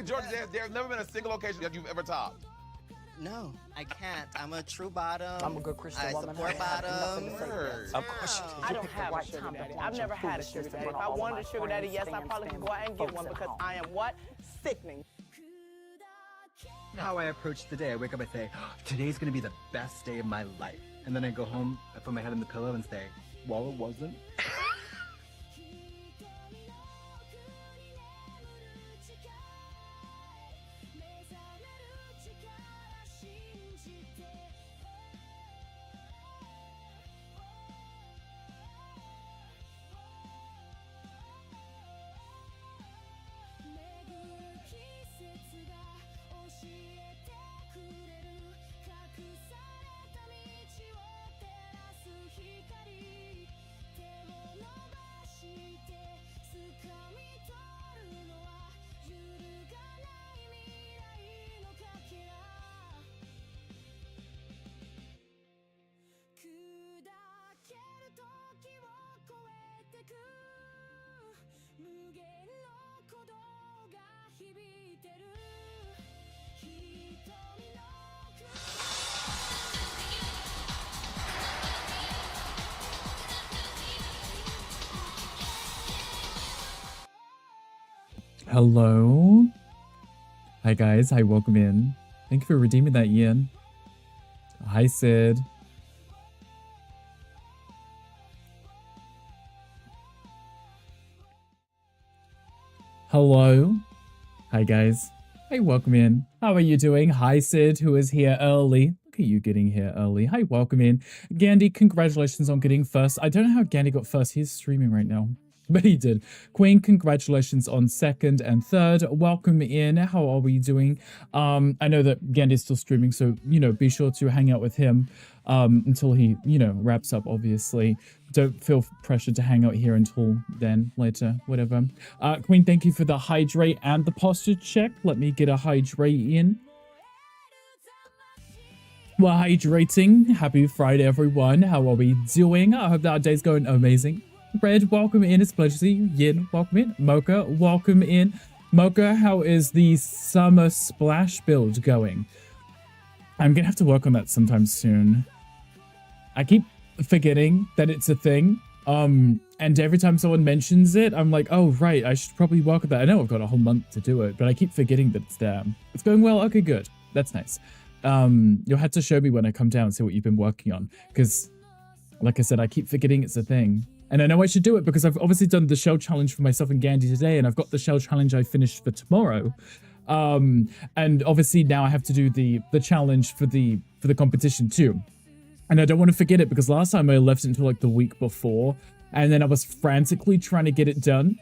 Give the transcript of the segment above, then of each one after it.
George, there's never been a single occasion that you've ever topped. No, I can't. I'm a true bottom. I'm a good Christian I woman. support bottoms. Of course. I don't have a sugar daddy. I've never had a sugar daddy. If I wanted a sugar daddy, yes, I probably could go out and get one because I am what? Sickening. How I approach the day. I wake up, I say, today's gonna be the best day of my life. And then I go home, I put my head in the pillow and say, well, it wasn't. Hello. Hi guys, hi, welcome in. Thank you for redeeming that yen. Hi Sid. Hello. Hi guys. Hey, welcome in. How are you doing? Hi Sid, who is here early. Look at you getting here early. Hi, welcome in. Gandhi, congratulations on getting first. I don't know how Gandhi got first. He's streaming right now. But he did. Queen, congratulations on second and third. Welcome in. How are we doing? I know that Gandhi's still streaming, so, you know, be sure to hang out with him until he, you know, wraps up, obviously. Don't feel pressured to hang out here until then, later, whatever. Queen, thank you for the hydrate and the posture check. Let me get a hydrate in. We're hydrating. Happy Friday, everyone. How are we doing? I hope that our day's going amazing. Red, welcome in. It's a pleasure to see you. Yin, welcome in. Mocha, welcome in. Mocha, how is the summer splash build going? I'm gonna have to work on that sometime soon. I keep forgetting that it's a thing. And every time someone mentions it, I'm like, oh, right, I should probably work on that. I know I've got a whole month to do it, but I keep forgetting that it's there. It's going well? Okay, good. That's nice. You'll have to show me when I come down and see what you've been working on. Because, like I said, I keep forgetting it's a thing. And I know I should do it because I've obviously done the shell challenge for myself and Gandhi today, and I've got the shell challenge I finished for tomorrow. And obviously now I have to do the challenge for the competition too. And I don't want to forget it because last time I left it until like the week before, and then I was frantically trying to get it done,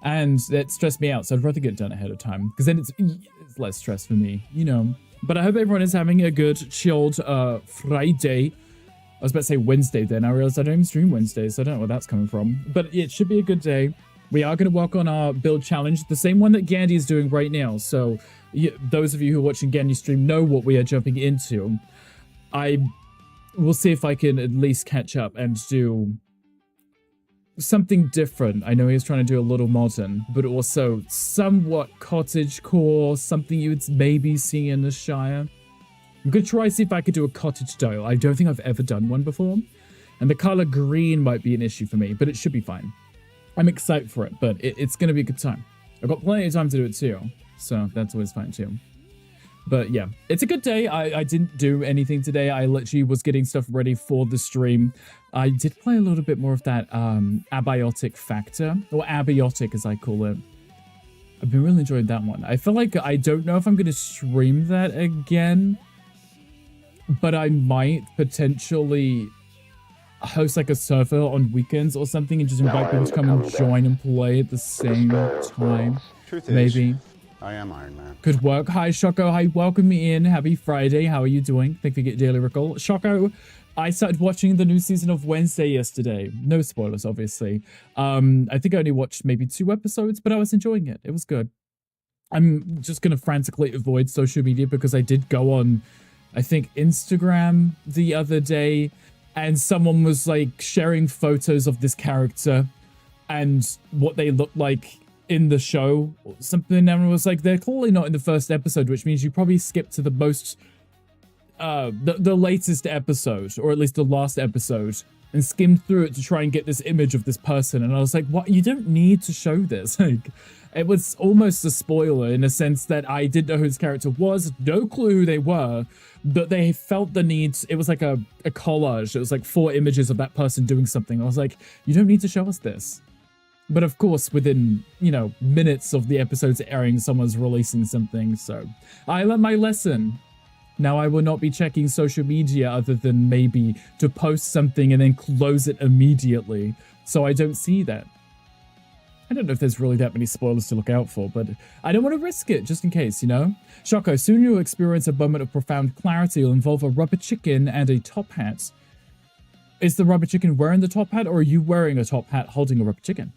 and that stressed me out. So I'd rather get it done ahead of time because then it's less stress for me, you know. But I hope everyone is having a good, chilled Friday. I was about to say Wednesday then. I realized I don't even stream Wednesdays, so I don't know where that's coming from. But it should be a good day. We are going to work on our build challenge, the same one that Gandhi is doing right now. So those of you who are watching Gandhi stream know what we are jumping into. I will see if I can at least catch up and do something different. I know he was trying to do a little modern, but also somewhat cottagecore, something you would maybe see in the Shire. I'm going to try see if I could do a cottage style. I don't think I've ever done one before. And the color green might be an issue for me, but it should be fine. I'm excited for it, but it's going to be a good time. I've got plenty of time to do it too. So that's always fine too. But yeah, it's a good day. I didn't do anything today. I literally was getting stuff ready for the stream. I did play a little bit more of that abiotic factor, or abiotic as I call it. I've been really enjoying that one. I feel like I don't know if I'm going to stream that again, but I might potentially host like a server on weekends or something and just invite people to come and join and play at the same time. Truth Maybe. is, I am Iron Man. Could work. Hi, Shoko. Hi, welcome me in. Happy Friday. How are you doing? Thank you for getting daily recall. Shoko, I started watching the new season of Wednesday yesterday. No spoilers, obviously. I think I only watched maybe 2 episodes, but I was enjoying it. It was good. I'm just going to frantically avoid social media because I did go on, I think, Instagram the other day, and someone was like sharing photos of this character and what they look like in the show or something, and everyone was like, they're clearly not in the first episode, which means you probably skipped to the most the latest episode, or at least the last episode, and skimmed through it to try and get this image of this person. And I was like, what? You don't need to show this. Like, it was almost a spoiler in a sense that I didn't know who this character was, no clue who they were, but they felt the need. It was like a collage. It was like 4 images of that person doing something. I was like, you don't need to show us this. But of course, within, you know, minutes of the episode's airing, someone's releasing something. So I learned my lesson. Now I will not be checking social media other than maybe to post something and then close it immediately so I don't see that. I don't know if there's really that many spoilers to look out for, but I don't want to risk it just in case, you know? Shoko, soon you'll experience a moment of profound clarity. It'll involve a rubber chicken and a top hat. Is the rubber chicken wearing the top hat, or are you wearing a top hat holding a rubber chicken?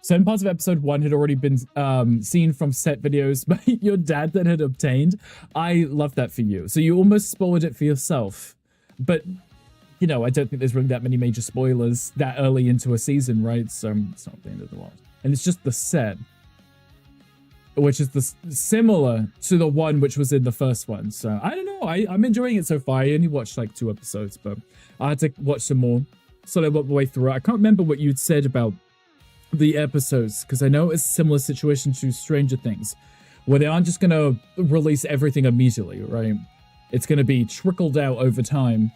Certain parts of episode 1 had already been seen from set videos by your dad that had obtained. I love that for you. So you almost spoiled it for yourself. But, you know, I don't think there's really that many major spoilers that early into a season, right? So it's not the end of the world. And it's just the set, which is similar to the one which was in the first one. So I don't know. I'm enjoying it so far. I only watched like 2 episodes, but I had to watch some more. So I worked my way through it. I can't remember what you'd said about the episodes, because I know it's a similar situation to Stranger Things, where they aren't just going to release everything immediately, right? It's going to be trickled out over time.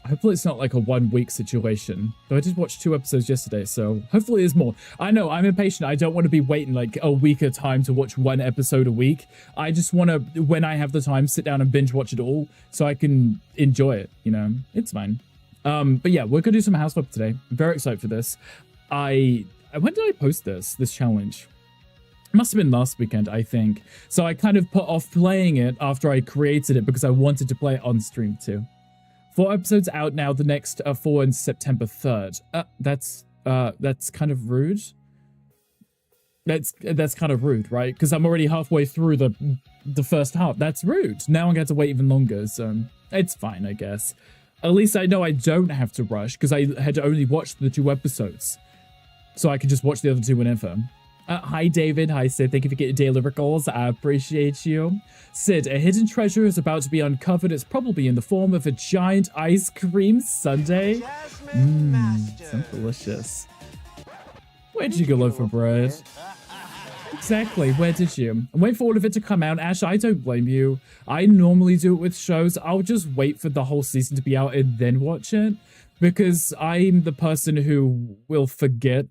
Hopefully it's not like a 1-week situation. Though I did watch 2 episodes yesterday, so hopefully there's more. I know, I'm impatient. I don't want to be waiting like a week at a time to watch 1 episode a week. I just want to, when I have the time, sit down and binge watch it all so I can enjoy it, you know? It's fine. But yeah, we're going to do some housework today. I'm very excited for this. When did I post this challenge? It must have been last weekend, I think. So I kind of put off playing it after I created it because I wanted to play it on stream too. 4 episodes out now. The next 4 on September 3rd. That's kind of rude. That's kind of rude, right? Because I'm already halfway through the first half. That's rude. Now I'm going to wait even longer. So it's fine, I guess. At least I know I don't have to rush because I had only watched the 2 episodes. So I could just watch the other 2 whenever. Hi, David. Hi, Sid. Thank you for getting daily recalls. I appreciate you. Sid, a hidden treasure is about to be uncovered. It's probably in the form of a giant ice cream sundae. Sounds delicious. Where did you go look for bread? Exactly. Where did you? Wait for all of it to come out. Ash, I don't blame you. I normally do it with shows. I'll just wait for the whole season to be out and then watch it. Because I'm the person who will forget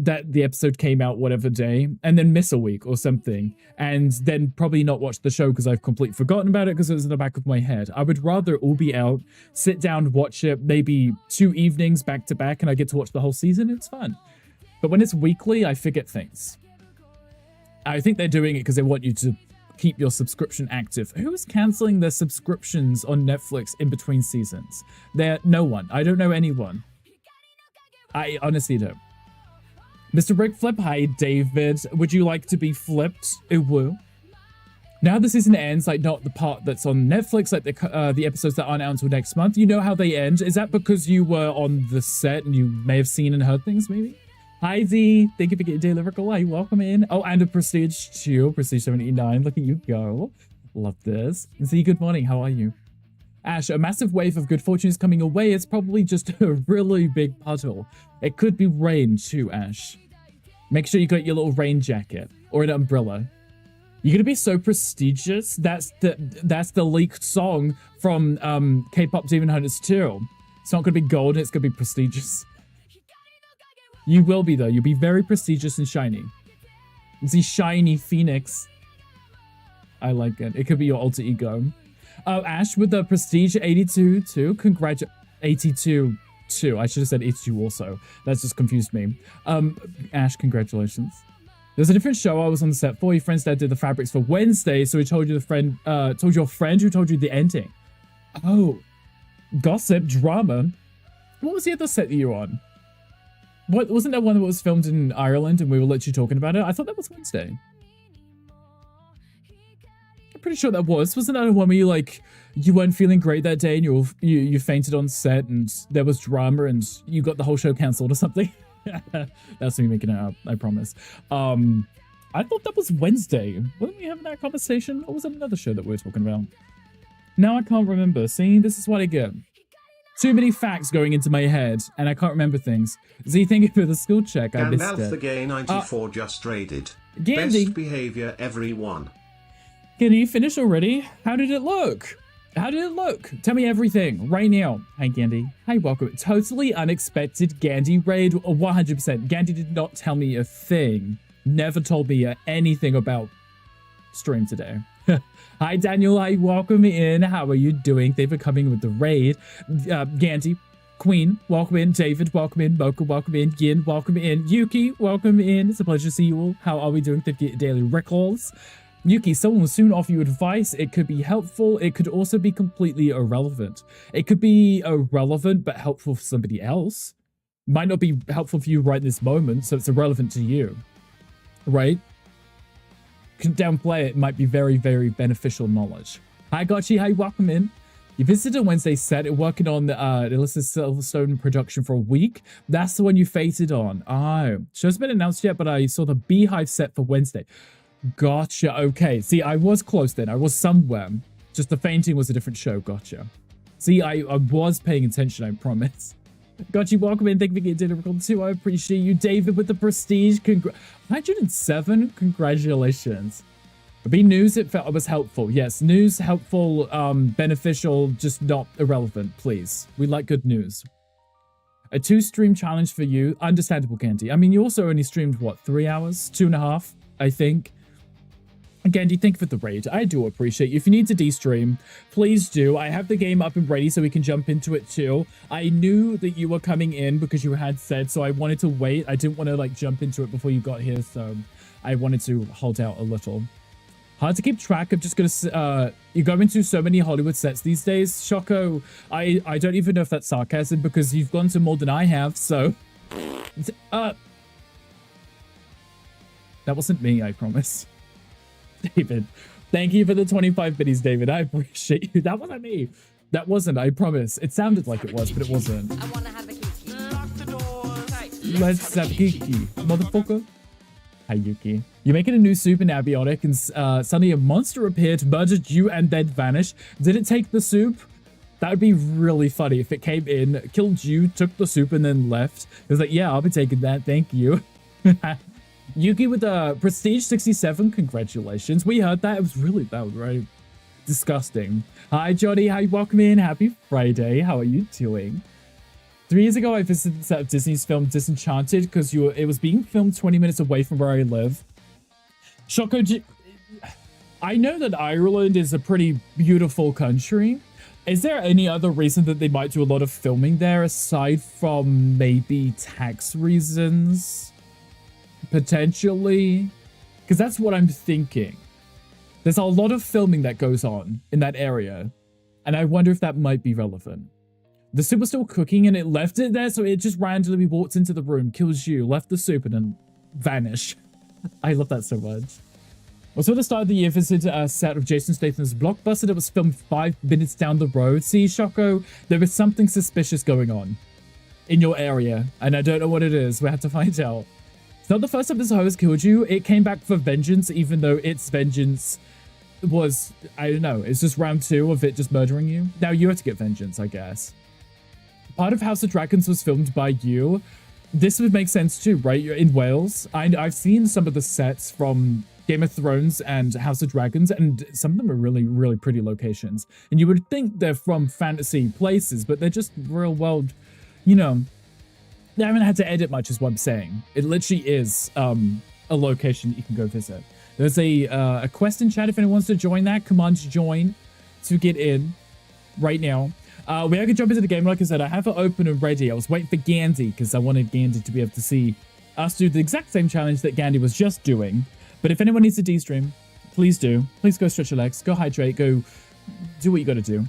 that the episode came out whatever day and then miss a week or something, and then probably not watch the show because I've completely forgotten about it because it was in the back of my head. I would rather all be out, sit down, watch it, maybe 2 evenings back to back, and I get to watch the whole season. It's fun. But when it's weekly, I forget things. I think they're doing it because they want you to keep your subscription active. Who is canceling their subscriptions on Netflix in between seasons? No one. I don't know anyone. I honestly don't. Mr. Rick Flip, hi David. Would you like to be flipped? Woo. Now the season ends, like not the part that's on Netflix, like the episodes that aren't out until next month. You know how they end. Is that because you were on the set and you may have seen and heard things, maybe? Hi Z, thank you for getting daily lyrical. Hi, welcome in. Oh, and a Prestige too, Prestige 79. Look at you go. Love this. Z, good morning. How are you? Ash, a massive wave of good fortune is coming away. It's probably just a really big puddle. It could be rain too, Ash. Make sure you got your little rain jacket or an umbrella. You're gonna be so prestigious. That's the leaked song from K-pop Demon Hunters 2. It's not gonna be golden. It's gonna be prestigious. You will be though. You'll be very prestigious and shiny. The shiny phoenix. I like it. It could be your alter ego. Oh, Ash with the prestige 82 too. 82 too. I should have said 82 also. That's just confused me. Ash, congratulations. There's a different show I was on the set for. Your friend's dad did the fabrics for Wednesday, so he told you told your friend who told you the ending. Oh, gossip, drama. What was the other set that you were on? What wasn't that one that was filmed in Ireland and we were literally talking about it? I thought that was Wednesday. I'm pretty sure that was. Wasn't that one where you weren't feeling great that day and you fainted on set and there was drama and you got the whole show cancelled or something? That's me making it up, I promise. I thought that was Wednesday. Weren't we having that conversation? Or was it another show that we were talking about? Now I can't remember. See, this is what I get. Too many facts going into my head, and I can't remember things. Z, thank you for the skill check. I missed it. Gandalf the Gay 94 just raided. Gandhi. Best behavior, everyone. Can you finish already? How did it look? How did it look? Tell me everything right now. Hi, Gandhi. Hi, welcome. Totally unexpected Gandhi raid. 100%. Gandhi did not tell me a thing. Never told me anything about stream today. Hi, Daniel. Hi, welcome in. How are you doing? Thank you for coming with the raid. Gandhi, Queen, welcome in. David, welcome in. Mocha, welcome in. Yin, welcome in. Yuki, welcome in. It's a pleasure to see you all. How are we doing? Thank you, daily recalls. Yuki, someone will soon offer you advice. It could be helpful. It could also be completely irrelevant. It could be irrelevant but helpful for somebody else. Might not be helpful for you right this moment, so it's irrelevant to you. Right? Can downplay it. Might be very, very beneficial knowledge. Hi, Gotchi. Hi, welcome in. You visited Wednesday set and working on the Alyssa Silverstone production for a week. That's the one you fated on. Oh, show's been announced yet, but I saw the Beehive set for Wednesday. Gotcha. Okay. See, I was close then. I was somewhere. Just the fainting was a different show. Gotcha. See, I was paying attention, I promise. Gotcha. Welcome in. Thank you for getting dinner too. I appreciate you. David with the prestige. 107. Congratulations. Be news, it felt it was helpful. Yes, news, helpful, beneficial, just not irrelevant, please. We like good news. A 2-stream challenge for you. Understandable, Candy. I mean, you also only streamed, what, 3 hours? 2.5, I think. Candy, thank you for the raid. I do appreciate you. If you need to de-stream, please do. I have the game up and ready so we can jump into it too. I knew that you were coming in because you had said, so I wanted to wait. I didn't want to, like, jump into it before you got here, so I wanted to hold out a little. Hard to keep track of just gonna, you go into so many Hollywood sets these days. Shoko, I don't even know if that's sarcasm because you've gone to more than I have, so. That wasn't me, I promise. David, thank you for the 25 biddies, David. I appreciate you. That wasn't me. That wasn't, I promise. It sounded like it was, but it wasn't. I wanna have a kiki. Lock the doors. Let's have a kiki, motherfucker. Hi, Yuki. You're making a new soup in Abiotic and suddenly a monster appeared, murdered you, and then vanished. Did it take the soup? That would be really funny if it came in, killed you, took the soup, and then left. It was like, yeah, I'll be taking that. Thank you. Yuki with the Prestige 67. Congratulations. We heard that. It was really loud, right? Disgusting. Hi, Johnny. Hi, welcome in. Happy Friday. How are you doing? 3 years ago, I visited the set of Disney's film Disenchanted because it was being filmed 20 minutes away from where I live. Shoko, I know that Ireland is a pretty beautiful country. Is there any other reason that they might do a lot of filming there aside from maybe tax reasons? Potentially? Because that's what I'm thinking. There's a lot of filming that goes on in that area, and I wonder if that might be relevant. The soup was still cooking and it left it there, so it just randomly walked into the room, kills you, left the soup, and then vanished. I love that so much. Also, at the start of the year, visited a set of Jason Statham's Blockbuster that was filmed 5 minutes down the road. See, Shoko, there is something suspicious going on in your area, and I don't know what it is. We have to find out. It's not the first time this hoe has killed you. It came back for vengeance, even though its vengeance was, I don't know, it's just round 2 of it just murdering you. Now you have to get vengeance, I guess. Part of House of Dragons was filmed by you. This would make sense too, right? You're in Wales. I've seen some of the sets from Game of Thrones and House of Dragons, and some of them are really, really pretty locations. And you would think they're from fantasy places, but they're just real world, you know, they haven't had to edit much is what I'm saying. It literally is a location that you can go visit. There's a quest in chat if anyone wants to join that. Command join to get in right now. We are going to jump into the game. Like I said, I have it open and ready. I was waiting for Gandhi because I wanted Gandhi to be able to see us do the exact same challenge that Gandhi was just doing. But if anyone needs to de-stream, please do. Please go stretch your legs, go hydrate, go do what you got to do.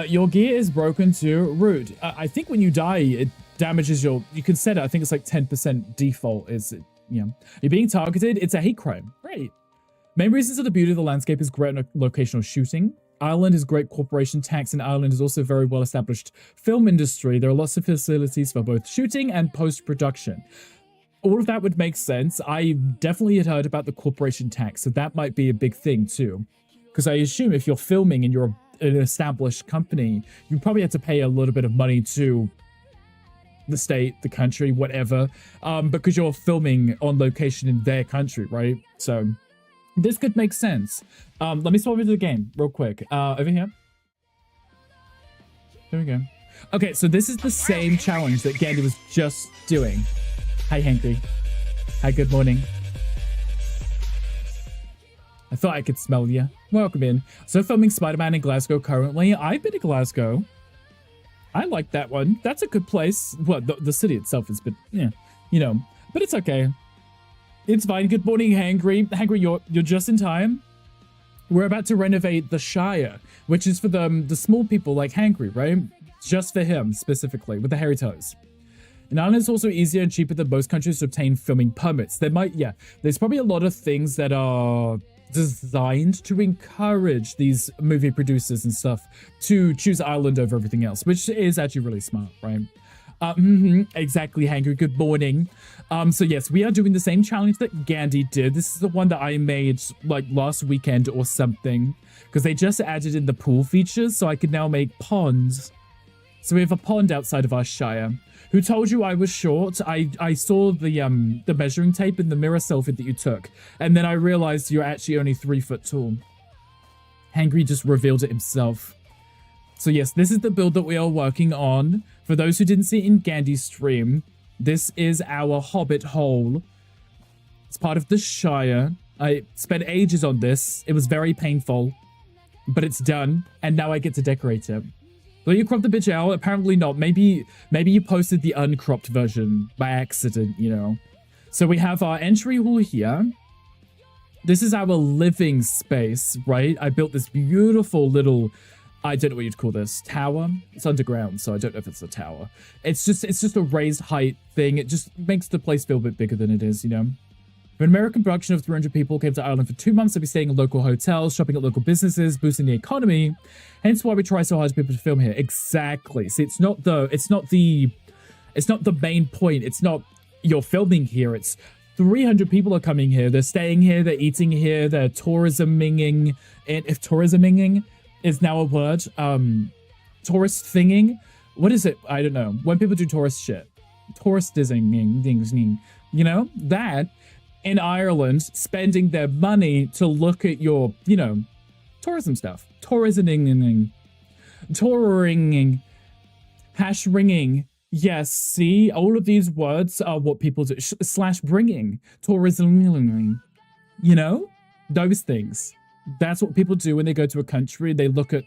Your gear is broken to root. I think when you die, it damages your... You can set it. I think it's like 10% default is... You know, you're being targeted. It's a hate crime. Great. Main reasons of the beauty of the landscape is great locational shooting. Ireland is great corporation tax, and Ireland is also a very well-established film industry. There are lots of facilities for both shooting and post-production. All of that would make sense. I definitely had heard about the corporation tax, so that might be a big thing too. Because I assume if you're filming and you're an established company, you probably have to pay a little bit of money to the state, the country, whatever, because you're filming on location in their country, right? So this could make sense. Let me swap into the game real quick. Over here. There we go. Okay, so this is the same challenge that Gandhi was just doing. Hi, Hanky. Hi, good morning. I thought I could smell you. Welcome in. So filming Spider-Man in Glasgow currently. I've been to Glasgow. I like that one. That's a good place. Well, the city itself is, but yeah, you know, but it's okay. It's fine. Good morning, Hangry. Hangry, you're just in time. We're about to renovate the Shire, which is for the small people like Hangry, right? Just for him specifically, with the hairy toes. In Ireland, it's also easier and cheaper than most countries to obtain filming permits. There's probably a lot of things that are designed to encourage these movie producers and stuff to choose Ireland over everything else, which is actually really smart, right? Exactly, Hangry. Good morning. So yes, we are doing the same challenge that Gandhi did. This is the one that I made like last weekend or something, because they just added in the pool features, so I could now make ponds. So we have a pond outside of our Shire. Who told you I was short? I saw the measuring tape in the mirror selfie that you took, and then I realized you're actually only 3 foot tall. Hangry just revealed it himself. So yes, this is the build that we are working on. For those who didn't see it in Gandhi's stream, this is our hobbit hole. It's part of the Shire. I spent ages on this. It was very painful, but it's done, and now I get to decorate it. Will you crop the bitch out? Apparently not. Maybe you posted the uncropped version by accident, you know. So we have our entry hall here. This is our living space, right? I built this beautiful little, I don't know what you'd call this, tower. It's underground, so I don't know if it's a tower. It's just a raised height thing. It just makes the place feel a bit bigger than it is, you know. An American production of 300 people came to Ireland for 2 months to be staying in local hotels, shopping at local businesses, boosting the economy. Hence why we try so hard to people to film here. Exactly. See, it's not the main point. It's not you're filming here. It's 300 people are coming here. They're staying here. They're eating here. They're tourisming. And if tourisming is now a word, tourist thinging. What is it? I don't know. When people do tourist shit, touristing, you know that. In Ireland, spending their money to look at your, you know, tourism stuff. Touring, hash ringing. Yes, see, all of these words are what people do. Slash bringing. Tourism, you know, those things. That's what people do when they go to a country. They look at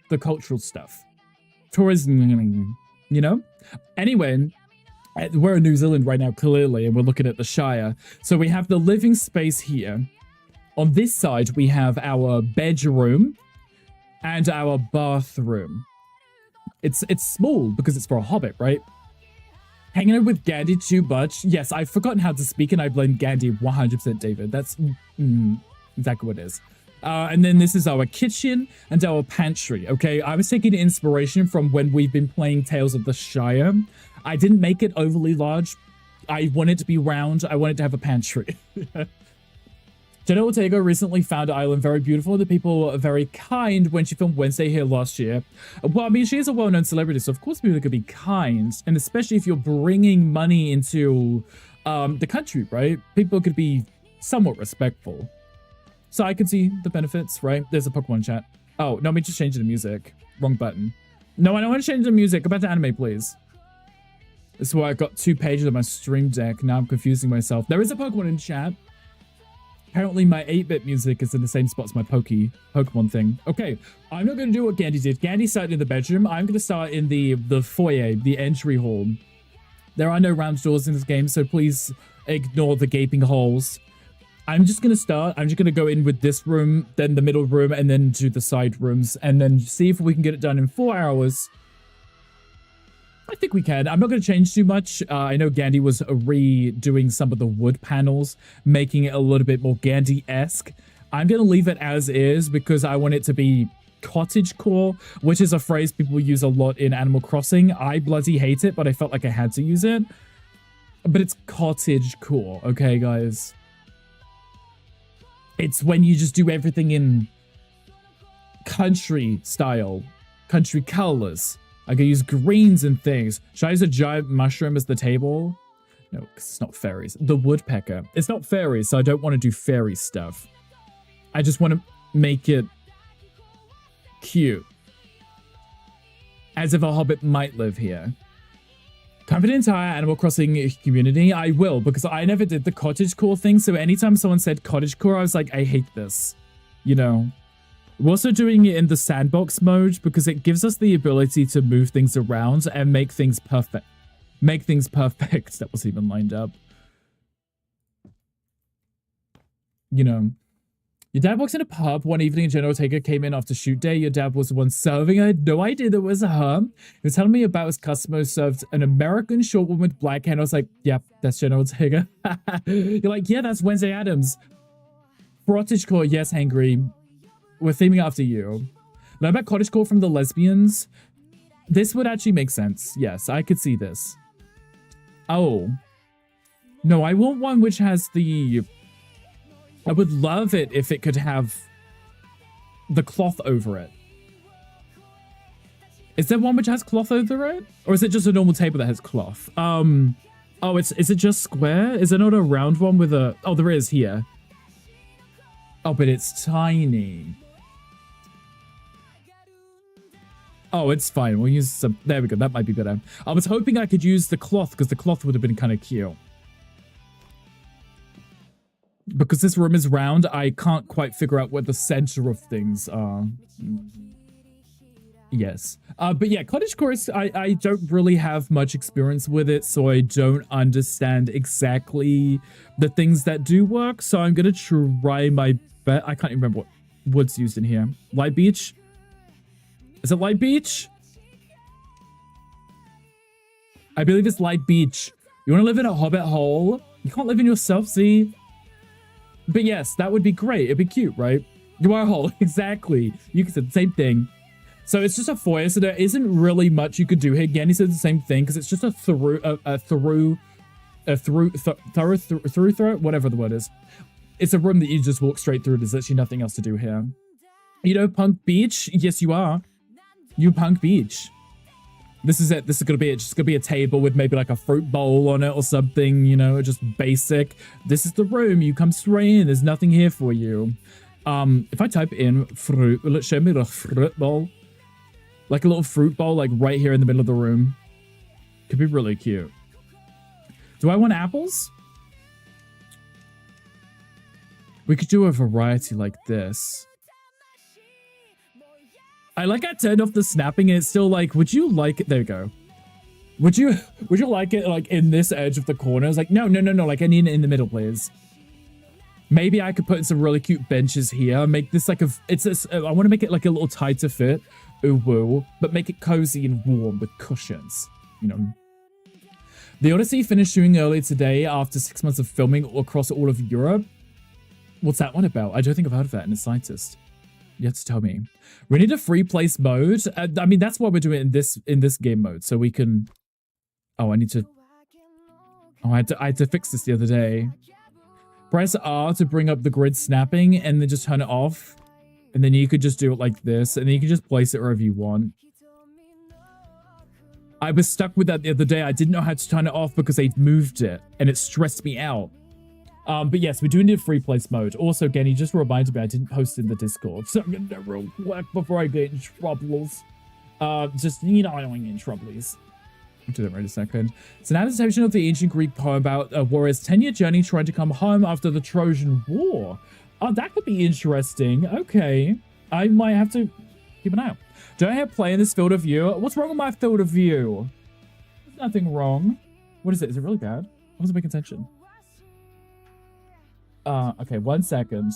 the cultural stuff. Tourism, you know? Anyway, we're in New Zealand right now, clearly, and we're looking at the Shire. So we have the living space here. On this side, we have our bedroom and our bathroom. It's small because it's for a hobbit, right? Hanging out with Gandhi too much. Yes, I've forgotten how to speak, and I blame Gandhi 100%, David. That's exactly what it is. And then this is our kitchen and our pantry, okay? I was taking inspiration from when we've been playing Tales of the Shire. I didn't make it overly large. I want it to be round. I wanted to have a pantry. Jenna Ortega recently found Ireland very beautiful. The people are very kind when she filmed Wednesday here last year. Well, I mean, she is a well-known celebrity, so of course people could be kind. And especially if you're bringing money into the country, right? People could be somewhat respectful. So I can see the benefits, right? There's a Pokemon chat. Oh, no, let me just change the music. Wrong button. No, I don't want to change the music. Go back to anime, please. That's why I got 2 pages of my stream deck. Now I'm confusing myself. There is a Pokemon in chat. Apparently my 8-bit music is in the same spot as my Pokemon thing. Okay, I'm not going to do what Gandhi did. Gandhi started in the bedroom. I'm going to start in the foyer, the entry hall. There are no round doors in this game, so please ignore the gaping holes. I'm just going to start. I'm just going to go in with this room, then the middle room, and then do the side rooms, and then see if we can get it done in 4 hours. I think we can. I'm not going to change too much. I know Gandhi was redoing some of the wood panels, making it a little bit more Gandhi-esque. I'm going to leave it as is because I want it to be cottagecore, which is a phrase people use a lot in Animal Crossing. I bloody hate it, but I felt like I had to use it. But it's cottagecore, okay, guys? It's when you just do everything in country style, country colors. I could use greens and things. Should I use a giant mushroom as the table? No, because it's not fairies. The woodpecker. It's not fairies, so I don't want to do fairy stuff. I just want to make it cute. As if a hobbit might live here. Cover the entire Animal Crossing community? I will, because I never did the cottagecore thing, so anytime someone said cottagecore, I was like, I hate this. You know? We're also doing it in the sandbox mode because it gives us the ability to move things around and make things perfect. Make things perfect. That was even lined up. You know. Your dad works in a pub. One evening, General Taker came in after shoot day. Your dad was the one serving. I had no idea there was her. He was telling me about his customer who served an American short woman with black hair. I was like, yeah, that's General Taker. You're like, yeah, that's Wednesday Addams. Cottagecore, yes, Hangry. We're theming after you. Learn about cottagecore from the lesbians. This would actually make sense. Yes, I could see this. Oh. No, I want one which has the... I would love it if it could have the cloth over it. Is there one which has cloth over it? Or is it just a normal table that has cloth? Oh, is it just square? Is there not a round one with a... Oh, there is here. Oh, but it's tiny. Oh, it's fine. We'll use some... There we go. That might be better. I was hoping I could use the cloth because the cloth would have been kind of cute. Because this room is round, I can't quite figure out where the center of things are. Yes. But yeah, cottagecore is... I don't really have much experience with it, so I don't understand exactly the things that do work. So I'm going to try my best. I can't even remember what wood's used in here. Light beach? Is it light beach? I believe it's light beach. You want to live in a hobbit hole? You can't live in yourself, see? But yes, that would be great. It'd be cute, right? You are a hole. Exactly. You can say the same thing. So it's just a foyer, so there isn't really much you could do here. Again, he said the same thing, because it's just a through, whatever the word is. It's a room that you just walk straight through. There's actually nothing else to do here. You know, Punk Beach? Yes, you are. You Punk Beach. This is it. This is going to be it. Just going to be a table with maybe like a fruit bowl on it or something, you know, just basic. This is the room. You come straight in. There's nothing here for you. If I type in fruit, will it show me the fruit bowl? Like a little fruit bowl, like right here in the middle of the room. Could be really cute. Do I want apples? We could do a variety like this. I like I turned off the snapping and it's still like, would you like it? There we go. Would you like it like in this edge of the corner? It's like, no. Like I need it in the middle, please. Maybe I could put in some really cute benches here. Make this like I want to make it like a little tighter fit. Ooh, woo. But make it cozy and warm with cushions. You know. The Odyssey finished shooting earlier today after 6 months of filming across all of Europe. What's that one about? I don't think I've heard of that in the slightest. You have to tell me. We need a free place mode. I mean, that's why we're doing it in this game mode. So we can... Oh, I need to... Oh, I had to fix this the other day. Press R to bring up the grid snapping and then just turn it off. And then you could just do it like this. And then you can just place it wherever you want. I was stuck with that the other day. I didn't know how to turn it off because they'd moved it. And it stressed me out. But yes, we do need a free place mode. Also, Genny just reminded me I didn't post in the Discord. So I'm going to do real quick before I get in troubles. Just, you know, I don't want to get in troubles. Do that right a second. It's an adaptation of the ancient Greek poem about a warrior's 10-year journey trying to come home after the Trojan War. Oh, that could be interesting. Okay. I might have to keep an eye out. Don't I have play in this field of view? What's wrong with my field of view? There's nothing wrong. What is it? Is it really bad? I wasn't paying attention. Okay, 1 second.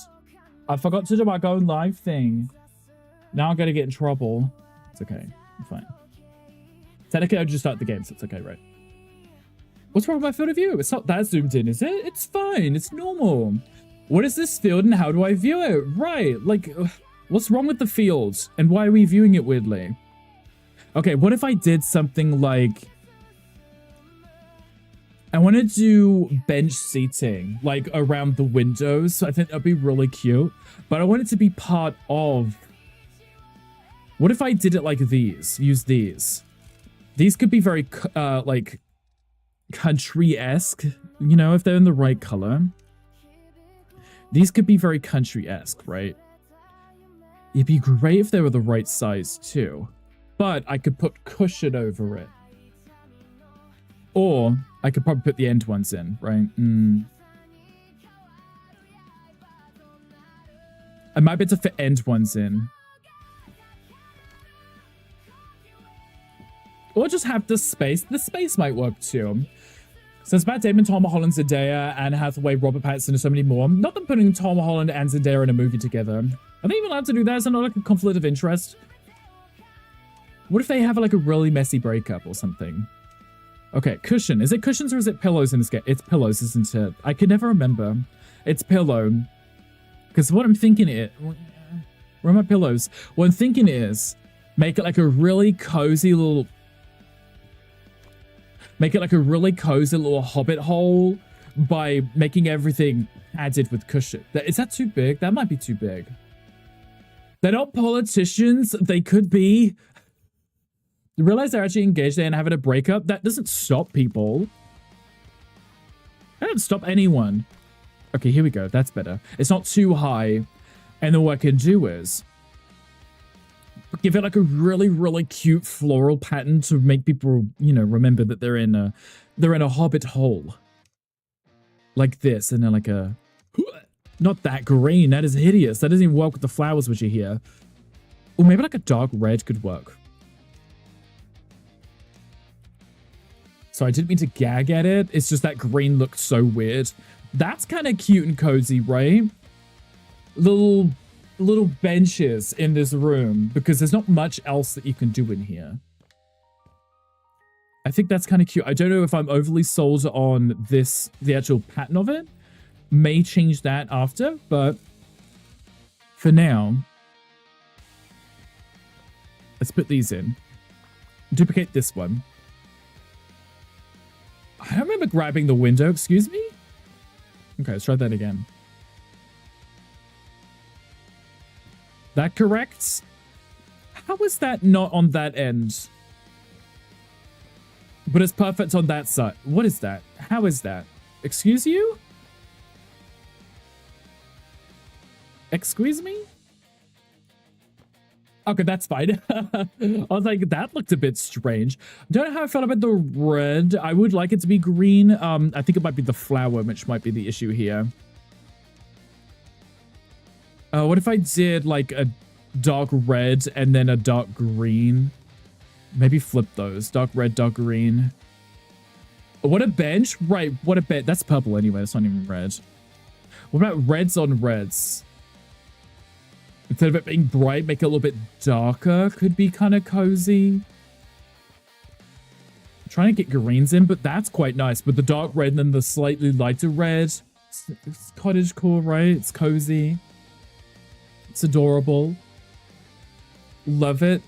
I forgot to do my going live thing. Now I'm gonna get in trouble. It's okay. I'm fine. Technically, I just start the game, so it's okay, right? What's wrong with my field of view? It's not that zoomed in, is it? It's fine. It's normal. What is this field and how do I view it? Right, like, what's wrong with the field? And why are we viewing it weirdly? Okay, what if I did something like... I want to do bench seating, like, around the windows. I think that'd be really cute. But I want it to be part of... What if I did it like these? Use these. These could be very, like, country-esque, you know, if they're in the right color. These could be very country-esque, right? It'd be great if they were the right size, too. But I could put cushion over it. Or I could probably put the end ones in, right? I might be able to fit end ones in. Or just have the space. The space might work too. So it's Matt Damon, Tom Holland, Zendaya, Anne Hathaway, Robert Pattinson, and so many more. Not them putting Tom Holland and Zendaya in a movie together. Are they even allowed to do that? Is that not like a conflict of interest? What if they have like a really messy breakup or something? Okay, cushion. Is it cushions or is it pillows in this game? It's pillows, isn't it? I can never remember. It's pillow. Because what I'm thinking is... Where are my pillows? What I'm thinking is... Make it like a really cozy little... Make it like a really cozy little hobbit hole by making everything added with cushion. Is that too big? That might be too big. They're not politicians. They could be. You realize they're actually engaged there and having a breakup? That doesn't stop people. That doesn't stop anyone. Okay, here we go. That's better. It's not too high. And then what I can do is... give it like a really, really cute floral pattern to make people, you know, remember that they're in a hobbit hole. Like this, and then like a... Not that green, that is hideous. That doesn't even work with the flowers which are here. Or maybe like a dark red could work. So I didn't mean to gag at it. It's just that green looked so weird. That's kind of cute and cozy, right? Little benches in this room because there's not much else that you can do in here. I think that's kind of cute. I don't know if I'm overly sold on this, the actual pattern of it. May change that after, but for now, let's put these in. Duplicate this one. I don't remember grabbing the window, excuse me? Okay, let's try that again. That correct? How is that not on that end? But it's perfect on that side. What is that? How is that? Excuse you? Excuse me? Okay, that's fine. I was like, that looked a bit strange. Don't know how I felt about the red. I would like it to be green. I think it might be the flower, which might be the issue here. What if I did like a dark red and then a dark green? Maybe flip those. Dark red, dark green. What a bench? Right, what a bench. That's purple anyway. That's not even red. What about reds on reds? Instead of it being bright, make it a little bit darker. Could be kind of cozy. I'm trying to get greens in, but that's quite nice. With the dark red and then the slightly lighter red. It's cottagecore, right? It's cozy. It's adorable. Love it.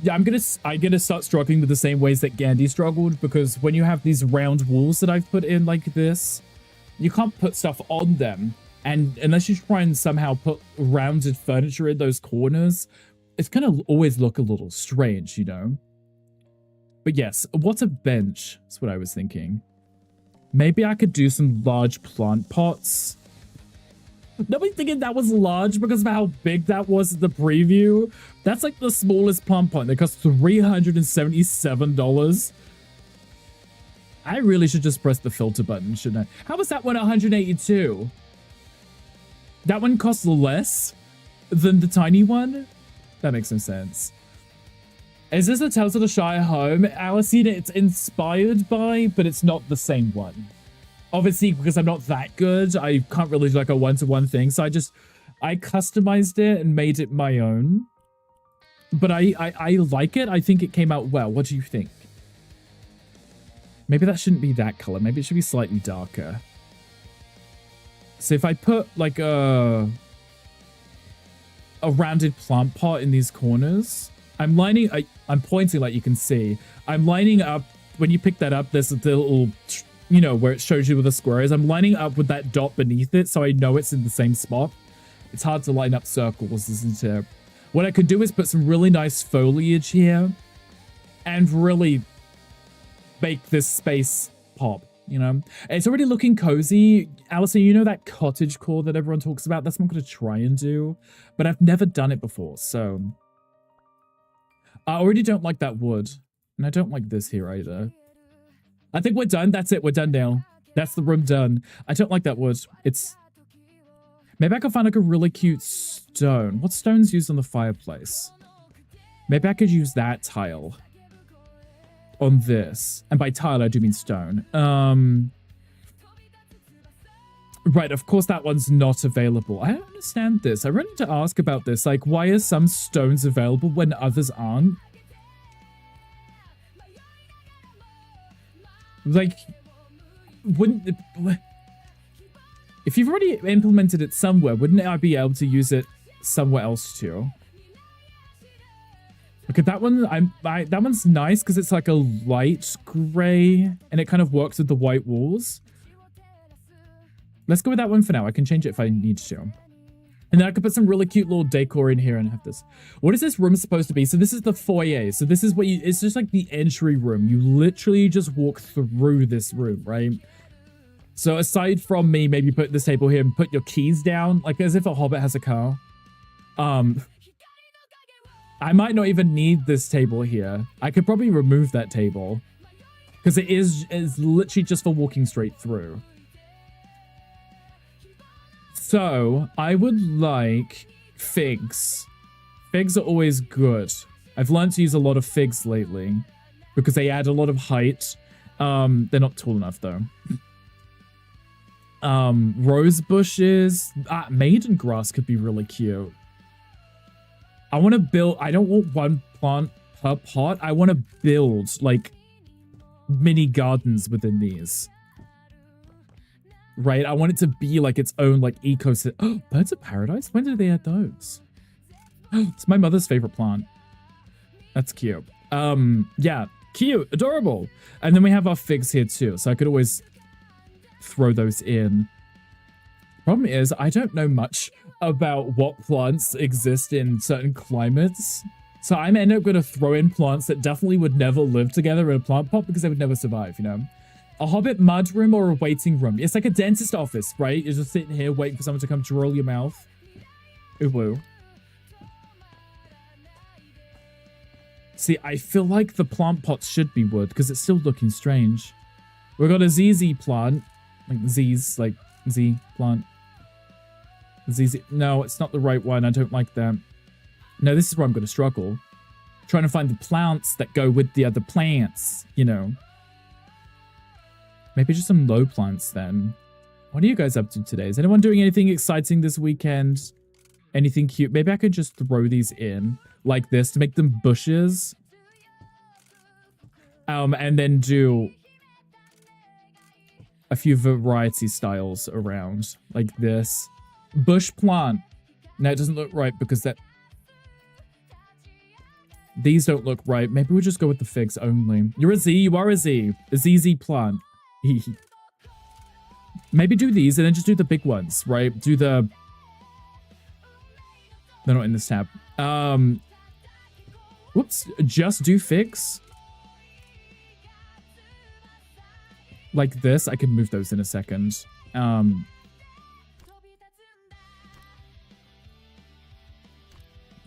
Yeah, I'm gonna start struggling with the same ways that Gandhi struggled, because when you have these round walls that I've put in like this, you can't put stuff on them. And unless you try and somehow put rounded furniture in those corners, it's gonna always look a little strange, you know? But yes, what's a bench? That's what I was thinking. Maybe I could do some large plant pots. Nobody thinking that was large because of how big that was in the preview. That's like the smallest plant pot. They cost $377. I really should just press the filter button, shouldn't I? How was that one 182? That one costs less than the tiny one? That makes no sense. Is this a Tales of the Shire home? Alicina, it's inspired by, but it's not the same one. Obviously, because I'm not that good, I can't really do like a one-to-one thing. So I customized it and made it my own. But I like it. I think it came out well. What do you think? Maybe that shouldn't be that color. Maybe it should be slightly darker. So if I put like a rounded plant pot in these corners, I'm pointing like you can see. I'm lining up, when you pick that up, there's the little, you know, where it shows you where the square is. I'm lining up with that dot beneath it so I know it's in the same spot. It's hard to line up circles, isn't it? What I could do is put some really nice foliage here and really make this space pop, you know? It's already looking cozy. Alison, you know that cottage core that everyone talks about? That's what I'm going to try and do, but I've never done it before, so... I already don't like that wood, and I don't like this here either. I think we're done. That's it. We're done now. That's the room done. I don't like that wood. It's... Maybe I could find like a really cute stone. What stone's used on the fireplace? Maybe I could use that tile on this. And by tile, I do mean stone. Right, of course that one's not available. I don't understand this. I really need to ask about this. Like, why are some stones available when others aren't? Like, wouldn't... If you've already implemented it somewhere, wouldn't I be able to use it somewhere else too? Look at that one. That one's nice because it's like a light gray and it kind of works with the white walls. Let's go with that one for now. I can change it if I need to. And then I could put some really cute little decor in here and have this. What is this room supposed to be? So this is the foyer. So this is what you... It's just like the entry room. You literally just walk through this room, right? So aside from me, maybe put this table here and put your keys down, like as if a hobbit has a car. I might not even need this table here. I could probably remove that table because it is literally just for walking straight through. So I would like figs. Figs are always good. I've learned to use a lot of figs lately because they add a lot of height. They're not tall enough though. Rose bushes. Maiden grass could be really cute. I want to build... I don't want one plant per pot. I want to build, like, mini gardens within these. Right? I want it to be, like, its own, like, ecosystem. Oh, birds of paradise? When did they add those? It's my mother's favorite plant. That's cute. Yeah. Cute. Adorable. And then we have our figs here, too. So I could always throw those in. Problem is, I don't know much about what plants exist in certain climates. So I'm end up going to throw in plants that definitely would never live together in a plant pot because they would never survive, you know? A hobbit mud room or a waiting room? It's like a dentist office, right? You're just sitting here waiting for someone to come drill your mouth. Ooh, woo. See, I feel like the plant pots should be wood because it's still looking strange. We've got a ZZ plant. Like Z's, like Z plant. ZZ. No, it's not the right one. I don't like that. No, this is where I'm going to struggle. Trying to find the plants that go with the other plants, you know. Maybe just some low plants then. What are you guys up to today? Is anyone doing anything exciting this weekend? Anything cute? Maybe I could just throw these in like this to make them bushes. And then do a few variety styles around like this. Bush plant. No, it doesn't look right because that... These don't look right. Maybe we'll just go with the figs only. You're a Z. You are a Z. A ZZ plant. Maybe do these and then just do the big ones, right? Do the... They're not in this tab. Whoops. Just do figs. Like this. I can move those in a second.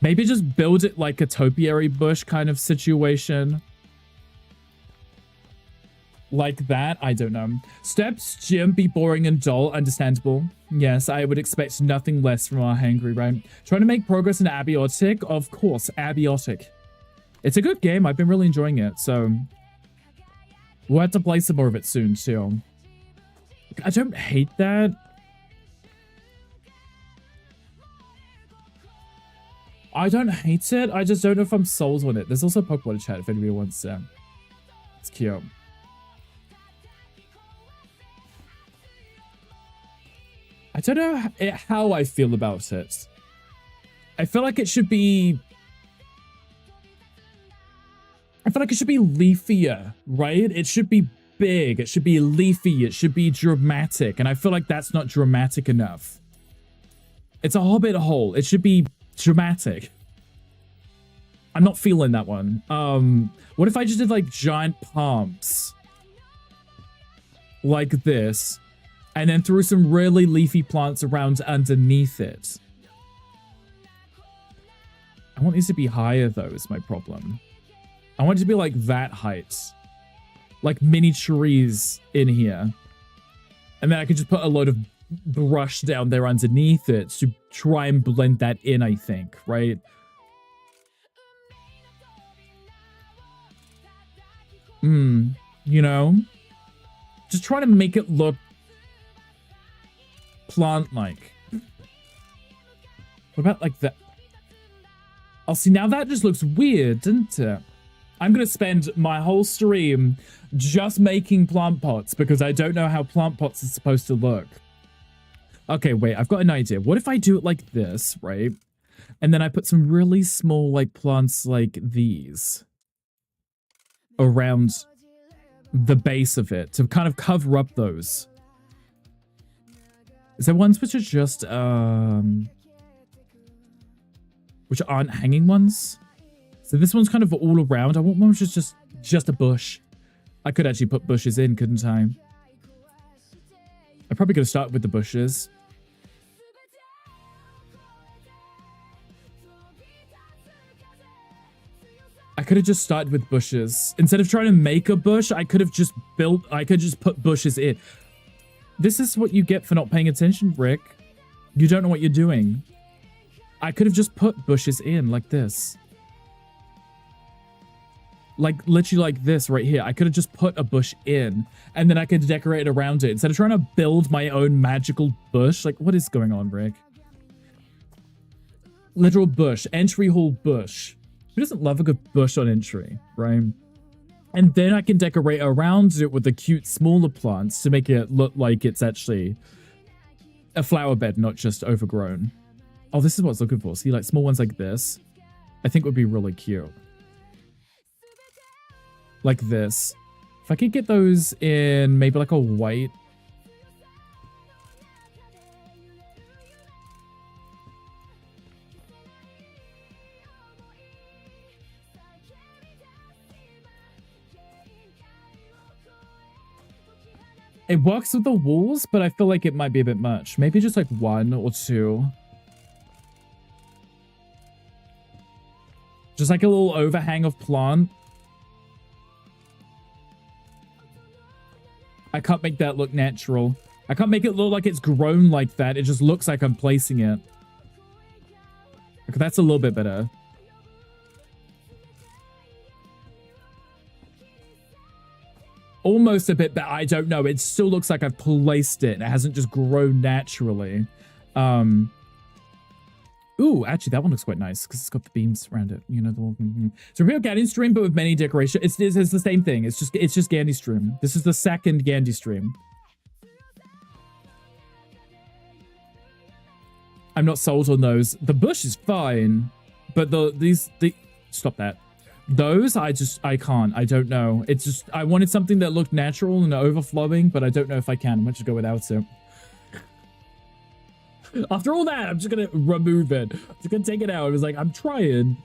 Maybe just build it like a topiary bush kind of situation. Like that? I don't know. Steps, gym, be boring and dull. Understandable. Yes, I would expect nothing less from our hangry, right? Trying to make progress in Abiotic? Of course, Abiotic. It's a good game. I've been really enjoying it, so... We'll have to play some more of it soon, too. I don't hate that. I don't hate it. I just don't know if I'm sold on it. There's also Pokemon chat if anybody wants it. It's cute. I don't know how I feel about it. I feel like it should be... I feel like it should be leafier, right? It should be big. It should be leafy. It should be dramatic. And I feel like that's not dramatic enough. It's a Hobbit hole. It should be dramatic. I'm not feeling that one. What if I just did like giant palms? Like this. And then threw some really leafy plants around underneath it. I want these to be higher though, is my problem. I want it to be like that height. Like mini trees in here. And then I could just put a load of brush down there underneath it to try and blend that in, I think, right? You know? Just try to make it look plant-like. What about like that? Oh, see, now that just looks weird, doesn't it? I'm going to spend my whole stream just making plant pots because I don't know how plant pots are supposed to look. Okay, wait, I've got an idea. What if I do it like this, right? And then I put some really small, like, plants like these around the base of it to kind of cover up those. Is there ones which are just, which aren't hanging ones? So this one's kind of all around. I want one which is just a bush. I could actually put bushes in, couldn't I? I'm probably going to start with the bushes. I could have just started with bushes. Instead of trying to make a bush, I could have just put bushes in. This is what you get for not paying attention, Rick. You don't know what you're doing. I could have just put bushes in like this. Like, literally like this right here. I could have just put a bush in, and then I could decorate around it. Instead of trying to build my own magical bush. Like, what is going on, Rick? Literal bush. Entry hall bush. Who doesn't love a good bush on entry, right? And then I can decorate around it with the cute smaller plants to make it look like it's actually a flower bed, not just overgrown. Oh, this is what I was looking for. See, like small ones like this, I think would be really cute. Like this. If I could get those in maybe like a white. It works with the walls, but I feel like it might be a bit much. Maybe just like 1 or 2. Just like a little overhang of plant. I can't make that look natural. I can't make it look like it's grown like that. It just looks like I'm placing it. Okay, that's a little bit better. Almost a bit, but I don't know. It still looks like I've placed it. It hasn't just grown naturally. Ooh, actually, that one looks quite nice because it's got the beams around it. You know, the one. So real Gandhi stream, but with many decorations. It's the same thing. It's just Gandhi stream. This is the second Gandhi stream. I'm not sold on those. The bush is fine, but stop that. Those, I can't. I don't know. It's just, I wanted something that looked natural and overflowing, but I don't know if I can. I'm going to go without it. After all that, I'm just going to remove it. I'm just going to take it out. It was like, I'm trying.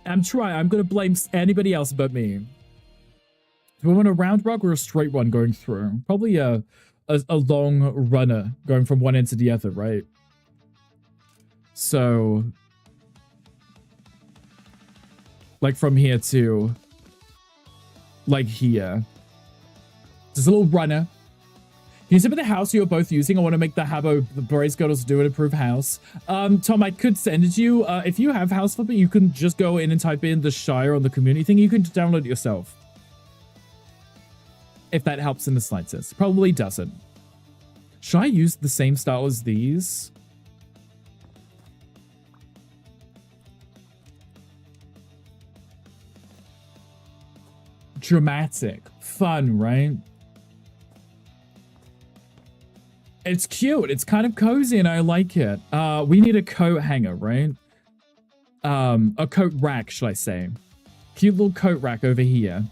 I'm going to blame anybody else but me. Do we want a round rug or a straight one going through? Probably a long runner going from one end to the other, right? So... like from here to like here. Just a little runner. Can you tell me the house you're both using? I want to make the Habbo, the Brace Girdles do an approved house. Tom, I could send it to you. If you have House Flipper, you can just go in and type in the Shire on the community thing. You can download it yourself. If that helps in the slightest. Probably doesn't. Should I use the same style as these? Dramatic. Fun, right? It's cute. It's kind of cozy and I like it. We need a coat hanger, right? A coat rack, should I say. Cute little coat rack over here.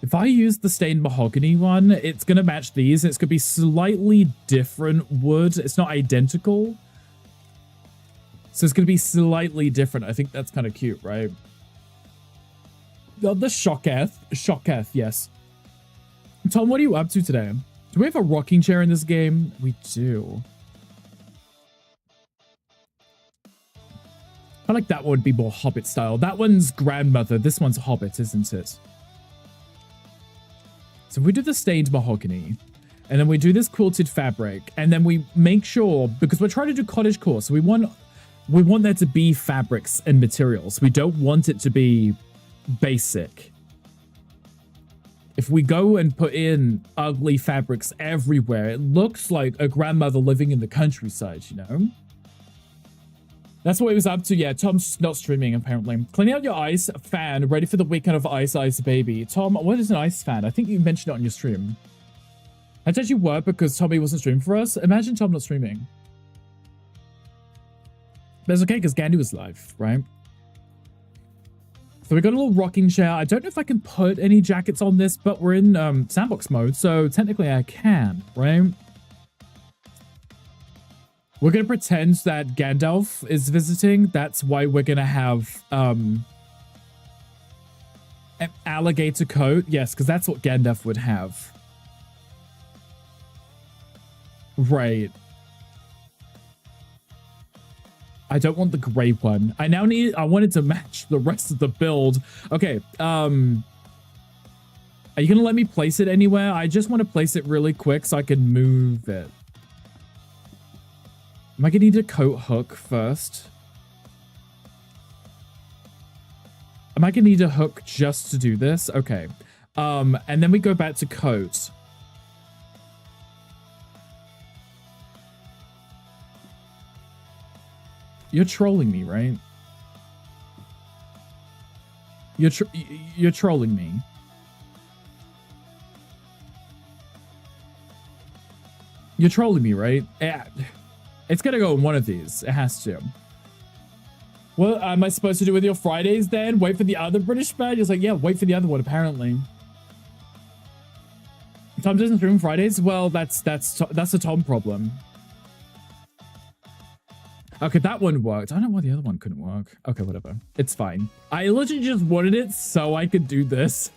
If I use the stained mahogany one, it's going to match these. It's going to be slightly different wood. It's not identical. So it's going to be slightly different. I think that's kind of cute, right? The Shocketh, yes. Tom, what are you up to today? Do we have a rocking chair in this game? We do. I like that one would be more Hobbit style. That one's grandmother. This one's Hobbit, isn't it? So we do the stained mahogany, and then we do this quilted fabric, and then we make sure, because we're trying to do cottagecore, so we want there to be fabrics and materials. We don't want it to be basic. If we go and put in ugly fabrics everywhere, it looks like a grandmother living in the countryside, you know? That's what he was up to. Yeah, Tom's not streaming, apparently. Cleaning out your ice fan, ready for the weekend of Ice Ice Baby. Tom, what is an ice fan? I think you mentioned it on your stream. That actually worked because Tommy wasn't streaming for us. Imagine Tom not streaming. But it's okay, because Gandhi was live, right? So we got a little rocking chair. I don't know if I can put any jackets on this, but we're in sandbox mode, so technically I can, right? We're going to pretend that Gandalf is visiting. That's why we're going to have an alligator coat. Yes, because that's what Gandalf would have. Right. I don't want the gray one. I want it to match the rest of the build. Okay. Are you going to let me place it anywhere? I just want to place it really quick so I can move it. Am I going to need a coat hook first? Am I going to need a hook just to do this? Okay. And then we go back to coat. You're trolling me, right? You're trolling me. You're trolling me, right? Yeah. It's gonna go in one of these. It has to. What am I supposed to do with your Fridays then? Wait for the other British badge? It's like, yeah, wait for the other one, apparently. Tom doesn't stream Fridays? Well, that's a Tom problem. Okay, that one worked. I don't know why the other one couldn't work. Okay, whatever. It's fine. I literally just wanted it so I could do this.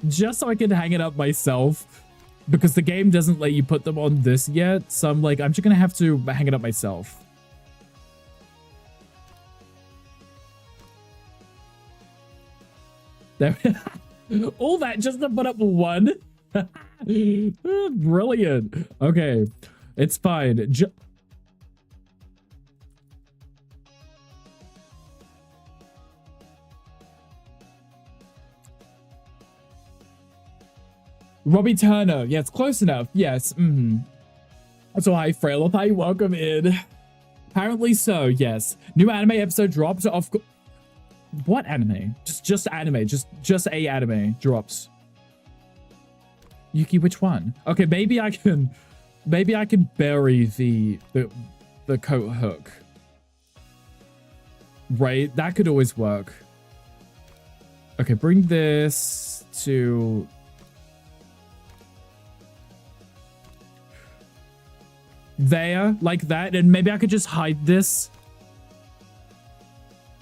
Just so I could hang it up myself. Because the game doesn't let you put them on this yet. So I'm like, I'm just going to have to hang it up myself. There. All that just to put up one? Brilliant. Okay, it's fine. Robbie Turner. Yeah, it's close enough. Yes. So hi, Frail. Hi, welcome in. Apparently so, yes. New anime episode drops off. What anime? Just anime. Just a anime drops. Yuki, which one? Okay, maybe I can bury the coat hook. Right? That could always work. Okay, bring this to there, like that, and maybe I could just hide this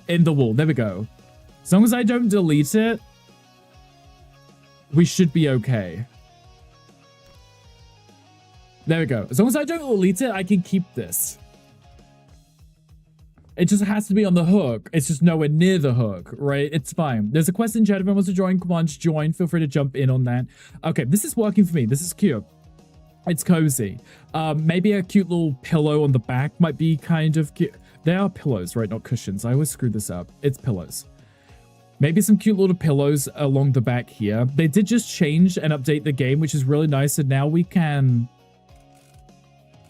in the wall. There we go. As long as I don't delete it, we should be okay. There we go. As long as I don't delete it, I can keep this. It just has to be on the hook. It's just nowhere near the hook, right? It's fine. There's a quest in chat. If anyone wants to join, come on, just join. Feel free to jump in on that. Okay, this is working for me. This is cute. It's cozy. Maybe a cute little pillow on the back might be kind of cute. They are pillows, right? Not cushions. I always screw this up. It's pillows. Maybe some cute little pillows along the back here. They did just change and update the game, which is really nice. And now we can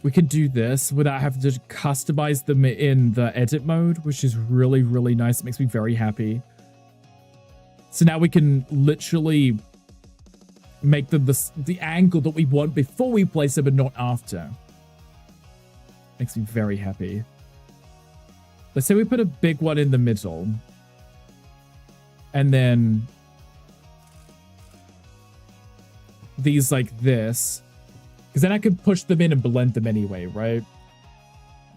do this without having to customize them in the edit mode, which is really, really nice. It makes me very happy. So now we can literally make them the angle that we want before we place them and not after. Makes me very happy. Let's say we put a big one in the middle. And then these like this. Because then I could push them in and blend them anyway, right?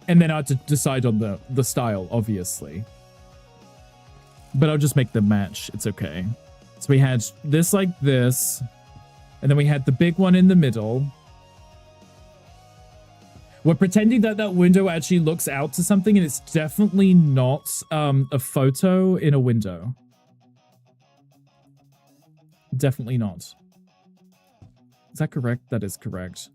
And then I have to decide on the style, obviously. But I'll just make them match. It's okay. So we had this like this. And then we had the big one in the middle. We're pretending that that window actually looks out to something, and it's definitely not a photo in a window. Definitely not. Is that correct? That is correct.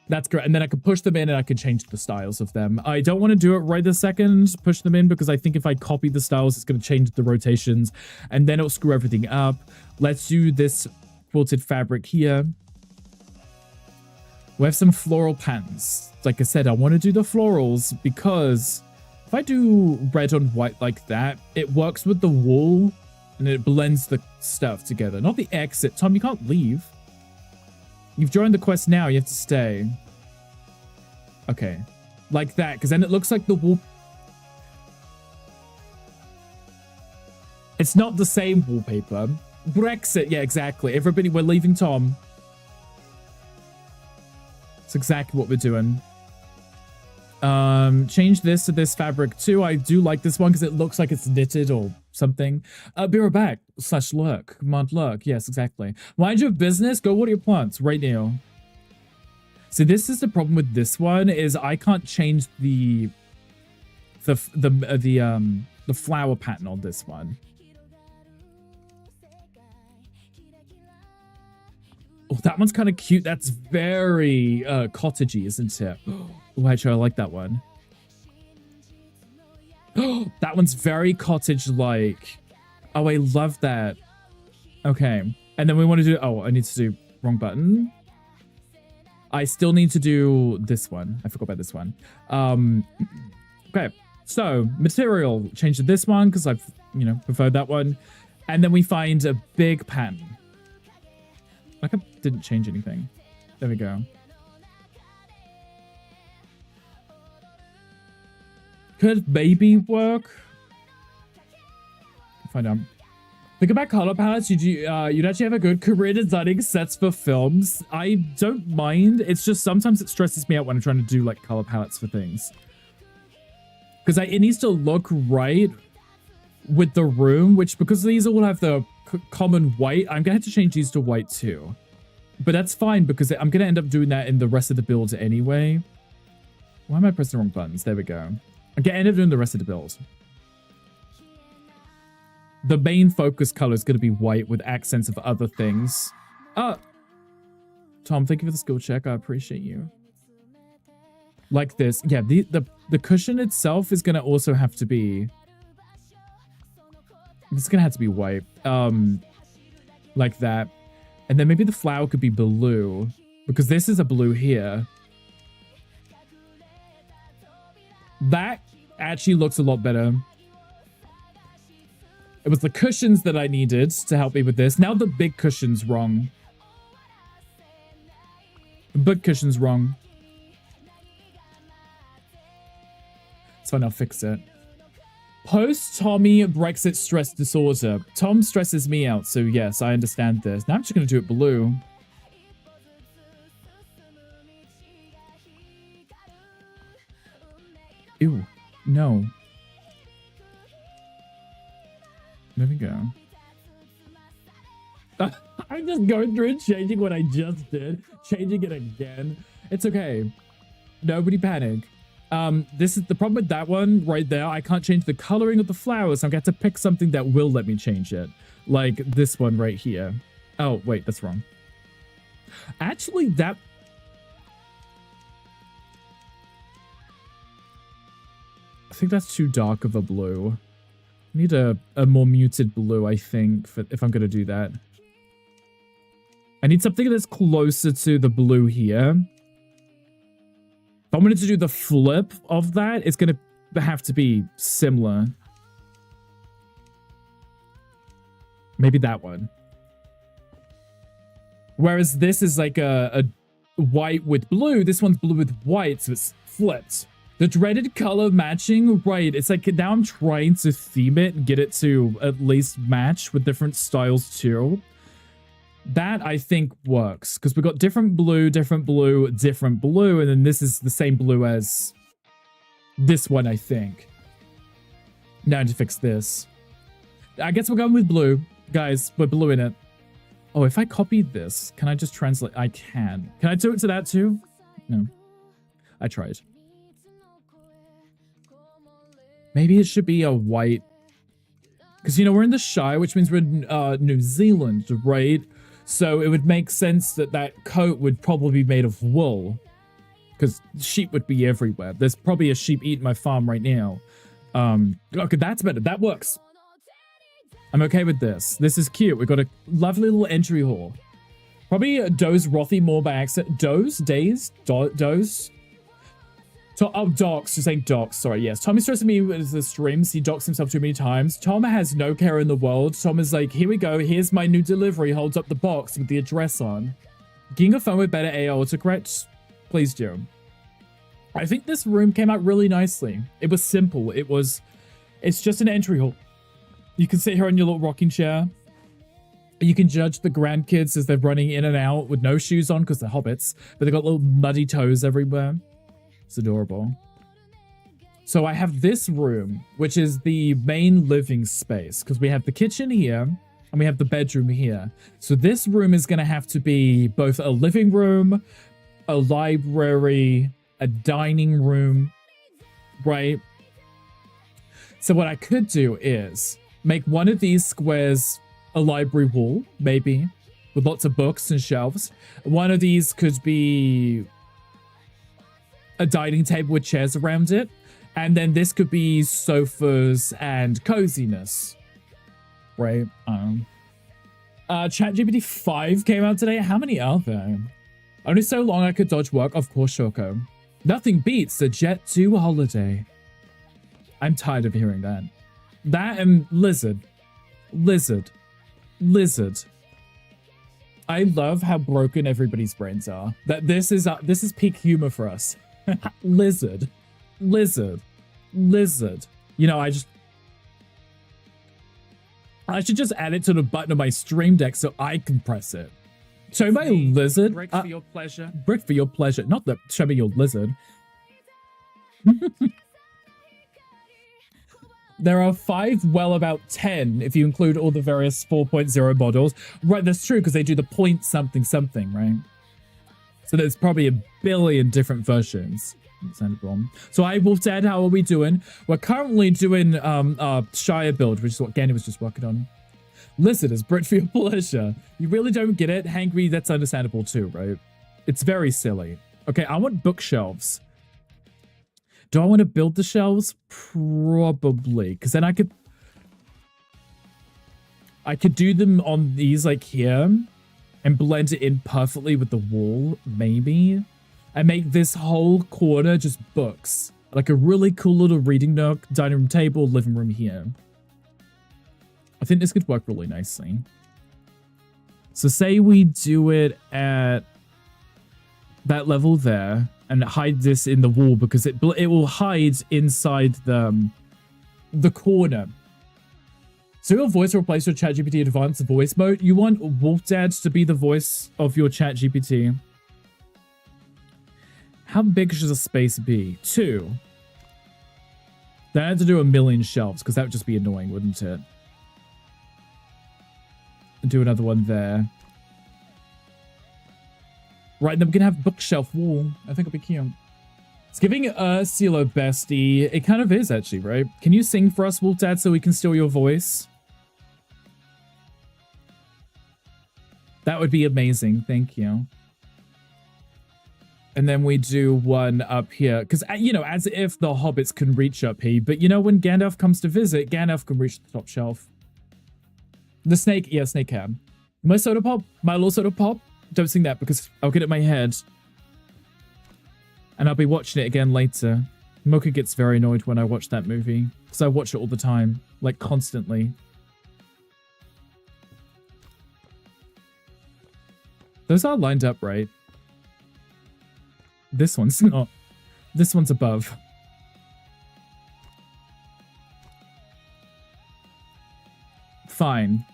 That's correct. And then I could push them in and I could change the styles of them. I don't want to do it right this second, push them in, because I think if I copy the styles, it's going to change the rotations and then it'll screw everything up. Let's do this quilted fabric here. We have some floral patterns. Like I said, I want to do the florals because if I do red on white like that, it works with the wool and it blends the stuff together. Not the exit. Tom, you can't leave. You've joined the quest now. You have to stay. Okay. Like that, because then it looks like the wool... It's not the same wallpaper. Brexit. Yeah, exactly. Everybody, we're leaving Tom. That's exactly what we're doing. Change this to this fabric too. I do like this one because it looks like it's knitted or something. Be right back. /lurk. Command lurk. Yes, exactly. Mind your business. Go water your plants right now. So this is the problem with this one is I can't change the flower pattern on this one. Oh, that one's kind of cute. That's very cottagey, isn't it? Oh, actually, I like that one. Oh, that one's very cottage-like. Oh, I love that. Okay. And then we want to do... Oh, I need to do... Wrong button. I still need to do this one. I forgot about this one. Okay. So, material. Change to this one because I've, preferred that one. And then we find a big pattern. Like I didn't change anything. There we go. Could maybe work. Find out. Think about color palettes. You'd actually have a good career designing sets for films. I don't mind. It's just sometimes it stresses me out when I'm trying to do like color palettes for things. Because it needs to look right with the room, which because these all have the common white, I'm going to have to change these to white too. But that's fine because I'm going to end up doing that in the rest of the build anyway. Why am I pressing the wrong buttons? There we go. I'm going to end up doing the rest of the build. The main focus color is going to be white with accents of other things. Tom, thank you for the skill check. I appreciate you. Like this. Yeah, the cushion itself is going to also have to be... It's going to have to be white. Like that. And then maybe the flower could be blue. Because this is a blue here. That actually looks a lot better. It was the cushions that I needed to help me with this. Now the big cushion's wrong. The big cushion's wrong. It's fine, I'll fix it. Post-Tommy Brexit stress disorder. Tom stresses me out, so yes, I understand this. Now I'm just going to do it blue. Ew. No. There we go. I'm just going through and changing what I just did. Changing it again. It's okay. Nobody panic. This is the problem with that one right there. I can't change the coloring of the flowers. So I'm going to have to pick something that will let me change it. Like this one right here. Oh, wait, that's wrong. Actually, that... I think that's too dark of a blue. I need a more muted blue, I think, if I'm going to do that. I need something that's closer to the blue here. If I wanted to do the flip of that, it's going to have to be similar. Maybe that one. Whereas this is like a white with blue. This one's blue with white, so it's flipped. The dreaded color matching, right. It's like now I'm trying to theme it and get it to at least match with different styles too. That I think works because we've got different blue, different blue, different blue. And then this is the same blue as this one, I think. Now to fix this. I guess we're going with blue. Guys, we're blue in it. Oh, if I copied this, can I just translate? I can. Can I do it to that too? No. I tried. Maybe it should be a white. Because, you know, we're in the Shire, which means we're in New Zealand, right? So it would make sense that that coat would probably be made of wool. Because sheep would be everywhere. There's probably a sheep eating my farm right now. Okay, that's better. That works. I'm okay with this. This is cute. We've got a lovely little entry hall. Probably doze Rothy more by accident. Doze? Days? Doze? Oh, docs. You're saying docs. Sorry, yes. Tom is stressing me with the streams. He docks himself too many times. Tom has no care in the world. Tom is like, here we go. Here's my new delivery. Holds up the box with the address on. Getting a phone with better AI autocorrect? Please do. I think this room came out really nicely. It was simple. It's just an entry hall. You can sit here on your little rocking chair. You can judge the grandkids as they're running in and out with no shoes on because they're hobbits, but they've got little muddy toes everywhere. It's adorable. So I have this room, which is the main living space because we have the kitchen here and we have the bedroom here. So this room is going to have to be both a living room, a library, a dining room, right? So what I could do is make one of these squares a library wall, maybe, with lots of books and shelves. One of these could be a dining table with chairs around it. And then this could be sofas and coziness. Right? ChatGPT 5 came out today. How many are there? Only so long I could dodge work. Of course, Shoko. Nothing beats a Jet 2 holiday. I'm tired of hearing that. That and lizard. Lizard. Lizard. I love how broken everybody's brains are. That this is peak humor for us. Lizard. Lizard. Lizard. You know, I should just add it to the button of my stream deck so I can press it. Show me your lizard. Brick for your pleasure. Brick for your pleasure. Not that show me your lizard. There are 5, well, about 10, if you include all the various 4.0 models. Right, that's true, because they do the point something something, right? So there's probably a billion different versions. So I will Dad, how are we doing? We're currently doing Shire build, which is what Gandy was just working on. Lizard is Brit for your pleasure. You really don't get it? Hangry, that's understandable too, right? It's very silly. Okay, I want bookshelves. Do I want to build the shelves? Probably, because then I could do them on these like here and blend it in perfectly with the wall, maybe. And make this whole corner just books. Like a really cool little reading nook, dining room table, living room here. I think this could work really nicely. So say we do it at that level there and hide this in the wall because it will hide inside the corner. So your voice will replace your ChatGPT advanced voice mode. You want Wolf Dad to be the voice of your ChatGPT. How big should the space be? 2. Then I had to do a million shelves because that would just be annoying, wouldn't it? And do another one there. Right, then we can have bookshelf wall. I think it'll be cute. It's giving Ursula bestie. It kind of is, actually, right? Can you sing for us, Wolf Dad, so we can steal your voice? That would be amazing. Thank you. And then we do one up here. Because, you know, as if the hobbits can reach up here. But, you know, when Gandalf comes to visit, Gandalf can reach the top shelf. The snake, yeah, snake can. My soda pop? My little soda pop? Don't sing that because I'll get it in my head. And I'll be watching it again later. Mocha gets very annoyed when I watch that movie. Because I watch it all the time. Like, constantly. Those are lined up, right? This one's not. This one's above. Fine.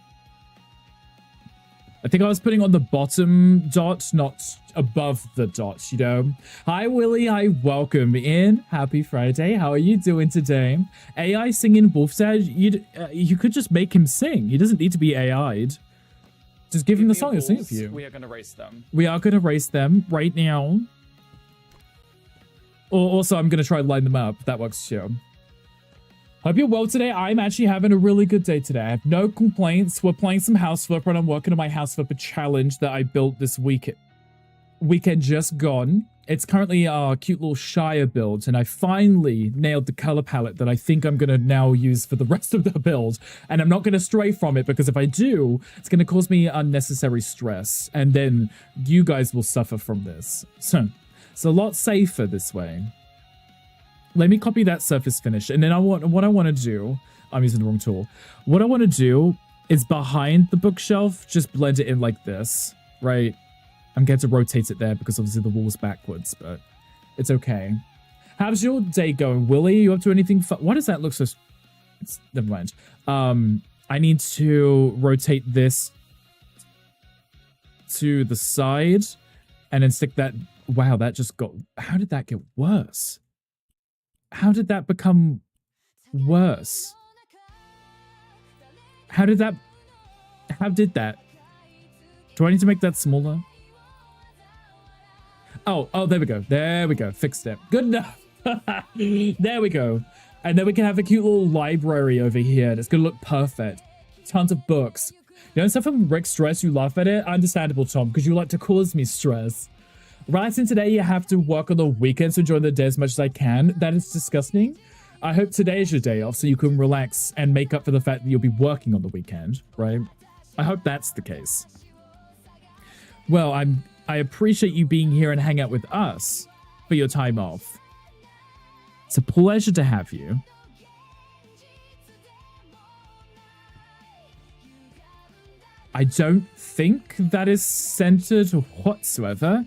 I think I was putting on the bottom dot, not above the dot, you know? Hi, Willie. Hi, welcome in. Happy Friday. How are you doing today? AI singing Wolf Dad? You could just make him sing. He doesn't need to be AI'd. Just give him the song. He'll sing it for you. We are going to race them. We are going to race them right now. Or also, I'm going to try to line them up. That works too. Hope you're well today. I'm actually having a really good day today. I have no complaints. We're playing some House Flipper, and I'm working on my House Flipper challenge that I built this weekend just gone. It's currently our cute little Shire build, and I finally nailed the color palette that I think I'm going to now use for the rest of the build. And I'm not going to stray from it, because if I do, it's going to cause me unnecessary stress, and then you guys will suffer from this. So it's a lot safer this way. Let me copy that surface finish, and then what I want to do, I'm using the wrong tool. What I want to do is behind the bookshelf, just blend it in like this, right? I'm going to rotate it there because obviously the wall's backwards, but it's okay. How's your day going, Willie? You up to anything fun? Why does that look so... never mind. I need to rotate this to the side and then stick that... Wow, that just got... How did that get worse? How did that become worse? How did that... Do I need to make that smaller? Oh, there we go. There we go. Fixed it. Good enough. There we go. And then we can have a cute little library over here. It's going to look perfect. Tons of books. You know, stuff from Rick's stress, you laugh at it? Understandable, Tom, because you like to cause me stress. Writing today, you have to work on the weekend to enjoy the day as much as I can. That is disgusting. I hope today is your day off so you can relax and make up for the fact that you'll be working on the weekend, right? I hope that's the case. Well, I appreciate you being here and hang out with us for your time off. It's a pleasure to have you. I don't think that is centered whatsoever.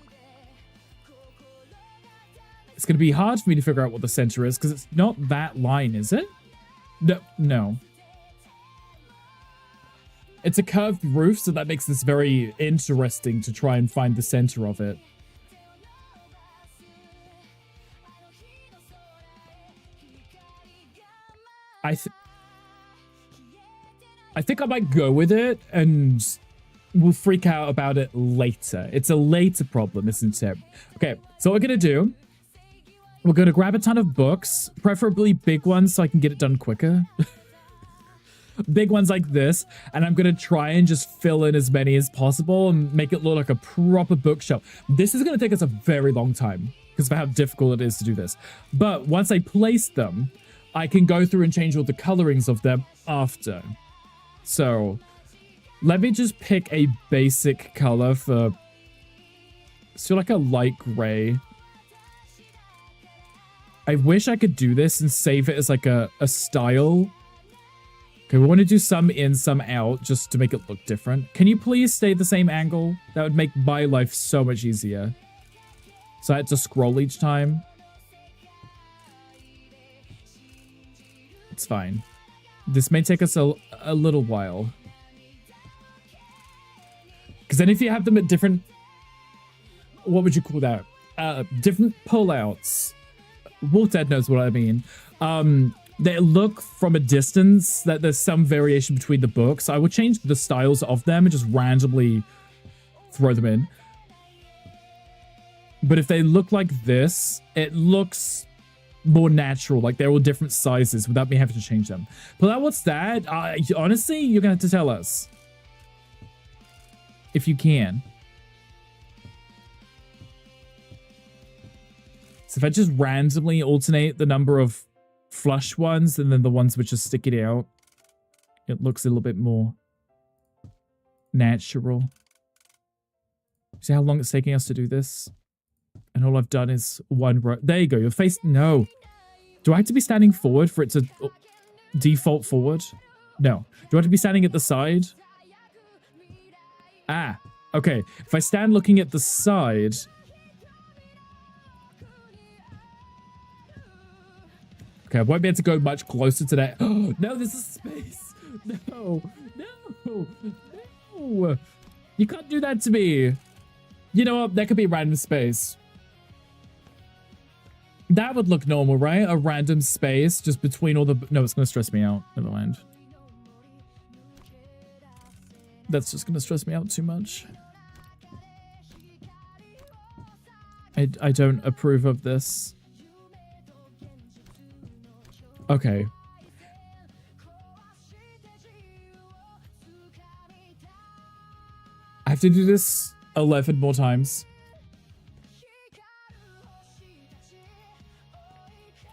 It's going to be hard for me to figure out what the center is because it's not that line, is it? No. It's a curved roof, so that makes this very interesting to try and find the center of it. I think I might go with it, and we'll freak out about it later. It's a later problem, isn't it? Okay, so what we're going to do, we're going to grab a ton of books, preferably big ones so I can get it done quicker. Big ones like this, and I'm going to try and just fill in as many as possible and make it look like a proper bookshelf. This is going to take us a very long time because of how difficult it is to do this. But once I place them, I can go through and change all the colorings of them after. So let me just pick a basic color for, so like a light gray. I wish I could do this and save it as like a style. Okay, we want to do some in, some out, just to make it look different. Can you please stay the same angle? That would make my life so much easier. So I had to scroll each time. It's fine. This may take us a little while. Because then if you have them at different... What would you call that? Different pullouts. Wolf Dad knows what I mean. They look from a distance that there's some variation between the books. I would change the styles of them and just randomly throw them in. But if they look like this, it looks more natural. Like they're all different sizes without me having to change them. But what's that? Honestly, you're going to have to tell us. If you can. So if I just randomly alternate the number of flush ones and then the ones which are sticking out, it looks a little bit more natural. See how long it's taking us to do this? And all I've done is one row. There you go. Your face. No. Do I have to be standing forward for it to default forward? No. Do I have to be standing at the side? Ah. Okay. If I stand looking at the side. Okay. I won't be able to go much closer to that. Oh, no, there's a space. No. No. No. You can't do that to me. You know what? That could be random space. That would look normal, right? A random space just between all the... No, it's going to stress me out. Never mind. That's just going to stress me out too much. I don't approve of this. Okay. I have to do this 11 more times.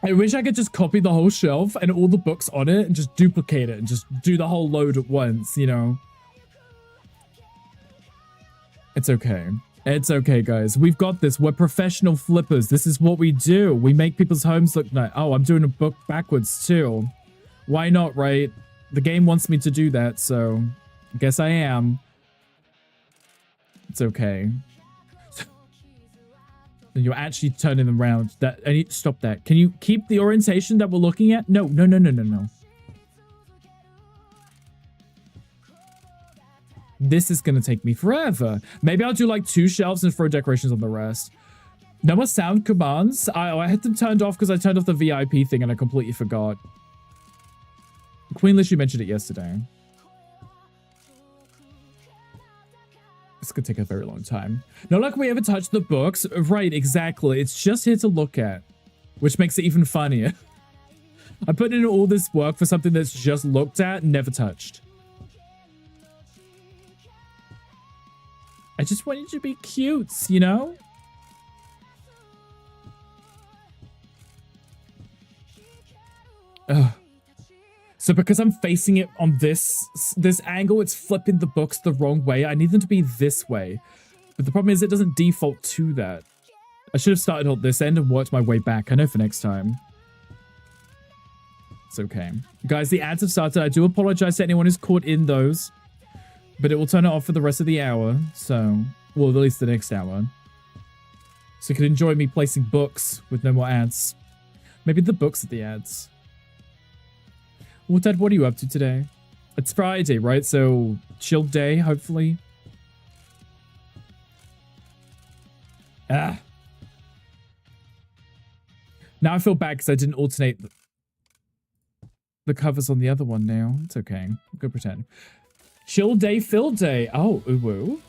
I wish I could just copy the whole shelf and all the books on it and just duplicate it and just do the whole load at once, you know? It's okay. It's okay, guys. We've got this. We're professional flippers. This is what we do. We make people's homes look nice. Oh, I'm doing a book backwards too. Why not, right? The game wants me to do that, so I guess I am. It's okay. And you're actually turning them around. That I need to stop that. Can you keep the orientation that we're looking at? No, no, no, no, no, no. This is gonna take me forever. Maybe I'll do like 2 shelves and throw decorations on the rest. No more sound commands. I had them turned off because I turned off the VIP thing and I completely forgot. Queen Lish, you mentioned it yesterday. This could take a very long time. Not like we ever touched the books. Right, exactly. It's just here to look at, which makes it even funnier. I put in all this work for something that's just looked at and never touched. I just want you to be cute, you know? Ugh. So because I'm facing it on this angle, it's flipping the books the wrong way. I need them to be this way. But the problem is it doesn't default to that. I should have started at this end and worked my way back. I know for next time. It's okay. Guys, the ads have started. I do apologize to anyone who's caught in those. But it will turn it off for the rest of the hour. So, well, at least the next hour. So you can enjoy me placing books with no more ads. Maybe the books are the ads. Well, Dad, what are you up to today? It's Friday, right? So, chill day, hopefully. Ah. Now I feel bad because I didn't alternate the covers on the other one now. It's okay. I'm gonna pretend. Chill day, fill day. Oh, ooh.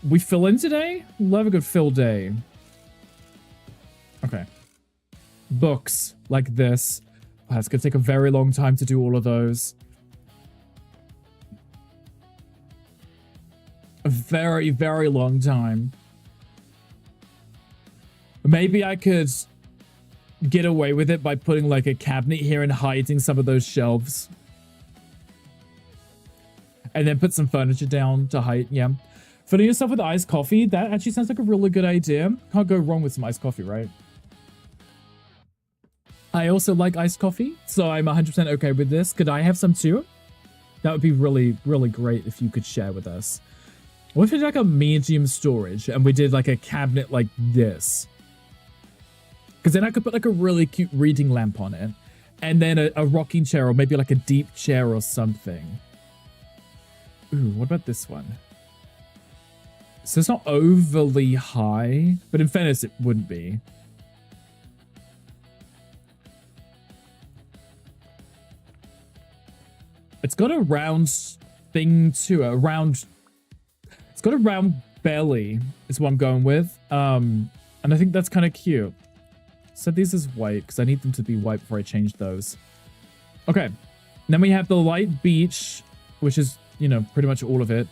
We fill in today? Love a good fill day. Okay. Books like this. Wow, it's going to take a very long time to do all of those. A very, very long time. Maybe I could get away with it by putting like a cabinet here and hiding some of those shelves. And then put some furniture down to hide, yeah. Filling yourself with iced coffee, that actually sounds like a really good idea. Can't go wrong with some iced coffee, right? I also like iced coffee, so I'm 100% okay with this. Could I have some too? That would be really, really great if you could share with us. What if we did like a medium storage and we did like a cabinet like this? Because then I could put like a really cute reading lamp on it. And then a rocking chair or maybe like a deep chair or something. Ooh, what about this one? So it's not overly high, but in fairness, it wouldn't be. It's got a round thing too, it's got a round belly is what I'm going with. And I think that's kind of cute. Set these as white because I need them to be white before I change those. Okay. Then we have the light beach, which is, you know, pretty much all of it.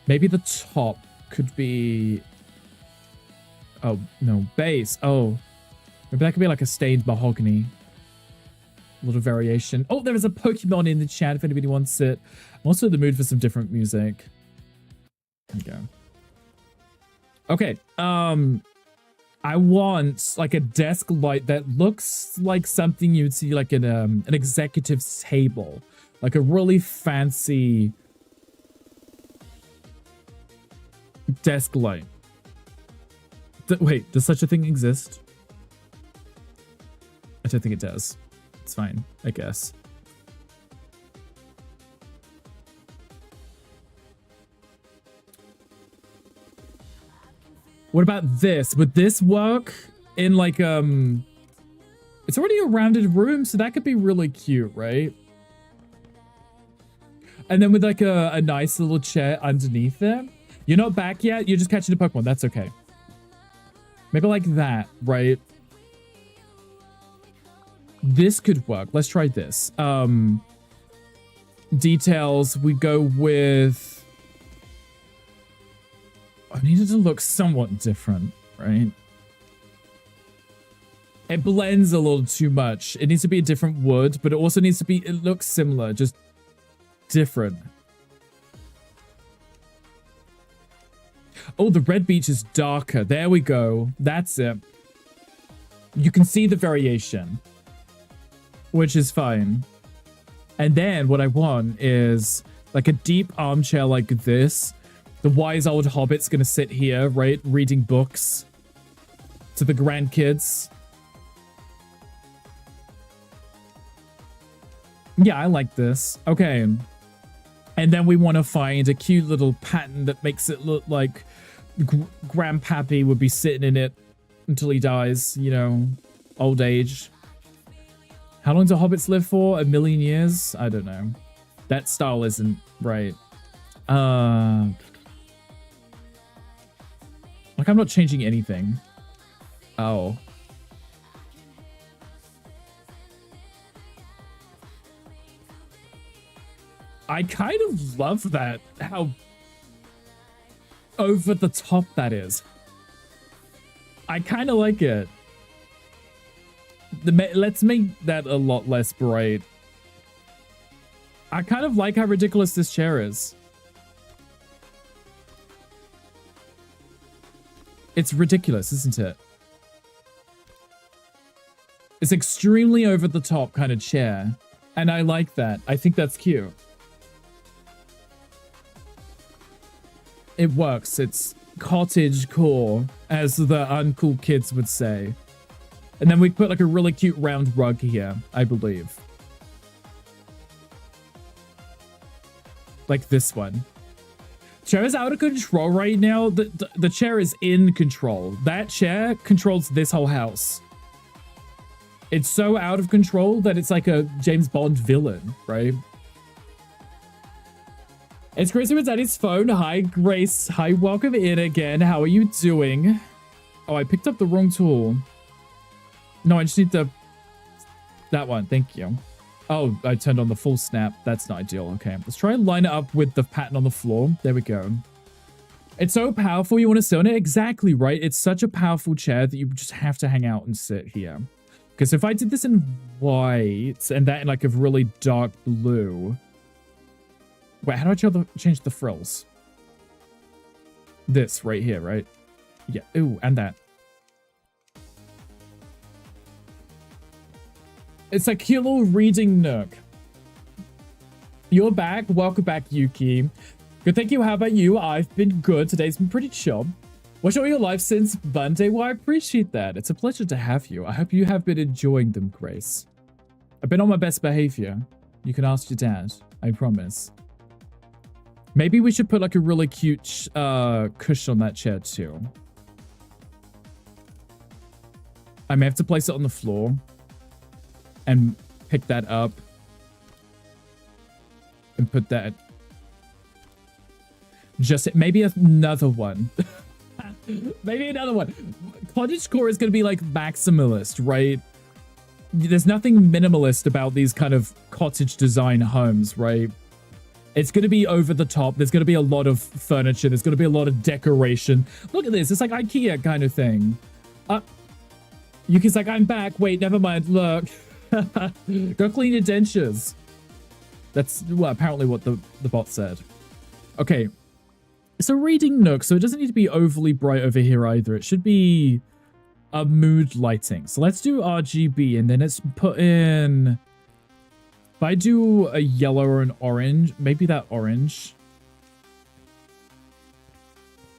Maybe the top could be... Oh, no. Base. Oh. Maybe that could be like a stained mahogany. A little variation. Oh, there is a Pokemon in the chat if anybody wants it. I'm also in the mood for some different music. There we go. Okay. I want like a desk light that looks like something you'd see like in an executive's table. Like a really fancy desk light. Wait, does such a thing exist? I don't think it does. It's fine, I guess. What about this? Would this work in like, it's already a rounded room, so that could be really cute, right? And then with like a nice little chair underneath there. You're not back yet, you're just catching a Pokemon, that's okay. Maybe like that, right? This could work. Let's try this. Details, we go with... I need it to look somewhat different, right? It blends a little too much. It needs to be a different wood, but it also needs to be... It looks similar, just different. Oh, the red beach is darker. There we go. That's it. You can see the variation, which is fine. And then what I want is like a deep armchair like this. The wise old hobbit's gonna sit here, right? Reading books to the grandkids. Yeah, I like this. Okay. And then we want to find a cute little pattern that makes it look like Grandpappy would be sitting in it until he dies, you know, old age. How long do hobbits live for? 1,000,000 years? I don't know. That style isn't right. Like, I'm not changing anything. Oh. I kind of love that, how over the top that is. I kind of like it. Let's make that a lot less bright. I kind of like how ridiculous this chair is. It's ridiculous, isn't it? It's extremely over the top kind of chair. And I like that. I think that's cute. It works. It's cottage core, as the uncool kids would say. And then we put like a really cute round rug here, I believe. Like this one. Chair is out of control right now. The chair is in control. That chair controls this whole house. It's so out of control that it's like a James Bond villain, right? It's Grace with Daddy's phone. Hi, Grace. Hi, welcome in again. How are you doing? Oh, I picked up the wrong tool. No, I just need that one. Thank you. Oh, I turned on the full snap. That's not ideal. Okay, let's try and line it up with the pattern on the floor. There we go. It's so powerful. You want to sit on it? Exactly, right? It's such a powerful chair that you just have to hang out and sit here. Because if I did this in white and that in like a really dark blue... Wait, how do I change the frills? This right here, right? Yeah. Ooh, and that. It's a cute little reading nook. You're back. Welcome back, Yuki. Good, thank you. How about you? I've been good. Today's been pretty chill. Watched all your live since Monday. Well, I appreciate that. It's a pleasure to have you. I hope you have been enjoying them, Grace. I've been on my best behavior. You can ask your dad. I promise. Maybe we should put like a really cute cushion on that chair too. I may have to place it on the floor and pick that up and put that. Just maybe another one. Maybe another one. Cottagecore is going to be like maximalist, right? There's nothing minimalist about these kind of cottage design homes, right? It's going to be over the top. There's going to be a lot of furniture. There's going to be a lot of decoration. Look at this. It's like IKEA kind of thing. Yuki's like, I'm back. Wait, never mind. Look. Go clean your dentures. That's apparently what the bot said. Okay. It's a reading nook, so it doesn't need to be overly bright over here either. It should be a mood lighting. So let's do RGB, and then let's put in... If I do a yellow or an orange, maybe that orange.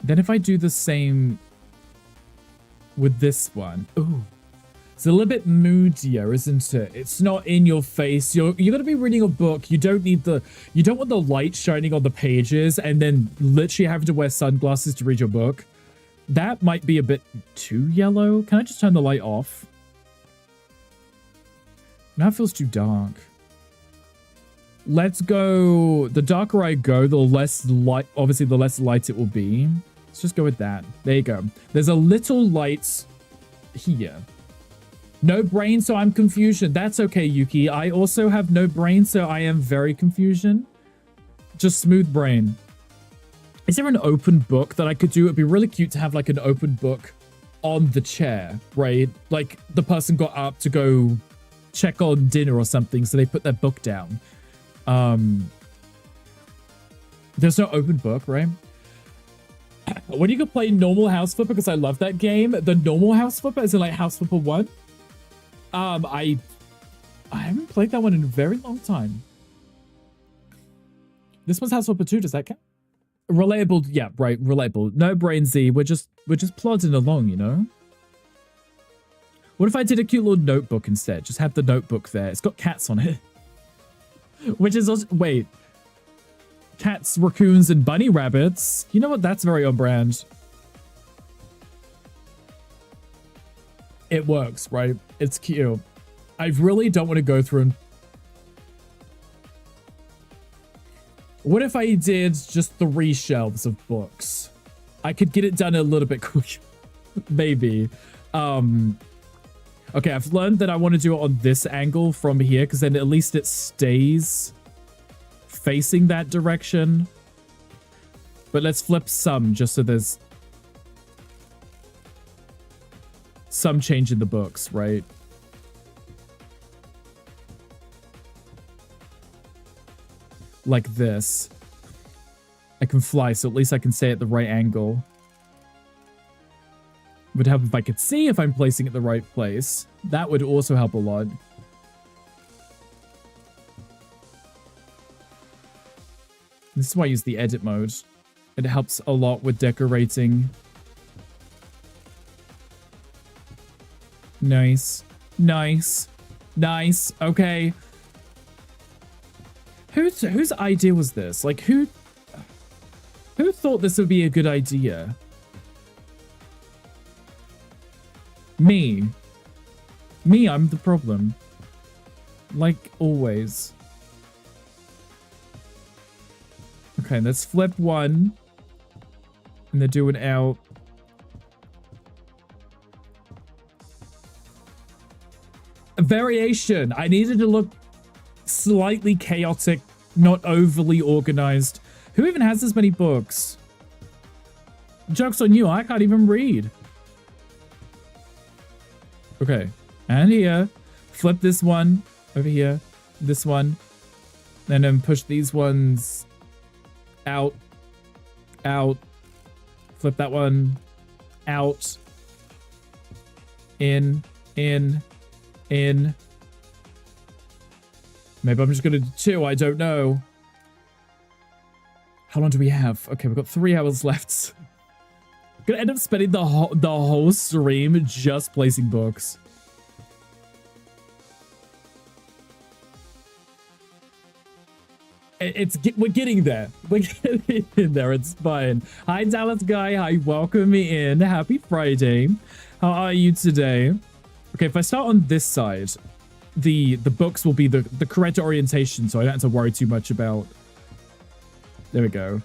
Then if I do the same with this one. Ooh. It's a little bit moodier, isn't it? It's not in your face. You're gonna be reading a book. You don't want the light shining on the pages and then literally having to wear sunglasses to read your book. That might be a bit too yellow. Can I just turn the light off? Now it feels too dark. Let's go. The darker I go, the less light, obviously the less light it will be. Let's just go with that. There you go. There's a little light here. No brain, so I'm confusion. That's okay, Yuki. I also have no brain, so I am very confusion. Just smooth brain. Is there an open book that I could do? It'd be really cute to have like an open book on the chair, right? Like the person got up to go check on dinner or something, so they put their book down. There's no open book, right? When you could play normal House Flipper, because I love that game, the normal House Flipper is in like House Flipper 1. I haven't played that one in a very long time. This one's House Flipper 2, does that count? Relatable, yeah, right, relatable. No brain Z, we're just plodding along, you know? What if I did a cute little notebook instead? Just have the notebook there. It's got cats on it. Which is also, wait. Cats, raccoons, and bunny rabbits. You know what? That's very on brand. It works, right? It's cute. I really don't want to go through and... What if I did just 3 shelves of books? I could get it done a little bit quicker. Maybe. Okay, I've learned that I want to do it on this angle from here, because then at least it stays facing that direction. But let's flip some, just so there's some change in the books, right? Like this. I can fly, so at least I can stay at the right angle. Would help if I could see if I'm placing it the right place. That would also help a lot. This is why I use the edit mode. It helps a lot with decorating. Nice. Nice. Nice. Okay. Whose idea was this? Like, who thought this would be a good idea? Me. Me, I'm the problem. Like always. Okay, let's flip one. And then do an out. A variation. I needed to look slightly chaotic, not overly organized. Who even has this many books? Joke's on you, I can't even read. Okay, and here, flip this one over here, this one, and then push these ones out, out, flip that one out, in. Maybe I'm just gonna do 2, I don't know. How long do we have? Okay, we've got 3 hours left. Gonna end up spending the whole stream just placing books. We're getting there. We're getting in there. It's fine. Hi, Dallas guy. Hi, welcome me in. Happy Friday. How are you today? Okay, if I start on this side, the books will be the correct orientation, so I don't have to worry too much about. There we go.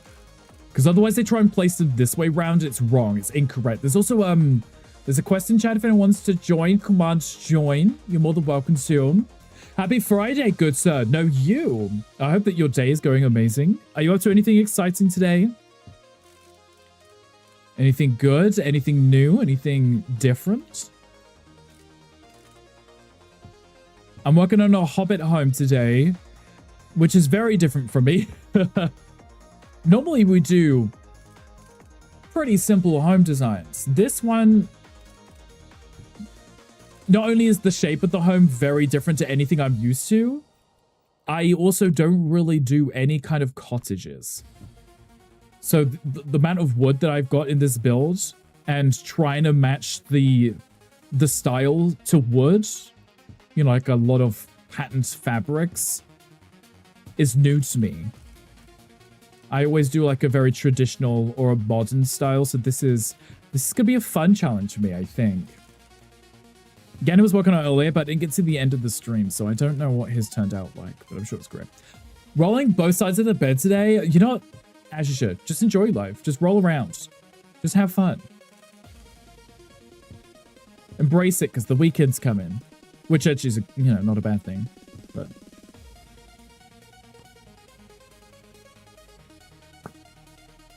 Because otherwise they try and place them this way round. It's wrong. It's incorrect. There's also, there's a quest in chat if anyone wants to join. Command join. You're more than welcome to. Happy Friday, good sir. No, you. I hope that your day is going amazing. Are you up to anything exciting today? Anything good? Anything new? Anything different? I'm working on a Hobbit home today, which is very different from me. Normally we do pretty simple home designs. This one, not only is the shape of the home very different to anything I'm used to, I also don't really do any kind of cottages. So the amount of wood that I've got in this build and trying to match the style to wood, you know, like a lot of patent fabrics, is new to me. I always do like a very traditional or a modern style, so this is gonna be a fun challenge for me, I think. Gannon was working on it earlier, but I didn't get to the end of the stream, so I don't know what his turned out like, but I'm sure it's great. Rolling both sides of the bed today, you know what? As you should. Just enjoy life. Just roll around. Just have fun. Embrace it, because the weekend's coming. Which actually is, you know, not a bad thing, but...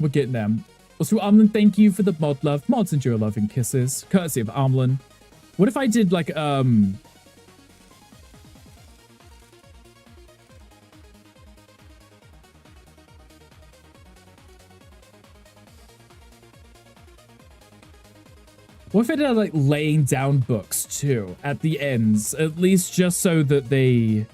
we're getting them. Also, Armlin, thank you for the mod love. Mods endure love and kisses. Courtesy of Armlin. What if I did, like, what if I did, like, laying down books, too, at the ends? At least just so that they...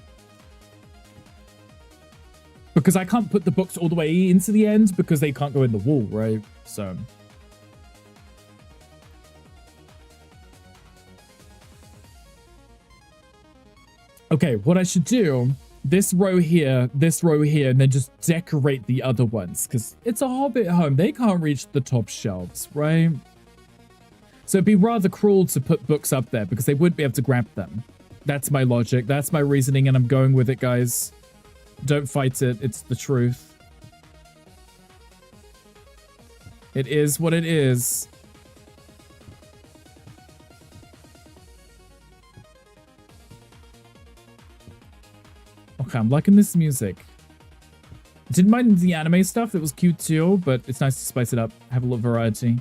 because I can't put the books all the way into the end because they can't go in the wall, right? So... okay, what I should do, this row here, and then just decorate the other ones, because it's a Hobbit home. They can't reach the top shelves, right? So it'd be rather cruel to put books up there because they wouldn't be able to grab them. That's my logic. That's my reasoning, and I'm going with it, guys. Don't fight it. It's the truth. It is what it is. Okay, I'm liking this music. Didn't mind the anime stuff. It was cute too, but it's nice to spice it up. Have a little variety.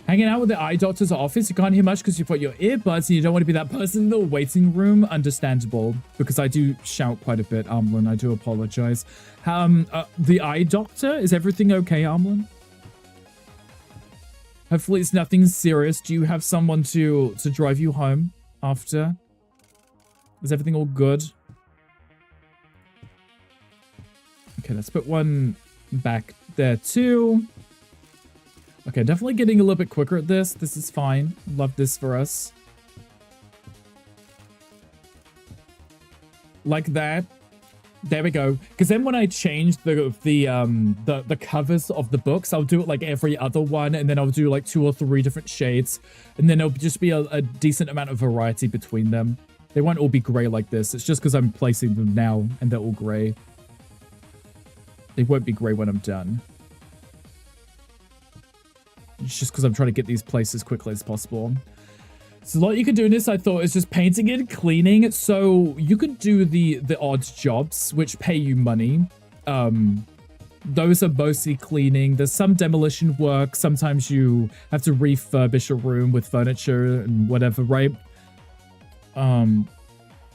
Hanging out with the eye doctor's office. You can't hear much because you've got your earbuds and you don't want to be that person in the waiting room. Understandable, because I do shout quite a bit, Armlin. I do apologize. The eye doctor? Is everything okay, Armlin? Hopefully it's nothing serious. Do you have someone to drive you home after? Is everything all good? Okay, let's put one back there too. Okay, definitely getting a little bit quicker at this. This is fine. Love this for us. Like that. There we go. Because then when I change the covers of the books, I'll do it like every other one, and then I'll do like 2 or 3 different shades, and then it'll just be a decent amount of variety between them. They won't all be gray like this. It's just because I'm placing them now, and they're all gray. They won't be gray when I'm done. It's just because I'm trying to get these placed as quickly as possible. So a lot you can do in this, I thought, is just painting and cleaning. So you could do the odd jobs, which pay you money. Those are mostly cleaning. There's some demolition work. Sometimes you have to refurbish a room with furniture and whatever, right? And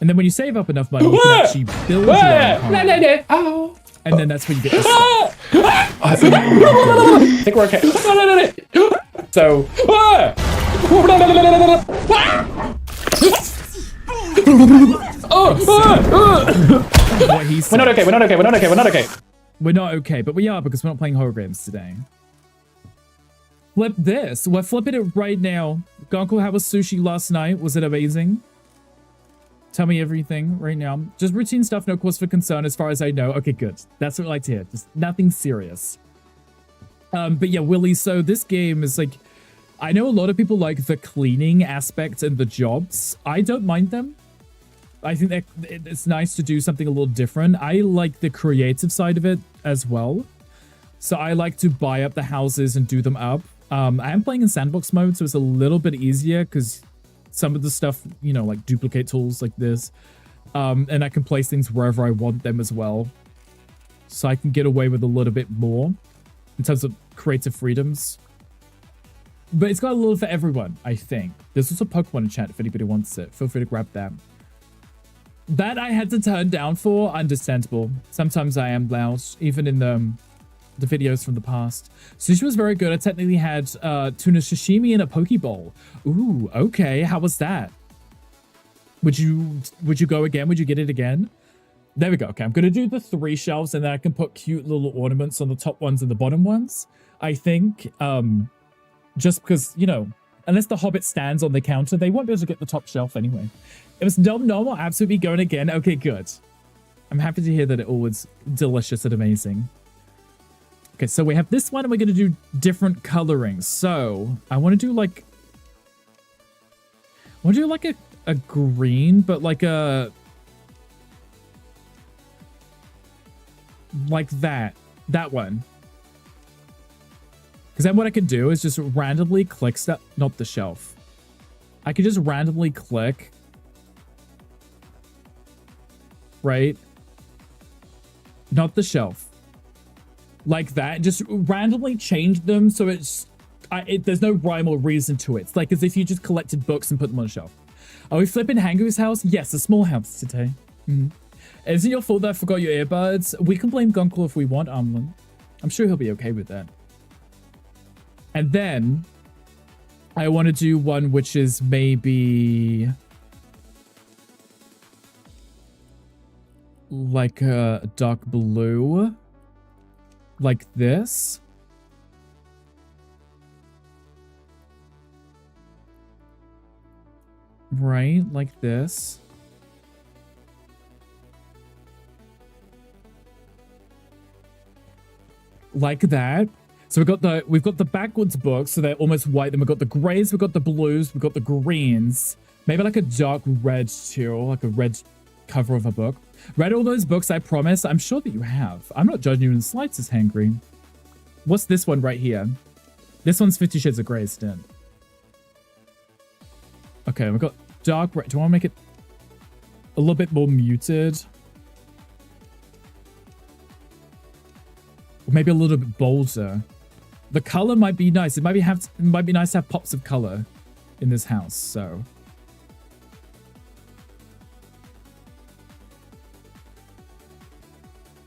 then when you save up enough money, you can actually build your own home. And then that's when you get the stuff. I think we're okay. So. What he said. We're not okay. We're not okay. We're not okay. We're not okay. We're not okay, but we are because we're not playing horror games today. Flip this. We're flipping it right now. Gonko, how was sushi last night? Was it amazing? Tell me everything right now. Just routine stuff, no cause for concern as far as I know. Okay, good. That's what I like to hear. Just nothing serious. But yeah, Willie, so this game is like... I know a lot of people like the cleaning aspect and the jobs. I don't mind them. I think that it's nice to do something a little different. I like the creative side of it as well. So I like to buy up the houses and do them up. I am playing in sandbox mode, so it's a little bit easier because some of the stuff, you know, like duplicate tools like this. And I can place things wherever I want them as well. So I can get away with a little bit more in terms of creative freedoms. But it's got a little for everyone, I think. There's also Pokemon in chat if anybody wants it. Feel free to grab that. That I had to turn down for, understandable. Sometimes I am loud, even in the videos from the past. Sushi was very good. I technically had tuna sashimi in a Pokeball. Ooh, okay. How was that? Would you go again? Would you get it again? There we go. Okay, I'm going to do the 3 shelves, and then I can put cute little ornaments on the top ones and the bottom ones. I think, just because, you know, unless the Hobbit stands on the counter, they won't be able to get the top shelf anyway. It was normal, absolutely going again. Okay, good. I'm happy to hear that it all was delicious and amazing. Okay, so we have this one, and we're going to do different colorings. So I want to do like a green, but like that. That one. Because then what I could do is just randomly click stuff, not the shelf. I could just randomly click. Right? Not the shelf. Like that. Just randomly change them so there's no rhyme or reason to it. It's like as if you just collected books and put them on a shelf. Are we flipping Hangu's house? Yes, a small house today. Isn't your fault that I forgot your earbuds? We can blame Gunkel if we want, Amlin. I'm sure he'll be okay with that. And then I want to do one which is maybe like a dark blue, like this. Right, like this. Like that. So we've got the backwards books, so they're almost white. Then we've got the grays, we've got the blues, we've got the greens. Maybe like a dark red too, like a red cover of a book. Read all those books, I promise. I'm sure that you have. I'm not judging you in the slightest, Hangry. What's this one right here? This one's 50 Shades of Grey, isn't it? Okay, we've got dark red. Do I want to make it a little bit more muted? Or maybe a little bit bolder. The color might be nice. It might be nice to have pops of color in this house, so.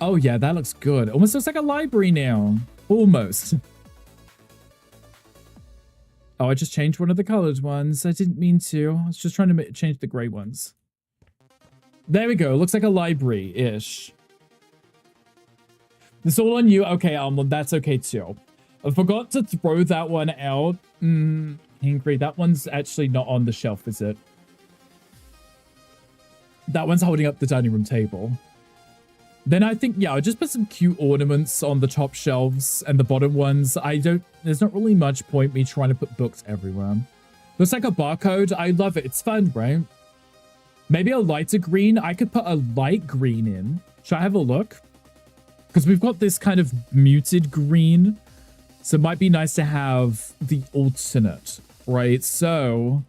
Oh yeah, that looks good. Almost looks like a library now. Almost. Oh, I just changed one of the colored ones. I didn't mean to. I was just trying to change the gray ones. There we go. Looks like a library-ish. It's all on you. Okay, Almond, that's okay too. I forgot to throw that one out. Angry. That one's actually not on the shelf, is it? That one's holding up the dining room table. Then I think, yeah, I'll just put some cute ornaments on the top shelves and the bottom ones. There's not really much point me trying to put books everywhere. Looks like a barcode. I love it. It's fun, right? Maybe a lighter green. I could put a light green in. Should I have a look? Because we've got this kind of muted green. So it might be nice to have the alternate, right? So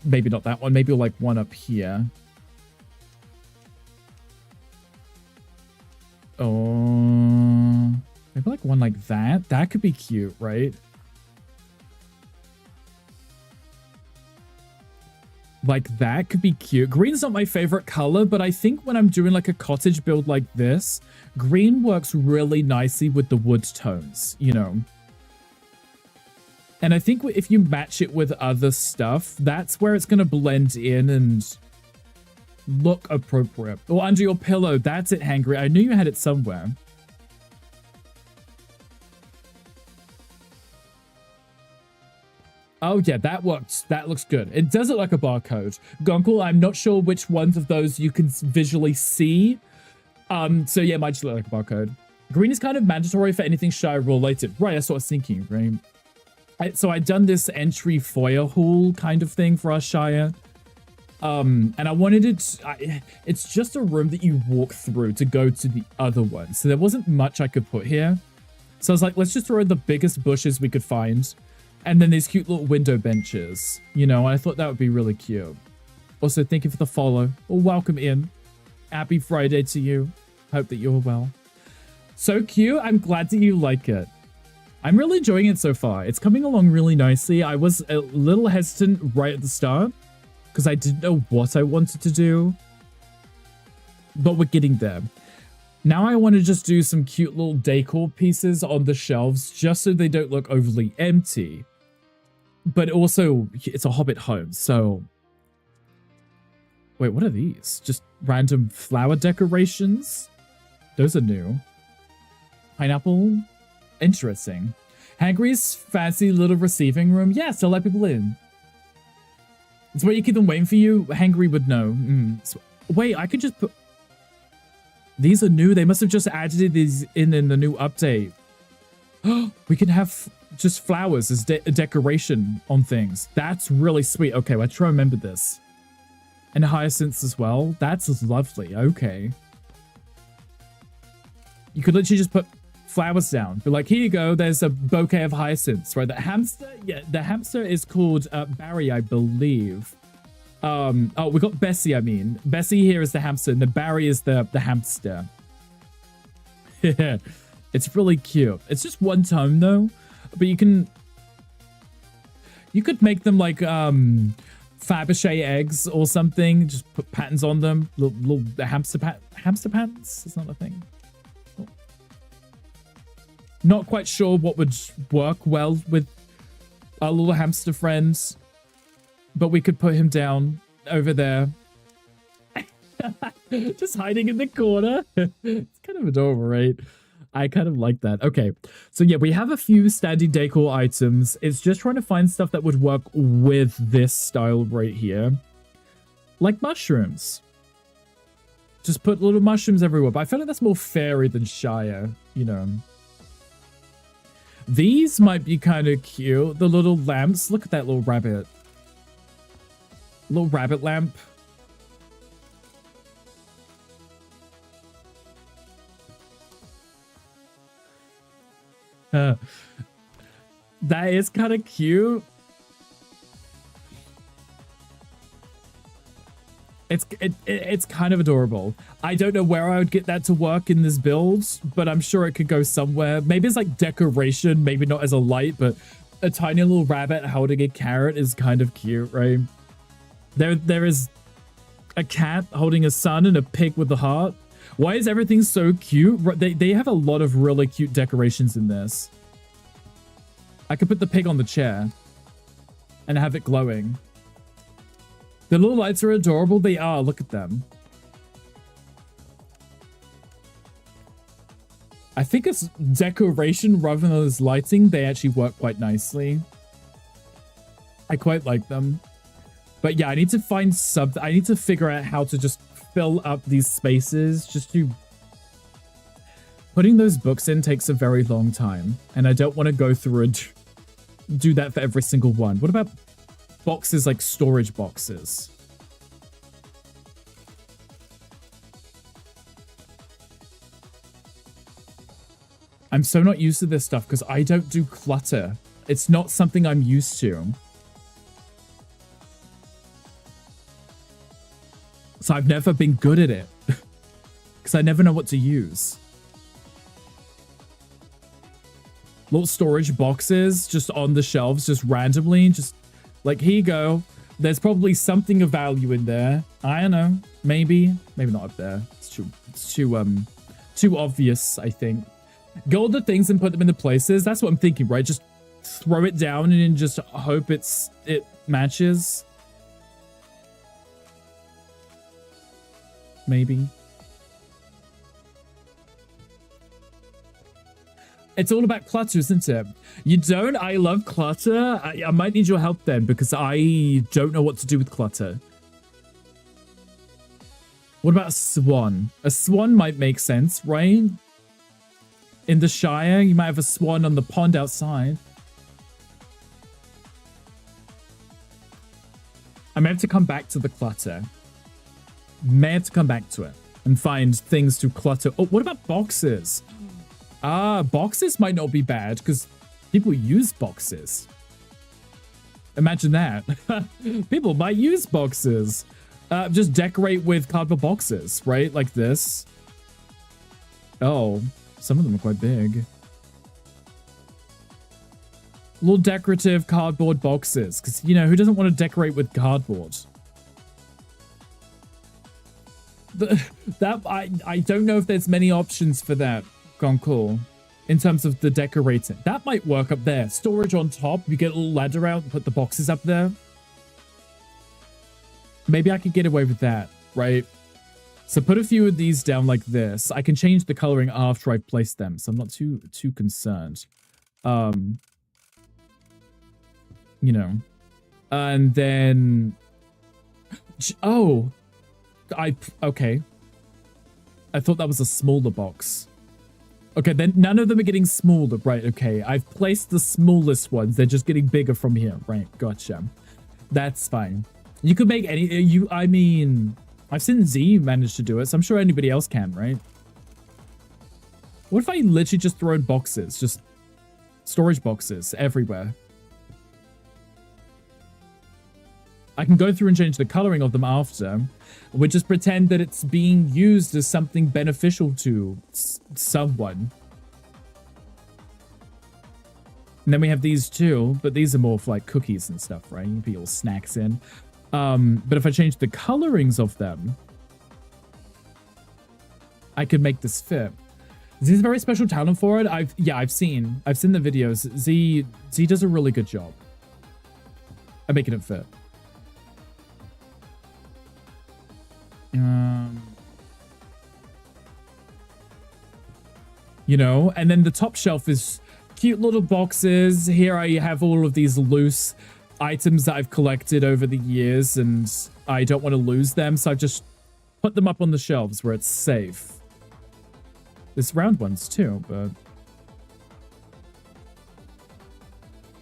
maybe not that one. Maybe like one up here. Oh, maybe like one like that. That could be cute, right? Like that could be cute. Green's not my favorite color, but I think when I'm doing like a cottage build like this, green works really nicely with the wood tones, you know? And I think if you match it with other stuff, that's where it's going to blend in and look appropriate. Or under your pillow. That's it, Hangry. I knew you had it somewhere. Oh yeah, that works. That looks good. It does look like a barcode. Gunkel, I'm not sure which ones of those you can visually see. So yeah, it might just look like a barcode. Green is kind of mandatory for anything Shire related. Right, that's what I was thinking, right? So I'd done this entry foyer hall kind of thing for our Shire. And I wanted it, it's just a room that you walk through to go to the other one. So there wasn't much I could put here. So I was like, let's just throw in the biggest bushes we could find. And then these cute little window benches, you know, and I thought that would be really cute. Also, thank you for the follow. Or welcome in. Happy Friday to you. Hope that you're well. So cute. I'm glad that you like it. I'm really enjoying it so far. It's coming along really nicely. I was a little hesitant right at the start because I didn't know what I wanted to do. But we're getting there. Now I want to just do some cute little decor pieces on the shelves just so they don't look overly empty. But also, it's a Hobbit home, so... Wait, what are these? Just random flower decorations? Those are new. Pineapple? Interesting. Hangry's fancy little receiving room? Yeah, still let people in. It's where you keep them waiting for you. Hangry would know. So, wait, I could just put... These are new. They must have just added these in the new update. We can have just flowers as decoration on things. That's really sweet. Okay, well, I try to remember this. And hyacinths as well. That's lovely. Okay. You could literally just put flowers down. Be like, here you go. There's a bouquet of hyacinths, right? The hamster, yeah, the hamster is called Barry, I believe. Oh, we got Bessie, I mean. Bessie here is the hamster, and the Barry is the hamster. It's really cute. It's just one tone, though. But you can... You could make them like, Fabergé eggs or something. Just put patterns on them. Little hamster patterns? Is not a thing. Oh. Not quite sure what would work well with our little hamster friends. But we could put him down over there. Just hiding in the corner. It's kind of adorable, right? I kind of like that. Okay, so yeah, we have a few standing decor items. It's just trying to find stuff that would work with this style right here. Like mushrooms. Just put little mushrooms everywhere. But I feel like that's more fairy than Shire, you know. These might be kind of cute. The little lamps. Look at that little rabbit. Little rabbit lamp. That is kind of cute. It's kind of adorable. I don't know where I would get that to work in this build, but I'm sure it could go somewhere. Maybe it's like decoration, maybe not as a light, but a tiny little rabbit holding a carrot is kind of cute, right? There is a cat holding a sun and a pig with a heart. Why is everything so cute? They have a lot of really cute decorations in this. I could put the pig on the chair and have it glowing. The little lights are adorable. They are. Look at them. I think it's decoration rather than as lighting. They actually work quite nicely. I quite like them. But yeah, I need to find something. I need to figure out how to just fill up these spaces. Just to... Putting those books in takes a very long time. And I don't want to go through and do that for every single one. What about boxes like storage boxes? I'm so not used to this stuff because I don't do clutter. It's not something I'm used to. So I've never been good at it because I never know what to use. Little storage boxes just on the shelves, just randomly, just like, here you go. There's probably something of value in there. I don't know. Maybe not up there. It's too obvious, I think. Go all the things and put them in the places. That's what I'm thinking, right? Just throw it down and then just hope it matches. Maybe. It's all about clutter, isn't it? You don't? I love clutter. I might need your help then because I don't know what to do with clutter. What about a swan? A swan might make sense, right? In the Shire, you might have a swan on the pond outside. I may have to come back to the clutter. May have to come back to it and find things to clutter. Oh, what about boxes? Boxes might not be bad because people use boxes. Imagine that. People might use boxes. Just decorate with cardboard boxes, right? Like this. Oh, some of them are quite big. Little decorative cardboard boxes. Because, you know, who doesn't want to decorate with cardboard? I don't know if there's many options for that, Goncool, in terms of the decorating. That might work up there. Storage on top. You get a little ladder out and put the boxes up there. Maybe I could get away with that, right? So put a few of these down like this. I can change the coloring after I've placed them, so I'm not too concerned. You know. And then... Oh! Okay. I thought that was a smaller box. Okay, then none of them are getting smaller. Right, okay. I've placed the smallest ones. They're just getting bigger from here. Right, gotcha. That's fine. You could make any... I mean... I've seen Z manage to do it, so I'm sure anybody else can, right? What if I literally just throw in boxes? Just storage boxes everywhere. I can go through and change the coloring of them after. We just pretend that it's being used as something beneficial to someone. And then we have these two, but these are more for like cookies and stuff, right? You can put your snacks in. But if I change the colorings of them, I could make this fit. Z has a very special talent for it. I've seen the videos. Z does a really good job at making it fit. You know, and then the top shelf is cute little boxes. Here I have all of these loose items that I've collected over the years, and I don't want to lose them, so I've just put them up on the shelves where it's safe. There's round ones too, but I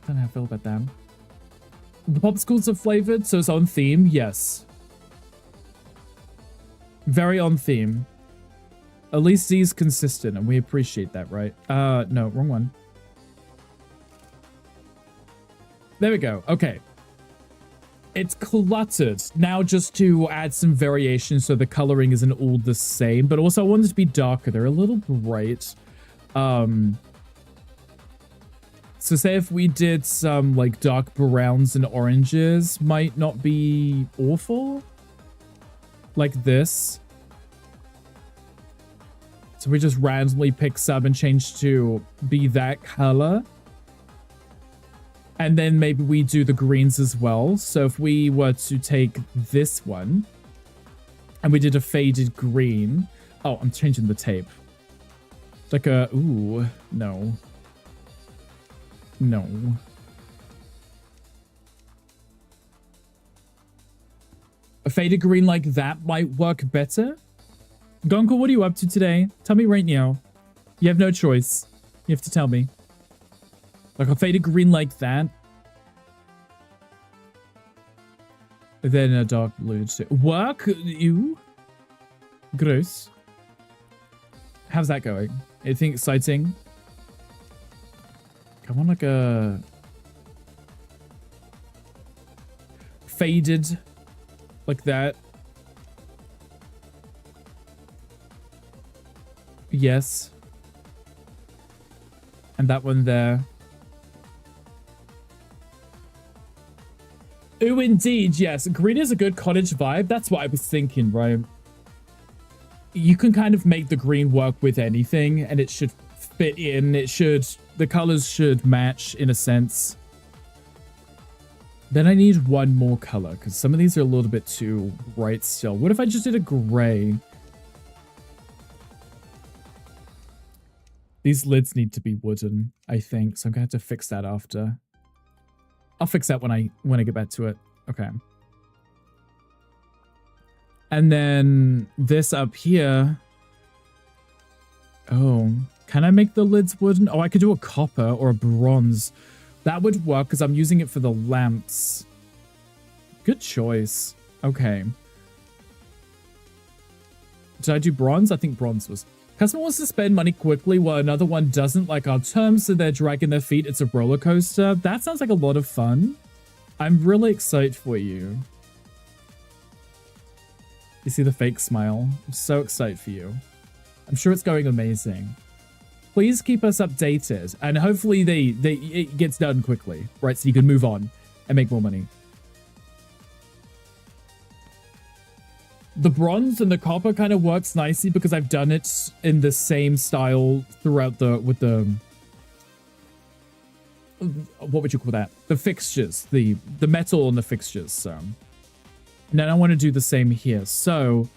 don't know how I feel about them. The popsicles are flavored, so it's on theme. Yes. Very on theme. At least Z's consistent, and we appreciate that, right? No, wrong one. There we go. Okay. It's cluttered. Now just to add some variation so the coloring isn't all the same, but also I want it to be darker. They're a little bright. So say if we did some like dark browns and oranges, might not be awful. Like this. So we just randomly pick some and change to be that color. And then maybe we do the greens as well. So if we were to take this one and we did a faded green. Oh, I'm changing the tape. Like a, ooh, no. No. A faded green like that might work better. Gonko, what are you up to today? Tell me right now. You have no choice. You have to tell me. Like a faded green like that. Then a dark blue too. Work? You? Gross. How's that going? Anything exciting? Come on, like a... faded. Like that. Yes. And that one there. Ooh, indeed, yes. Green is a good cottage vibe. That's what I was thinking, right? You can kind of make the green work with anything, and it should fit in. It should... the colors should match, in a sense. Then I need one more color, because some of these are a little bit too bright still. What if I just did a gray? These lids need to be wooden, I think, so I'm going to have to fix that after. I'll fix that when I get back to it. Okay. And then this up here. Oh, can I make the lids wooden? Oh, I could do a copper or a bronze. That would work because I'm using it for the lamps. Good choice. Okay. Did I do bronze? I think bronze was. Customer wants to spend money quickly while another one doesn't like our terms, so they're dragging their feet. It's a roller coaster. That sounds like a lot of fun. I'm really excited for you. You see the fake smile? I'm so excited for you. I'm sure it's going amazing. Please keep us updated, and hopefully it gets done quickly, right? So you can move on and make more money. The bronze and the copper kind of works nicely because I've done it in the same style throughout with the what would you call that? The fixtures, the metal on the fixtures. So, and then I want to do the same here. So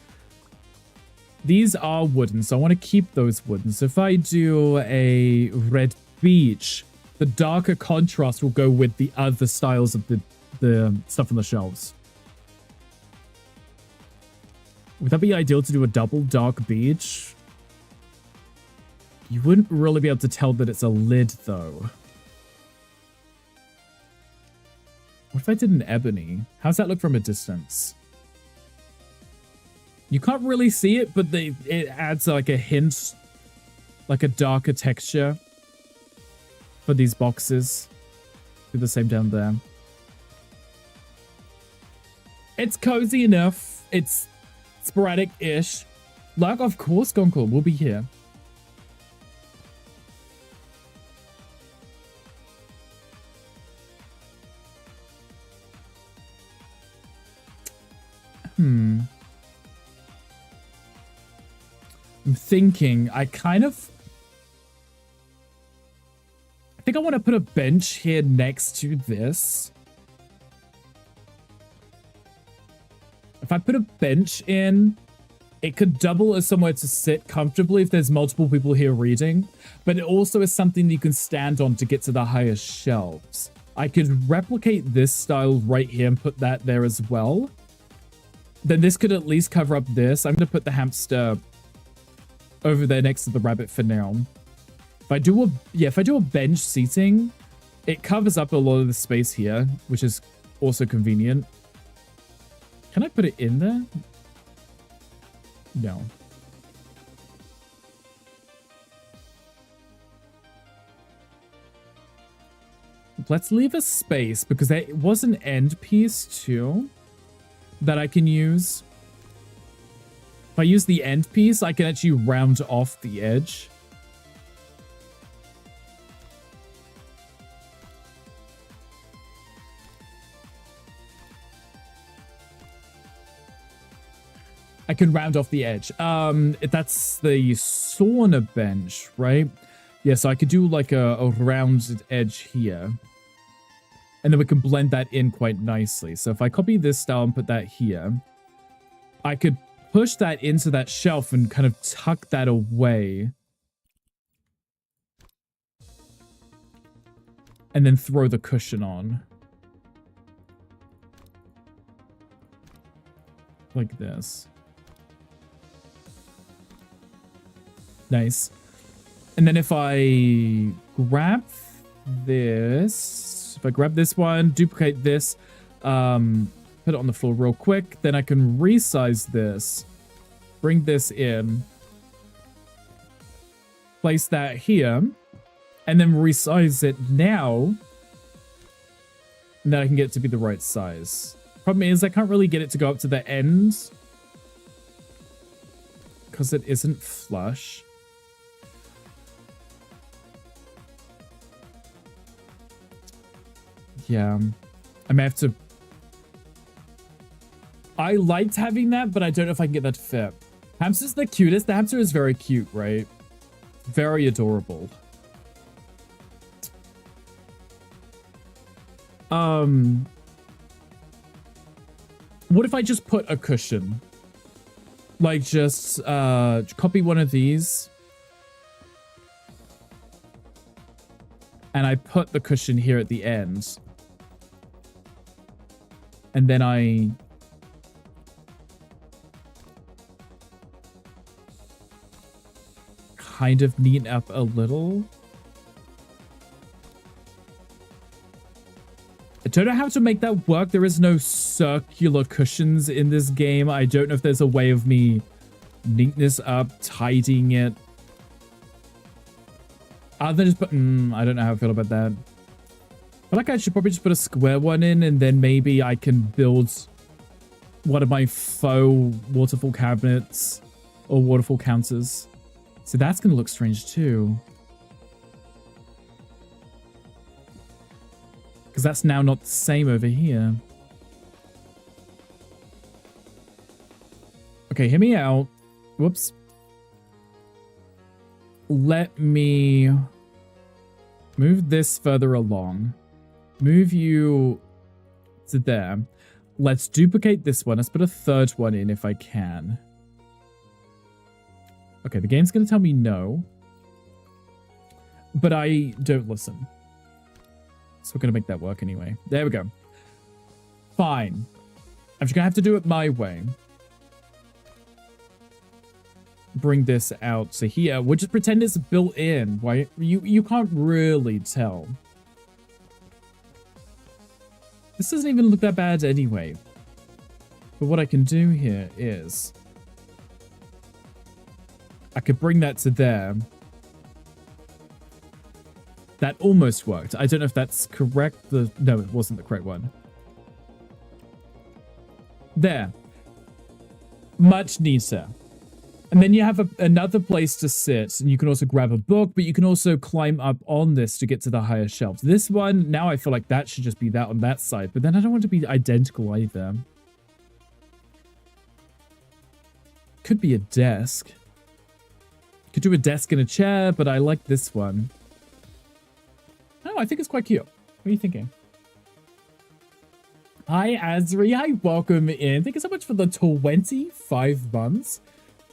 these are wooden, so I want to keep those wooden. So if I do a red beach, the darker contrast will go with the other styles of the stuff on the shelves. Would that be ideal to do a double dark beach? You wouldn't really be able to tell that it's a lid, though. What if I did an ebony? How's that look from a distance? You can't really see it, but it adds like a hint, like a darker texture for these boxes. Do the same down there. It's cozy enough. It's sporadic-ish. Like, of course, Goncourt will be here. I'm thinking, I think I want to put a bench here next to this. If I put a bench in, it could double as somewhere to sit comfortably if there's multiple people here reading, but it also is something that you can stand on to get to the highest shelves. I could replicate this style right here and put that there as well. Then this could at least cover up this. I'm going to put the hamster over there next to the rabbit for now. If I do a bench seating, it covers up a lot of the space here, which is also convenient. Can I put it in there? No. Let's leave a space because there was an end piece too that I can use. If I use the end piece, I can actually round off the edge. I can round off the edge. That's the sauna bench, right? Yeah, so I could do like a rounded edge here. And then we can blend that in quite nicely. So if I copy this style and put that here, I could push that into that shelf and kind of tuck that away. And then throw the cushion on. Like this. Nice. And then if I grab this, one, duplicate this, put it on the floor real quick, then I can resize this, bring this in, place that here, and then resize it now, and then I can get it to be the right size. Problem is, I can't really get it to go up to the end because it isn't flush. Yeah, I may have to... I liked having that, but I don't know if I can get that to fit. Hamster's the cutest. The hamster is very cute, right? Very adorable. What if I just put a cushion? Like, just copy one of these. And I put the cushion here at the end. And then I kind of neaten up a little. I don't know how to make that work. There is no circular cushions in this game. I don't know if there's a way of me neating this up, tidying it. Other than just put, I don't know how I feel about that. I feel like I should probably just put a square one in, and then maybe I can build one of my faux waterfall cabinets or waterfall counters. So that's going to look strange too. Because that's now not the same over here. Okay, hear me out. Whoops. Let me move this further along. Move you to there. Let's duplicate this one. Let's put a third one in if I can. Okay, the game's going to tell me no. But I don't listen. So we're going to make that work anyway. There we go. Fine. I'm just going to have to do it my way. Bring this out to here. We'll just pretend it's built in. Why? You can't really tell. This doesn't even look that bad anyway. But what I can do here is I could bring that to there. That almost worked. I don't know if that's correct. No, it wasn't the correct one. There. Much neater. And then you have another place to sit, and you can also grab a book, but you can also climb up on this to get to the higher shelves. This one, now I feel like that should just be that on that side, but then I don't want it to be identical either. Could be a desk. Could do a desk and a chair, but I like this one. Oh, I think it's quite cute. What are you thinking? Hi, Azri. Hi, welcome in. Thank you so much for the 25 months.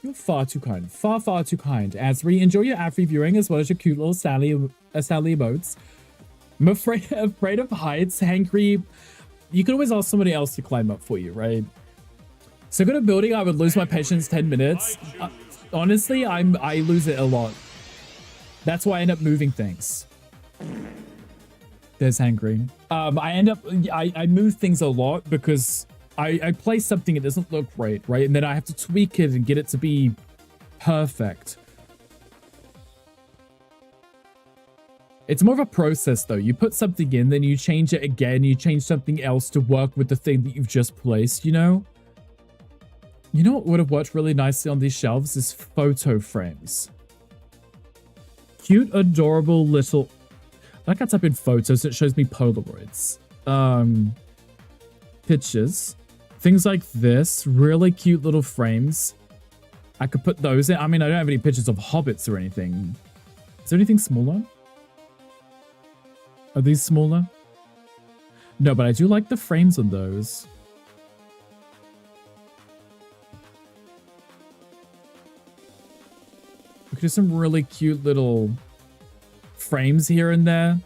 You're far too kind. Far, far too kind. Azri, enjoy your ad-free viewing as well as your cute little Sally emotes. I'm afraid of heights. Hangry. You can always ask somebody else to climb up for you, right? So good at building, I would lose my patience 10 minutes. Honestly, I lose it a lot. That's why I end up moving things. There's Hangry. I move things a lot because I place something, it doesn't look right? And then I have to tweak it and get it to be perfect. It's more of a process though. You put something in, then you change it again, you change something else to work with the thing that you've just placed, you know? You know what would have worked really nicely on these shelves is photo frames. Cute, adorable little... I like I type in photos, it shows me Polaroids. Pictures. Things like this. Really cute little frames. I could put those in. I mean, I don't have any pictures of hobbits or anything. Is there anything smaller? Are these smaller? No, but I do like the frames on those. We could do some really cute little frames here and there.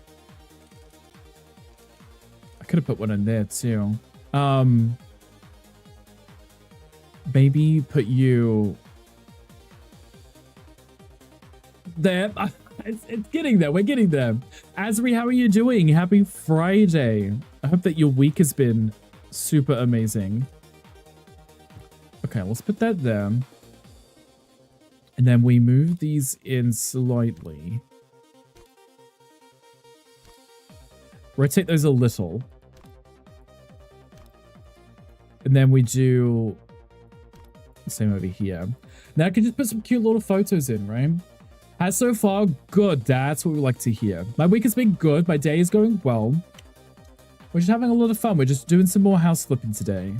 I could have put one in there too. Maybe put you there. It's getting there. We're getting there. Azri, how are you doing? Happy Friday. I hope that your week has been super amazing. Okay, let's put that there. And then we move these in slightly. Rotate those a little. And then we do the same over here. Now I can just put some cute little photos in, right? Has so far, good. That's what we like to hear. My week has been good. My day is going well. We're just having a lot of fun. We're just doing some more house flipping today. And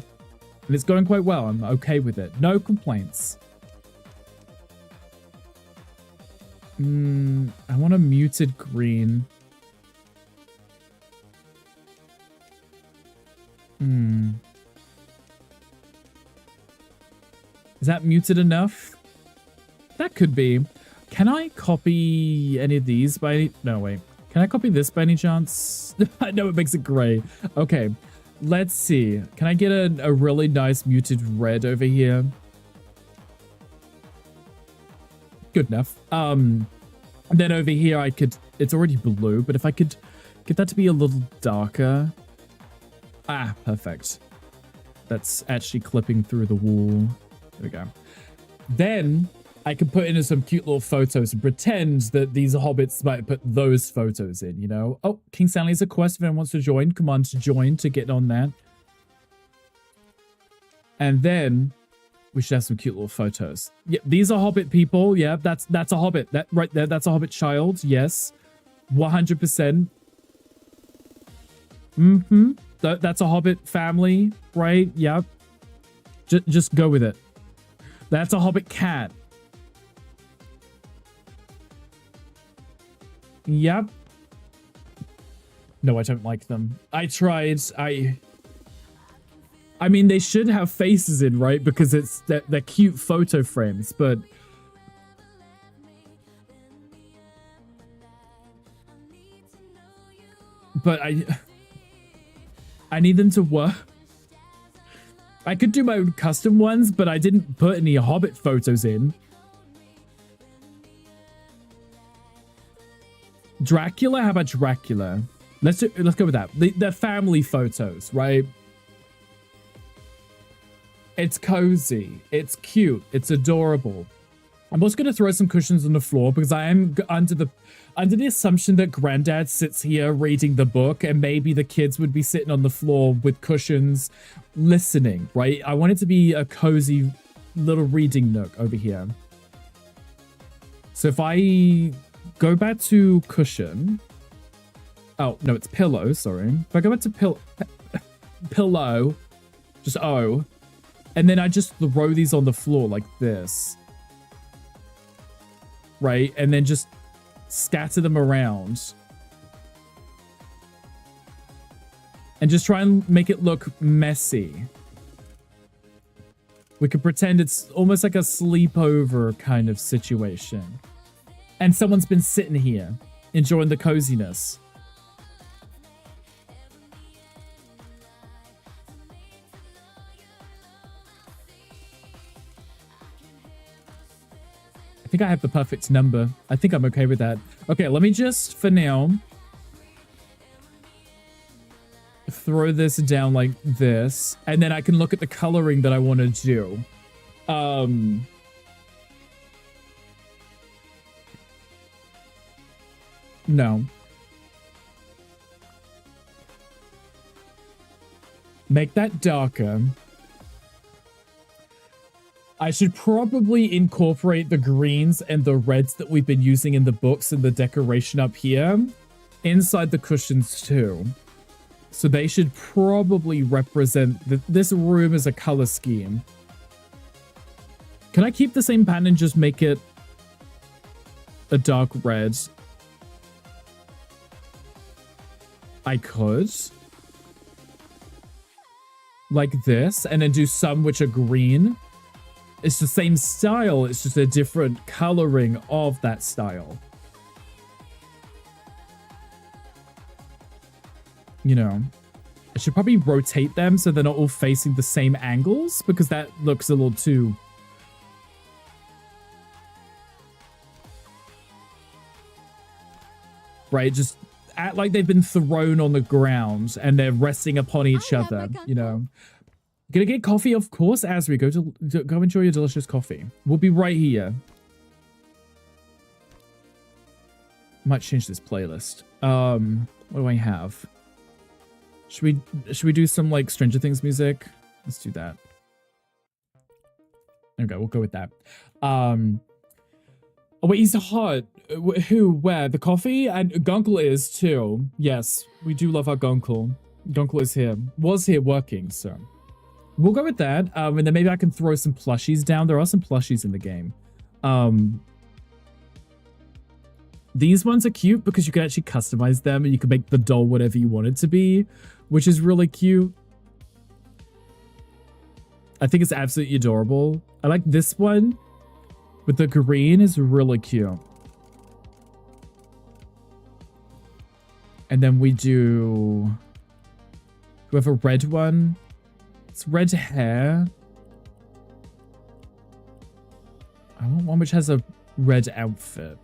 it's going quite well. I'm okay with it. No complaints. I want a muted green. Is that muted enough? That could be. Can I copy any of these by any... No, wait. Can I copy this by any chance? I know it makes it gray. Okay. Let's see. Can I get a really nice muted red over here? Good enough. And then over here I could... It's already blue, but if I could get that to be a little darker... Ah, perfect. That's actually clipping through the wall. There we go. Then I can put in some cute little photos and pretend that these hobbits might put those photos in, you know? Oh, King Stanley's a quest. If anyone wants to join, come on to join to get on that. And then we should have some cute little photos. Yeah, these are hobbit people. Yeah, that's a hobbit. That right there, that's a hobbit child. Yes. 100%. Mm-hmm. That's a hobbit family, right? Yep. Just go with it. That's a hobbit cat. Yep. No, I don't like them. I tried. I mean, they should have faces in, right? Because it's they're cute photo frames, but I need them to work. I could do my own custom ones, but I didn't put any hobbit photos in. Dracula? How about Dracula? Let's go with that. The family photos, right? It's cozy. It's cute. It's adorable. I'm also going to throw some cushions on the floor because I am under the assumption that Granddad sits here reading the book and maybe the kids would be sitting on the floor with cushions listening, right? I want it to be a cozy little reading nook over here. So if I go back to cushion. Oh, no, it's pillow, sorry. If I go back to pillow, just O, and then I just throw these on the floor like this. Right? And then just scatter them around. And just try and make it look messy. We could pretend it's almost like a sleepover kind of situation. And someone's been sitting here, enjoying the coziness. I think I have the perfect number. I think I'm okay with that. Okay, let me just, for now, throw this down like this. And then I can look at the coloring that I want to do. No. Make that darker. I should probably incorporate the greens and the reds that we've been using in the books and the decoration up here inside the cushions too. So they should probably represent this room as a color scheme. Can I keep the same pattern and just make it a dark red? I could. Like this, and then do some which are green. It's the same style, it's just a different coloring of that style. You know, I should probably rotate them so they're not all facing the same angles, because that looks a little too... Right, just act like they've been thrown on the ground and they're resting upon each other, you know. Gonna get coffee, of course, as we go enjoy your delicious coffee. We'll be right here. Might change this playlist. What do I have? Should we do some like Stranger Things music? Let's do that. Okay, we'll go with that. Oh wait, he's hot. Who? Where? The coffee? And Gunkle is too. Yes, we do love our Gunkle. Gunkle is here. Was here working, so. We'll go with that, and then maybe I can throw some plushies down. There are some plushies in the game. These ones are cute because you can actually customize them and you can make the doll whatever you want it to be, which is really cute. I think it's absolutely adorable. I like this one with the green is really cute. And then we have a red one. It's red hair. I want one which has a red outfit.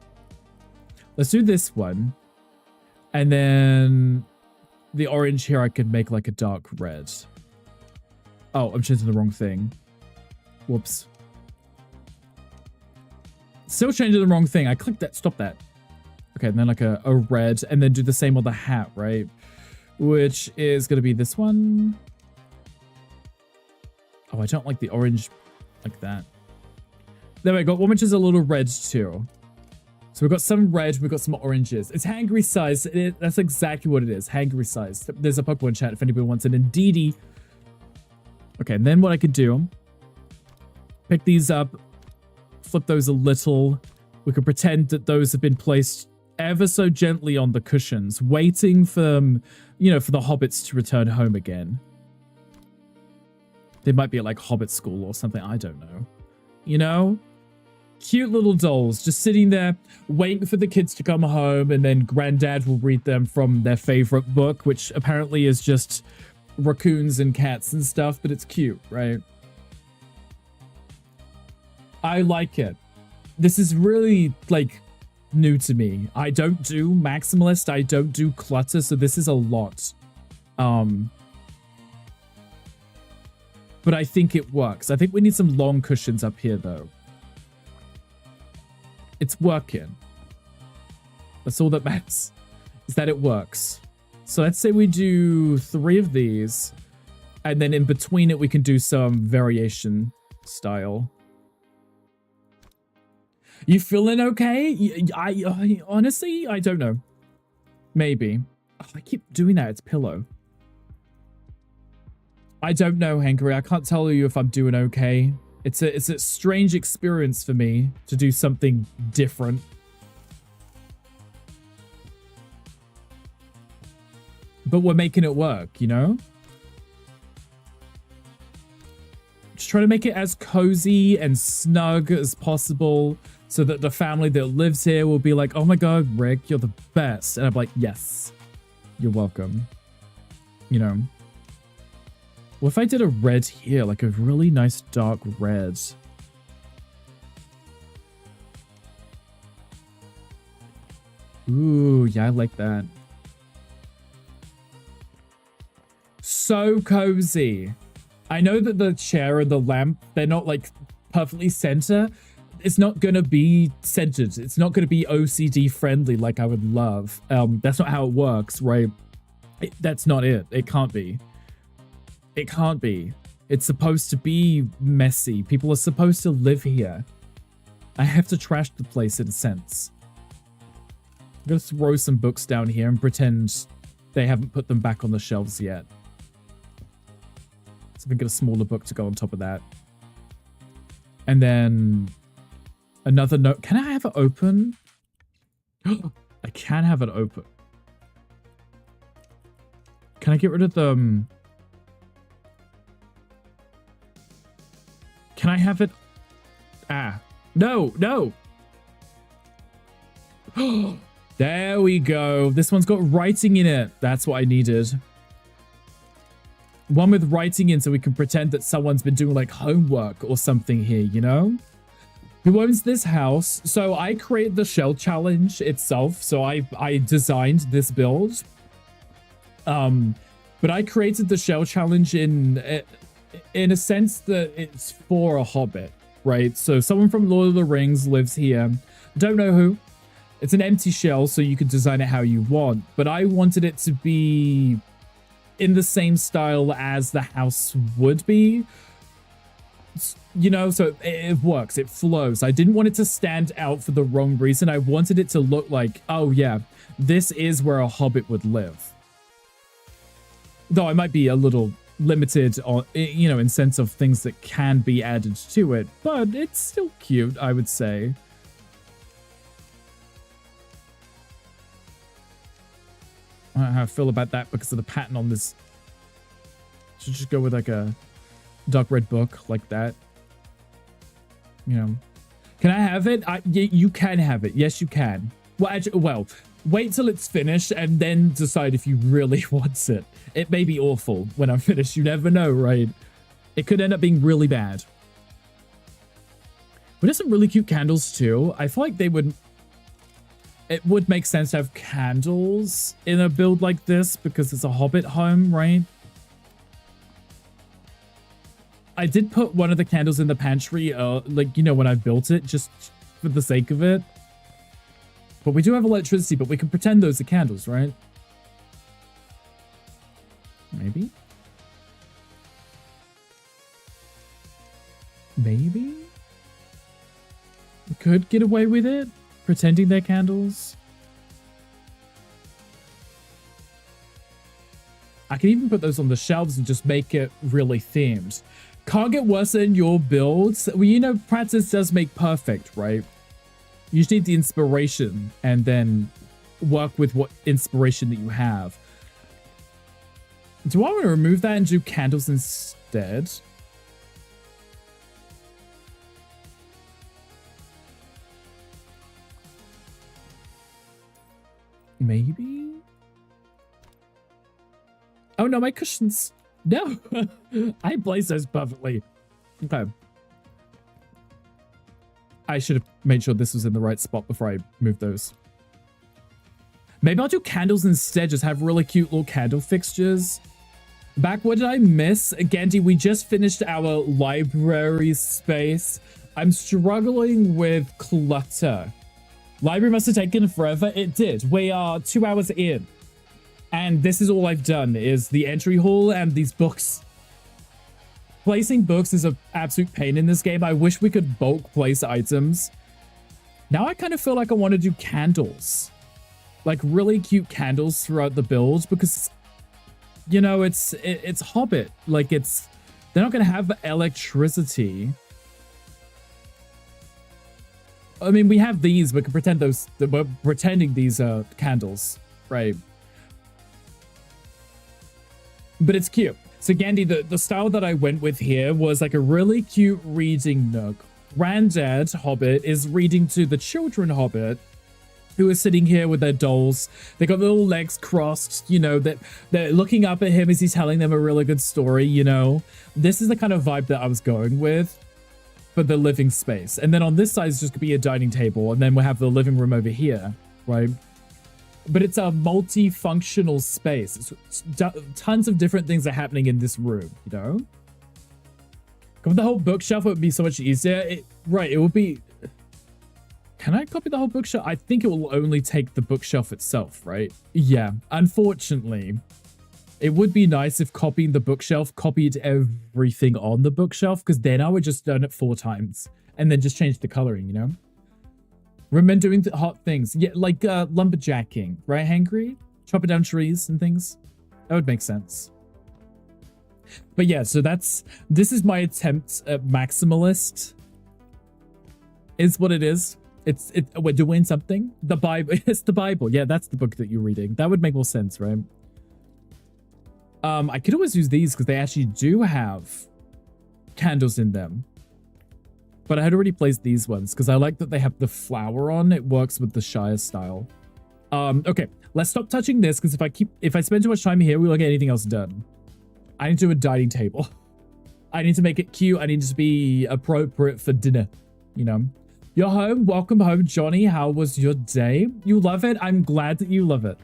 Let's do this one. And then the orange here, I could make like a dark red. Oh, I'm changing the wrong thing. Whoops. Still changing the wrong thing. I clicked that. Stop that. Okay, and then like a red, and then do the same on the hat, right? Which is going to be this one. Oh, I don't like the orange like that. There we go. One which is a little red too. So we've got some red, we've got some oranges. It's hangry size. That's exactly what it is. Hangry size. There's a Pokemon chat if anybody wants it. Indeedy. Okay, and then what I could do, pick these up, flip those a little. We could pretend that those have been placed ever so gently on the cushions, waiting for them, you know, for the hobbits to return home again. They might be at like Hobbit school or something. I don't know. You know? Cute little dolls just sitting there waiting for the kids to come home, and then granddad will read them from their favorite book, which apparently is just raccoons and cats and stuff, but it's cute, right? I like it. This is really like new to me. I don't do maximalist, I don't do clutter, so this is a lot. But I think it works. I think we need some long cushions up here though. It's working. That's all that matters, is that it works. So let's say we do 3 of these, and then in between it we can do some variation style. You feeling okay? I honestly, I don't know. Maybe. Oh, I keep doing that. It's pillow. I don't know, Hankery. I can't tell you if I'm doing okay. It's a strange experience for me to do something different. But we're making it work, you know? Just try to make it as cozy and snug as possible so that the family that lives here will be like, oh my god, Rick, you're the best. And I'm like, yes, you're welcome. You know? What if I did a red here, like a really nice dark red? Ooh, yeah, I like that. So cozy. I know that the chair and the lamp, they're not like perfectly center. It's not going to be centered. It's not going to be OCD friendly like I would love. That's not how it works, right? That's not it. It can't be. It can't be. It's supposed to be messy. People are supposed to live here. I have to trash the place in a sense. I'm going to throw some books down here and pretend they haven't put them back on the shelves yet. So we get a smaller book to go on top of that. And then another note. Can I have it open? I can have it open. Can I get rid of the... Can I have it? Ah, no, no. There we go. This one's got writing in it. That's what I needed. One with writing in so we can pretend that someone's been doing like homework or something here, you know? Who owns this house? So I created the shell challenge itself. So I designed this build. But I created the shell challenge in a sense that it's for a hobbit, right? So someone from Lord of the Rings lives here. Don't know who. It's an empty shell, so you can design it how you want. But I wanted it to be in the same style as the house would be. You know, so it works. It flows. I didn't want it to stand out for the wrong reason. I wanted it to look like, oh yeah, this is where a hobbit would live. Though I might be a little limited on, you know, in sense of things that can be added to it, but it's still cute, I would say. I don't know how I feel about that because of the pattern on this. Should just go with like a dark red book like that. You know, can I have it? You can have it. Yes, you can. Well, actually, well, wait till it's finished and then decide if you really want it. It may be awful when I'm finished. You never know, right? It could end up being really bad. But there's some really cute candles too. I feel like they would... it would make sense to have candles in a build like this because it's a hobbit home, right? I did put one of the candles in the pantry, like, you know, when I built it, just for the sake of it. But we do have electricity, but we can pretend those are candles, right? Maybe? Maybe? We could get away with it, pretending they're candles. I can even put those on the shelves and just make it really themed. Can't get worse than your builds. Well, you know, practice does make perfect, right? You just need the inspiration and then work with what inspiration that you have. Do I want to remove that and do candles instead? Maybe? Oh no, my cushions. No, I placed those perfectly. Okay. I should have made sure this was in the right spot before I moved those. Maybe I'll do candles instead, just have really cute little candle fixtures. Back, what did I miss? Gandhi, we just finished our library space. I'm struggling with clutter. Library must have taken forever. It did. We are 2 hours in. And this is all I've done, is the entry hall and these books. Placing books is an absolute pain in this game. I wish we could bulk place items. Now I kind of feel like I want to do candles. Like really cute candles throughout the build because, you know, it's Hobbit. Like they're not going to have electricity. I mean, we have these. We can pretend we're pretending these are candles, right? But it's cute. So Gandhi, the style that I went with here was like a really cute reading nook. Granddad Hobbit is reading to the children Hobbit who are sitting here with their dolls. They got their little legs crossed, you know, they're looking up at him as he's telling them a really good story, you know. This is the kind of vibe that I was going with for the living space. And then on this side is just gonna be a dining table, and then we'll have the living room over here, right? But it's a multifunctional space. Tons of different things are happening in this room, you know? With the whole bookshelf, it would be so much easier. It would be... Can I copy the whole bookshelf? I think it will only take the bookshelf itself, right? Yeah, unfortunately. It would be nice if copying the bookshelf copied everything on the bookshelf, because then I would just done it 4 times and then just change the coloring, you know? Remember doing the hot things. Yeah, like lumberjacking, right, Hangry? Chopping down trees and things. That would make sense. But yeah, so this is my attempt at maximalist. Is what it is. We're doing something. The Bible. It's the Bible. Yeah, that's the book that you're reading. That would make more sense, right? I could always use these because they actually do have candles in them. But I had already placed these ones because I like that they have the flower on. It works with the Shire style. Okay, let's stop touching this because if I spend too much time here, we won't get anything else done. I need to do a dining table. I need to make it cute. I need it to be appropriate for dinner, you know? You're home. Welcome home, Johnny. How was your day? You love it? I'm glad that you love it.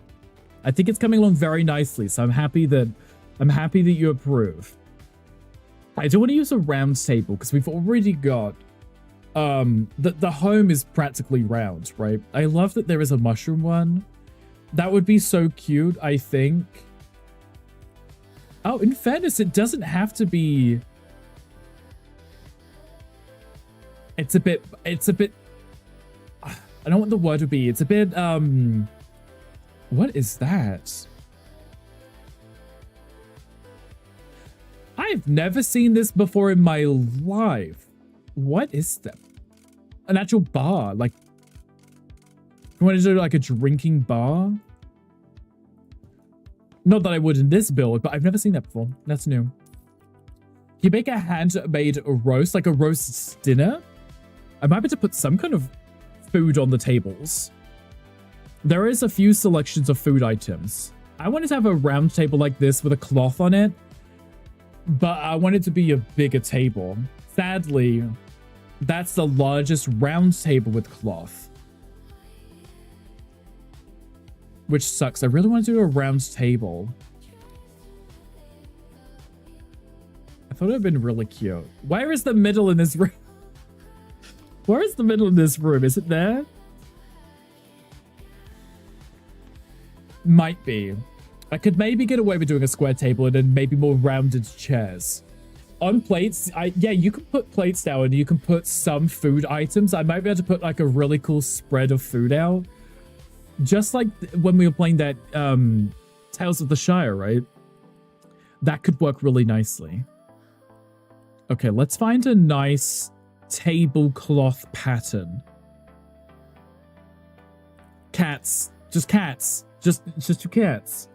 I think it's coming along very nicely, so I'm happy that you approve. I do want to use a round table because we've already got the home is practically round, right? I love that there is a mushroom one. That would be so cute, I think. Oh, in fairness, it doesn't have to be. It's a bit, I don't know what the word would be. It's a bit, what is that? I've never seen this before in my life. What is that? An actual bar, like, you want to do like a drinking bar? Not that I would in this build, but I've never seen that before. That's new. You make a handmade roast, like a roast dinner? I'm happy to put some kind of food on the tables. There is a few selections of food items. I wanted to have a round table like this with a cloth on it, but I want it to be a bigger table. Sadly, that's the largest round table with cloth. which sucks. I really want to do a round table. I thought it would have been really cute. Where is the middle in this room? Where is the middle in this room? Is it there? Might be. I could maybe get away with doing a square table and then maybe more rounded chairs. On plates, yeah, you can put plates down and you can put some food items. I might be able to put like a really cool spread of food out. Just like when we were playing that Tales of the Shire, right? That could work really nicely. Okay, let's find a nice tablecloth pattern. Cats. Just cats. Just two cats.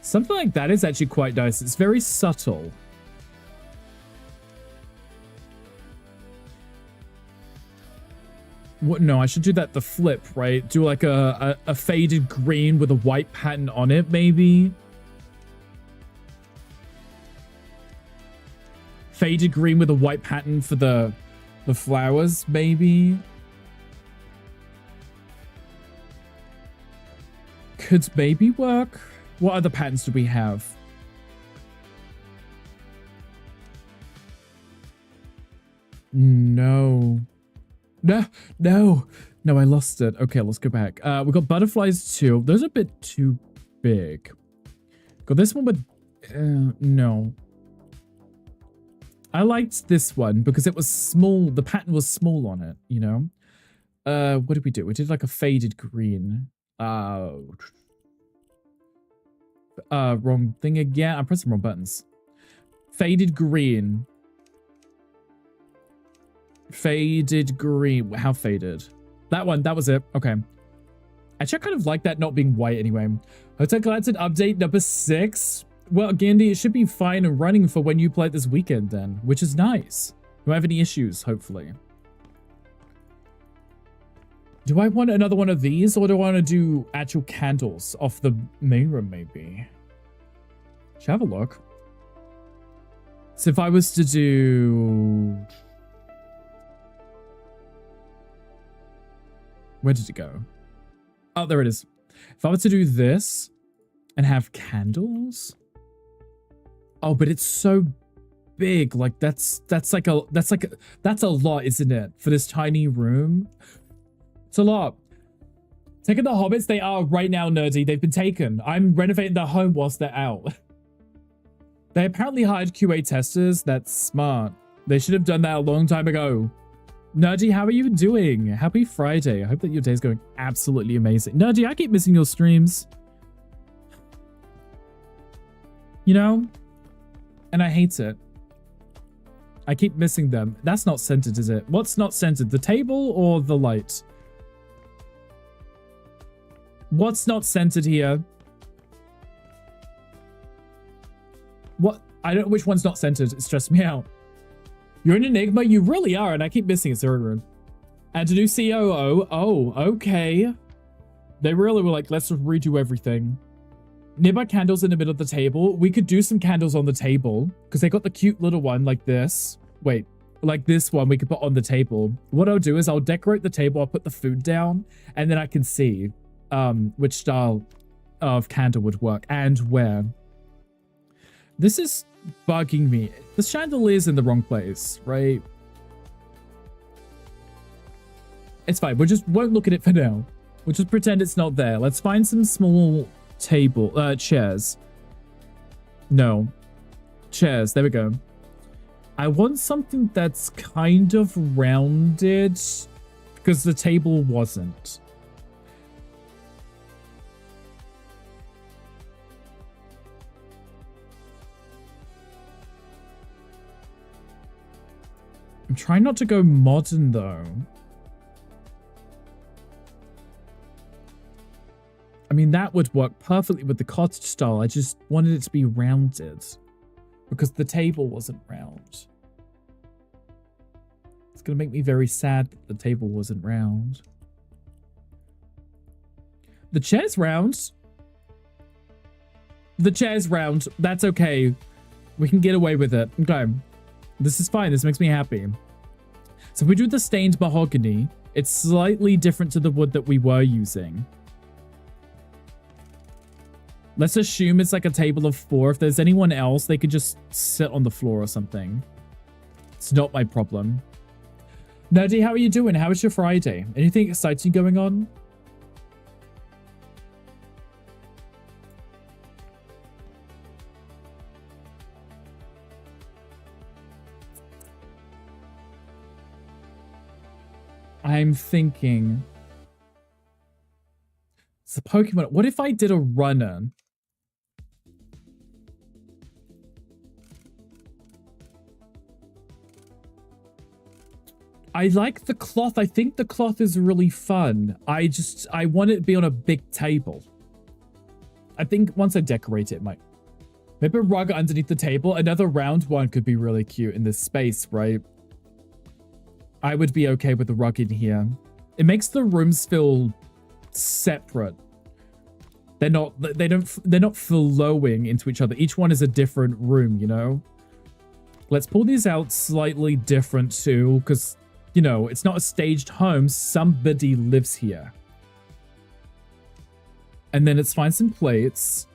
Something like that is actually quite nice. It's very subtle. What? No, I should do that the flip, right? Do like a faded green with a white pattern on it, maybe. Faded green with a white pattern for the flowers, maybe. Could maybe work. What other patterns do we have? No. No, I lost it. Okay, let's go back. We got butterflies too. Those are a bit too big. Got this one with... no. I liked this one because it was small. The pattern was small on it, you know? What did we do? We did like a faded green. Wrong thing again. I'm pressing wrong buttons. Faded green. Faded green. How faded? That one. That was it. Okay. Actually, I kind of like that not being white anyway. Hotel Collected update number 6. Well, Gandhi, it should be fine and running for when you play it this weekend then, which is nice. Don't have any issues, hopefully. Do I want another one of these, or do I want to do actual candles off the main room, maybe? Should I have a look? So if I was to do... Where did it go? Oh, there it is. If I was to do this and have candles... Oh, but it's so big. Like that's a lot, isn't it? For this tiny room. It's a lot. Taking the hobbits, they are right now, Nerdy. They've been taken. I'm renovating their home whilst they're out. They apparently hired QA testers. That's smart. They should have done that a long time ago. Nerdy, how are you doing? Happy Friday. I hope that your day's going absolutely amazing. Nerdy, I keep missing your streams. You know? And I hate it. I keep missing them. That's not centered, is it? What's not centered? The table or the light? What's not centered here? What? I don't know which one's not centered. It stressed me out. You're an enigma. You really are. And I keep missing it. Zero. And to do COO. Oh, okay. They really were like, let's just redo everything. Nearby candles in the middle of the table. We could do some candles on the table because they got the cute little one like this. Wait, like this one we could put on the table. What I'll do is I'll decorate the table. I'll put the food down and then I can see which style of candle would work and where. This is bugging me. The chandelier's in the wrong place, right? It's fine. We just won't look at it for now. We'll just pretend it's not there. Let's find some small chairs. No. Chairs. There we go. I want something that's kind of rounded because the table wasn't. I'm trying not to go modern though. I mean, that would work perfectly with the cottage style. I just wanted it to be rounded because the table wasn't round. It's going to make me very sad that the table wasn't round. The chair's round. The chair's round. That's okay. We can get away with it. Okay. This is fine. This makes me happy. So if we do the stained mahogany, It's slightly different to the wood that we were using. Let's assume it's like a table of 4. If there's anyone else, they could just sit on the floor or something. It's not my problem. Nerdy, how are you doing? How was your Friday? Anything exciting going on? I'm thinking. It's a Pokemon. What if I did a runner? I like the cloth. I think the cloth is really fun. I want it to be on a big table. I think once I decorate it, it might. Maybe a rug underneath the table. Another round one could be really cute in this space, right? I would be okay with the rug in here. It makes the rooms feel separate. They're not flowing into each other. Each one is a different room, you know? Let's pull these out slightly different too, because, you know, it's not a staged home. Somebody lives here. And then let's find some plates.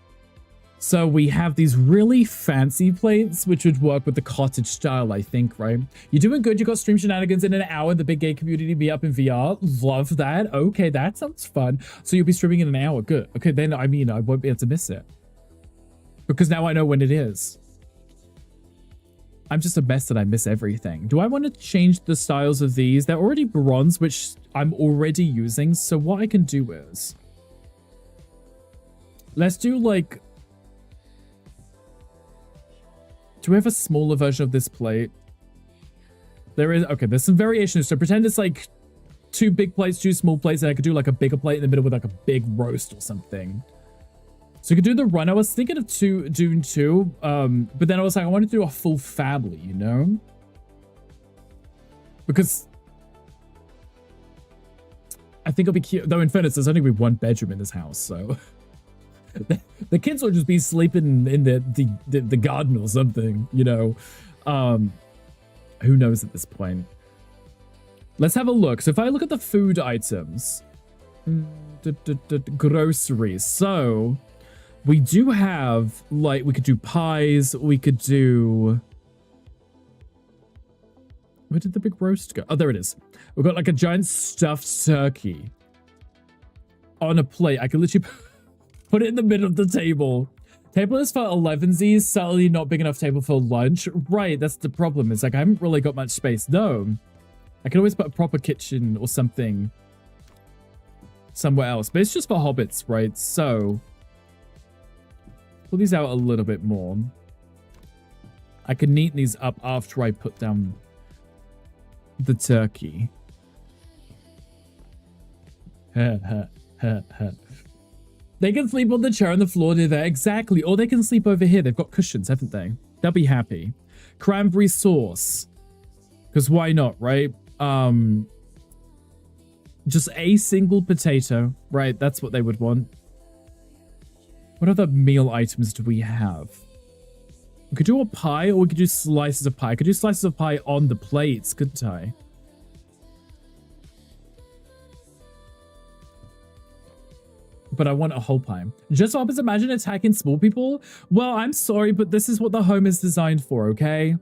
So we have these really fancy plates, which would work with the cottage style, I think, right? You're doing good. You got stream shenanigans in an hour. The big gay community be up in VR. Love that. Okay, that sounds fun. So you'll be streaming in an hour. Good. Okay, then, I mean, I won't be able to miss it. Because now I know when it is. I'm just a mess that I miss everything. Do I want to change the styles of these? They're already bronze, which I'm already using. So what I can do is... let's do, like... do we have a smaller version of this plate? There is. Okay, there's some variations. So pretend it's like 2 big plates, 2 small plates, and I could do like a bigger plate in the middle with like a big roast or something. So you could do the run. I was thinking of doing 2, but then I was like, I want to do a full family, you know? Because I think it'll be cute. Though in fairness, there's only going to be 1 bedroom in this house, so... the kids will just be sleeping in the garden or something, you know. Who knows at this point. Let's have a look. So if I look at the food items, groceries. So we do have, like, we could do pies. We could do... where did the big roast go? Oh, there it is. We've got like a giant stuffed turkey on a plate. I could literally... put it in the middle of the table. Table is for 11sies, slightly not big enough table for lunch. Right, that's the problem. It's like, I haven't really got much space. No. I can always put a proper kitchen or something somewhere else. But it's just for hobbits, right? So, pull these out a little bit more. I can neaten these up after I put down the turkey. They can sleep on the chair on the floor near there. Exactly. Or they can sleep over here. They've got cushions, haven't they? They'll be happy. Cranberry sauce. Because why not, right? Just a single potato. Right, that's what they would want. What other meal items do we have? We could do a pie or we could do slices of pie. I could do slices of pie on the plates, couldn't I? But I want a whole pie. Just opposite, imagine attacking small people. Well, I'm sorry, but this is what the home is designed for, okay?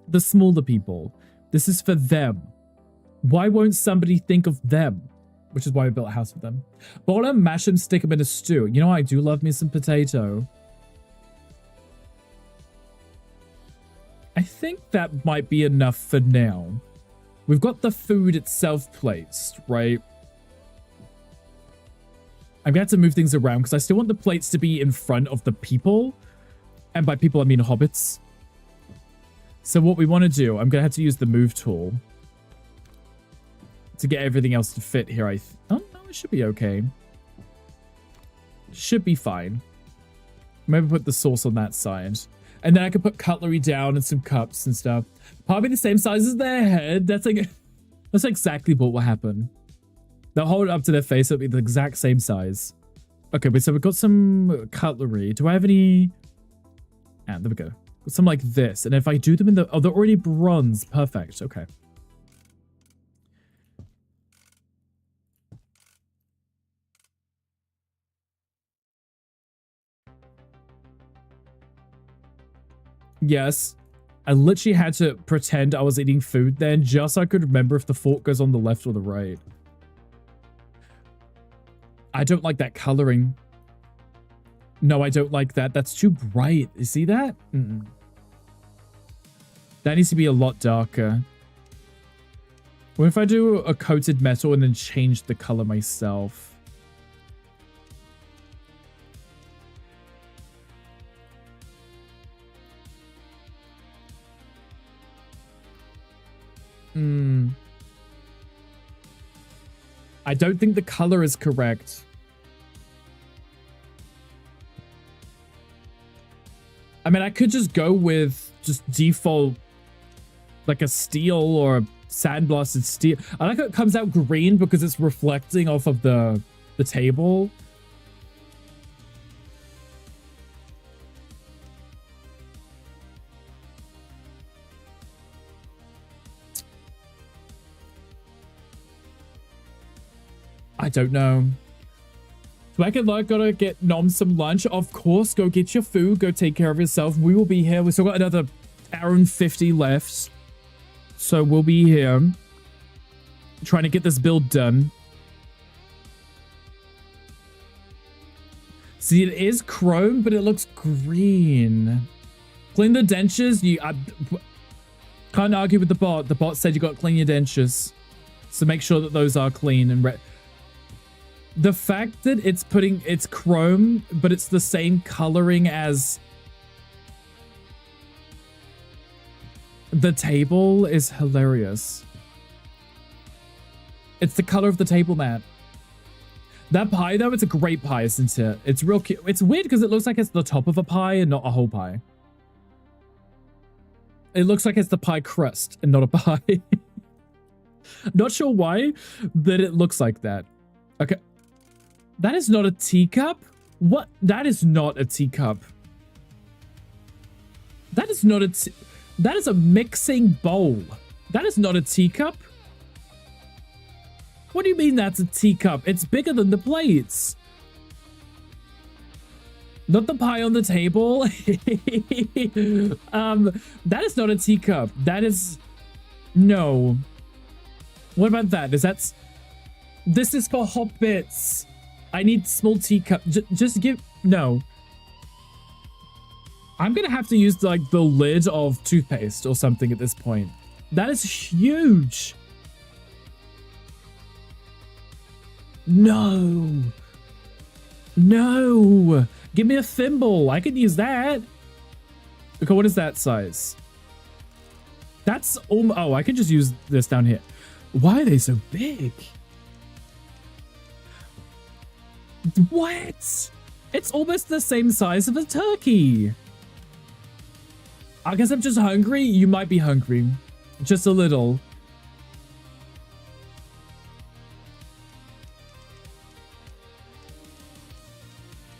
The smaller people. This is for them. Why won't somebody think of them? Which is why we built a house for them. Boil them, mash them, stick them in a stew. You know, I do love me some potato. I think that might be enough for now. We've got the food itself placed, right? I'm going to have to move things around because I still want the plates to be in front of the people. And by people, I mean hobbits. So what we want to do, I'm going to have to use the move tool to get everything else to fit here. Oh, no, it should be okay. Should be fine. Maybe put the sauce on that side. And then I can put cutlery down and some cups and stuff. Probably the same size as their head. That's exactly what will happen. They'll hold it up to their face. It'll be the exact same size. Okay, but so we've got some cutlery. Do I have any? Ah, there we go. Got some like this. And if I do them in the... oh, they're already bronze. Perfect. Okay. Yes. I literally had to pretend I was eating food then just so I could remember if the fork goes on the left or the right. I don't like that coloring. No, I don't like that. That's too bright. You see that? Mm-mm. That needs to be a lot darker. What if I do a coated metal and then change the color myself? I don't think the color is correct. I mean, I could just go with just default, like a steel or a sandblasted steel. I like how it comes out green because it's reflecting off of the table. I don't know. Black and Light gotta get Nom some lunch. Of course, go get your food. Go take care of yourself. We will be here. We still got another hour and 50 left. So we'll be here. Trying to get this build done. See, it is chrome, but it looks green. Clean the dentures. I can't argue with the bot. The bot said you got to clean your dentures. So make sure that those are clean and the fact that it's chrome, but it's the same coloring as the table is hilarious. It's the color of the table mat. That pie, though, it's a great pie, isn't it? It's real cute. It's weird because it looks like it's the top of a pie and not a whole pie. It looks like it's the pie crust and not a pie. Not sure why, but it looks like that. Okay. That is not a teacup? What? That is not a teacup. That is not a... That is a mixing bowl. That is not a teacup. What do you mean that's a teacup? It's bigger than the plates. Not the pie on the table. That is not a teacup. That is... No. What about that? This is for hobbits. I need small teacup. Just give... No. I'm gonna have to use, like, the lid of toothpaste or something at this point. That is huge. No. No. Give me a thimble. I can use that. Okay, what is that size? That's... Oh, I can just use this down here. Why are they so big? What? It's almost the same size of a turkey. I guess I'm just hungry. You might be hungry. Just a little.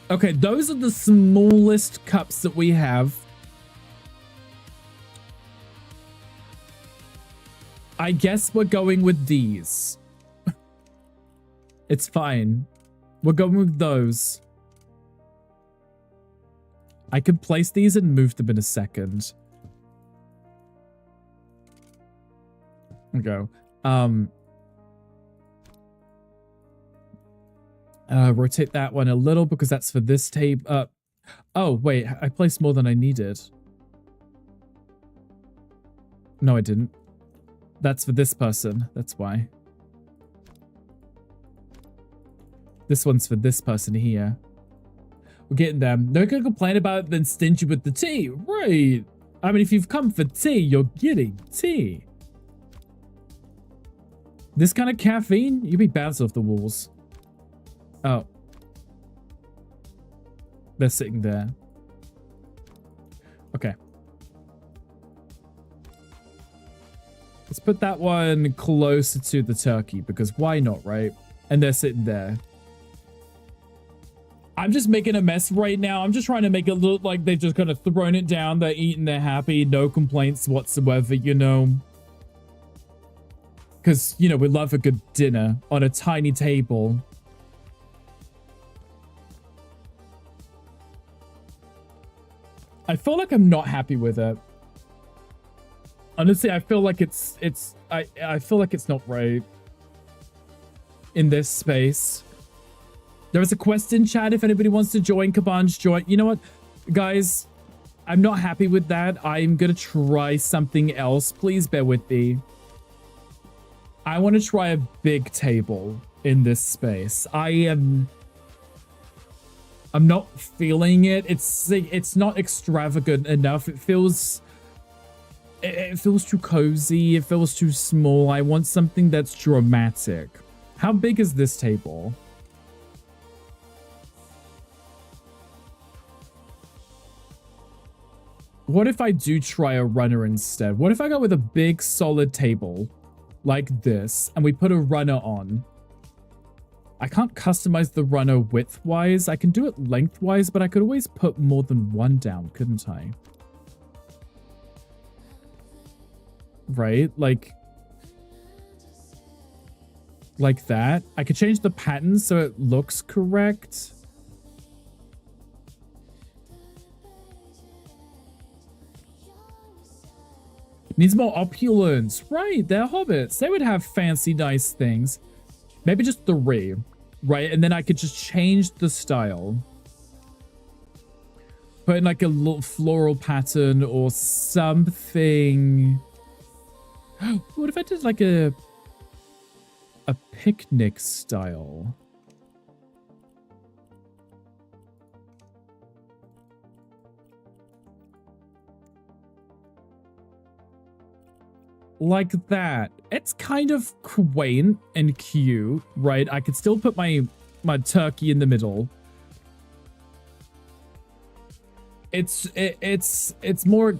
Okay, those are the smallest cups that we have. I guess we're going with these. It's fine. We're going with those. I could place these and move them in a second. There we go. Rotate that one a little because that's for this table. Oh, wait. I placed more than I needed. No, I didn't. That's for this person. That's why. This one's for this person here. We're getting them. No one can complain about it, then stingy with the tea. Right. I mean, if you've come for tea, you're getting tea. This kind of caffeine, you'd be bouncing off the walls. Oh. They're sitting there. Okay. Let's put that one closer to the turkey because why not, right? And they're sitting there. I'm just making a mess right now. I'm just trying to make it look like they've just kind of thrown it down. They're eating, they're happy. No complaints whatsoever, you know. Because, you know, we love a good dinner on a tiny table. I feel like I'm not happy with it. Honestly, I feel like I feel like it's not right in this space. There is a quest in chat if anybody wants to join. Kabanj, join. You know what, guys? I'm not happy with that. I'm gonna try something else. Please bear with me. I want to try a big table in this space. I'm not feeling it. It's not extravagant enough. It feels too cozy. It feels too small. I want something that's dramatic. How big is this table? What if I do try a runner instead? What if I go with a big solid table like this and we put a runner on? I can't customize the runner width-wise. I can do it lengthwise, but I could always put more than one down, couldn't I? Right? Like that. I could change the pattern so it looks correct. Needs more opulence. Right, they're hobbits. They would have fancy, nice things. Maybe just 3. Right, and then I could just change the style. Put in like a little floral pattern or something. What if I did like a picnic style? Like that. It's kind of quaint and cute, right? I could still put my turkey in the middle. It's more,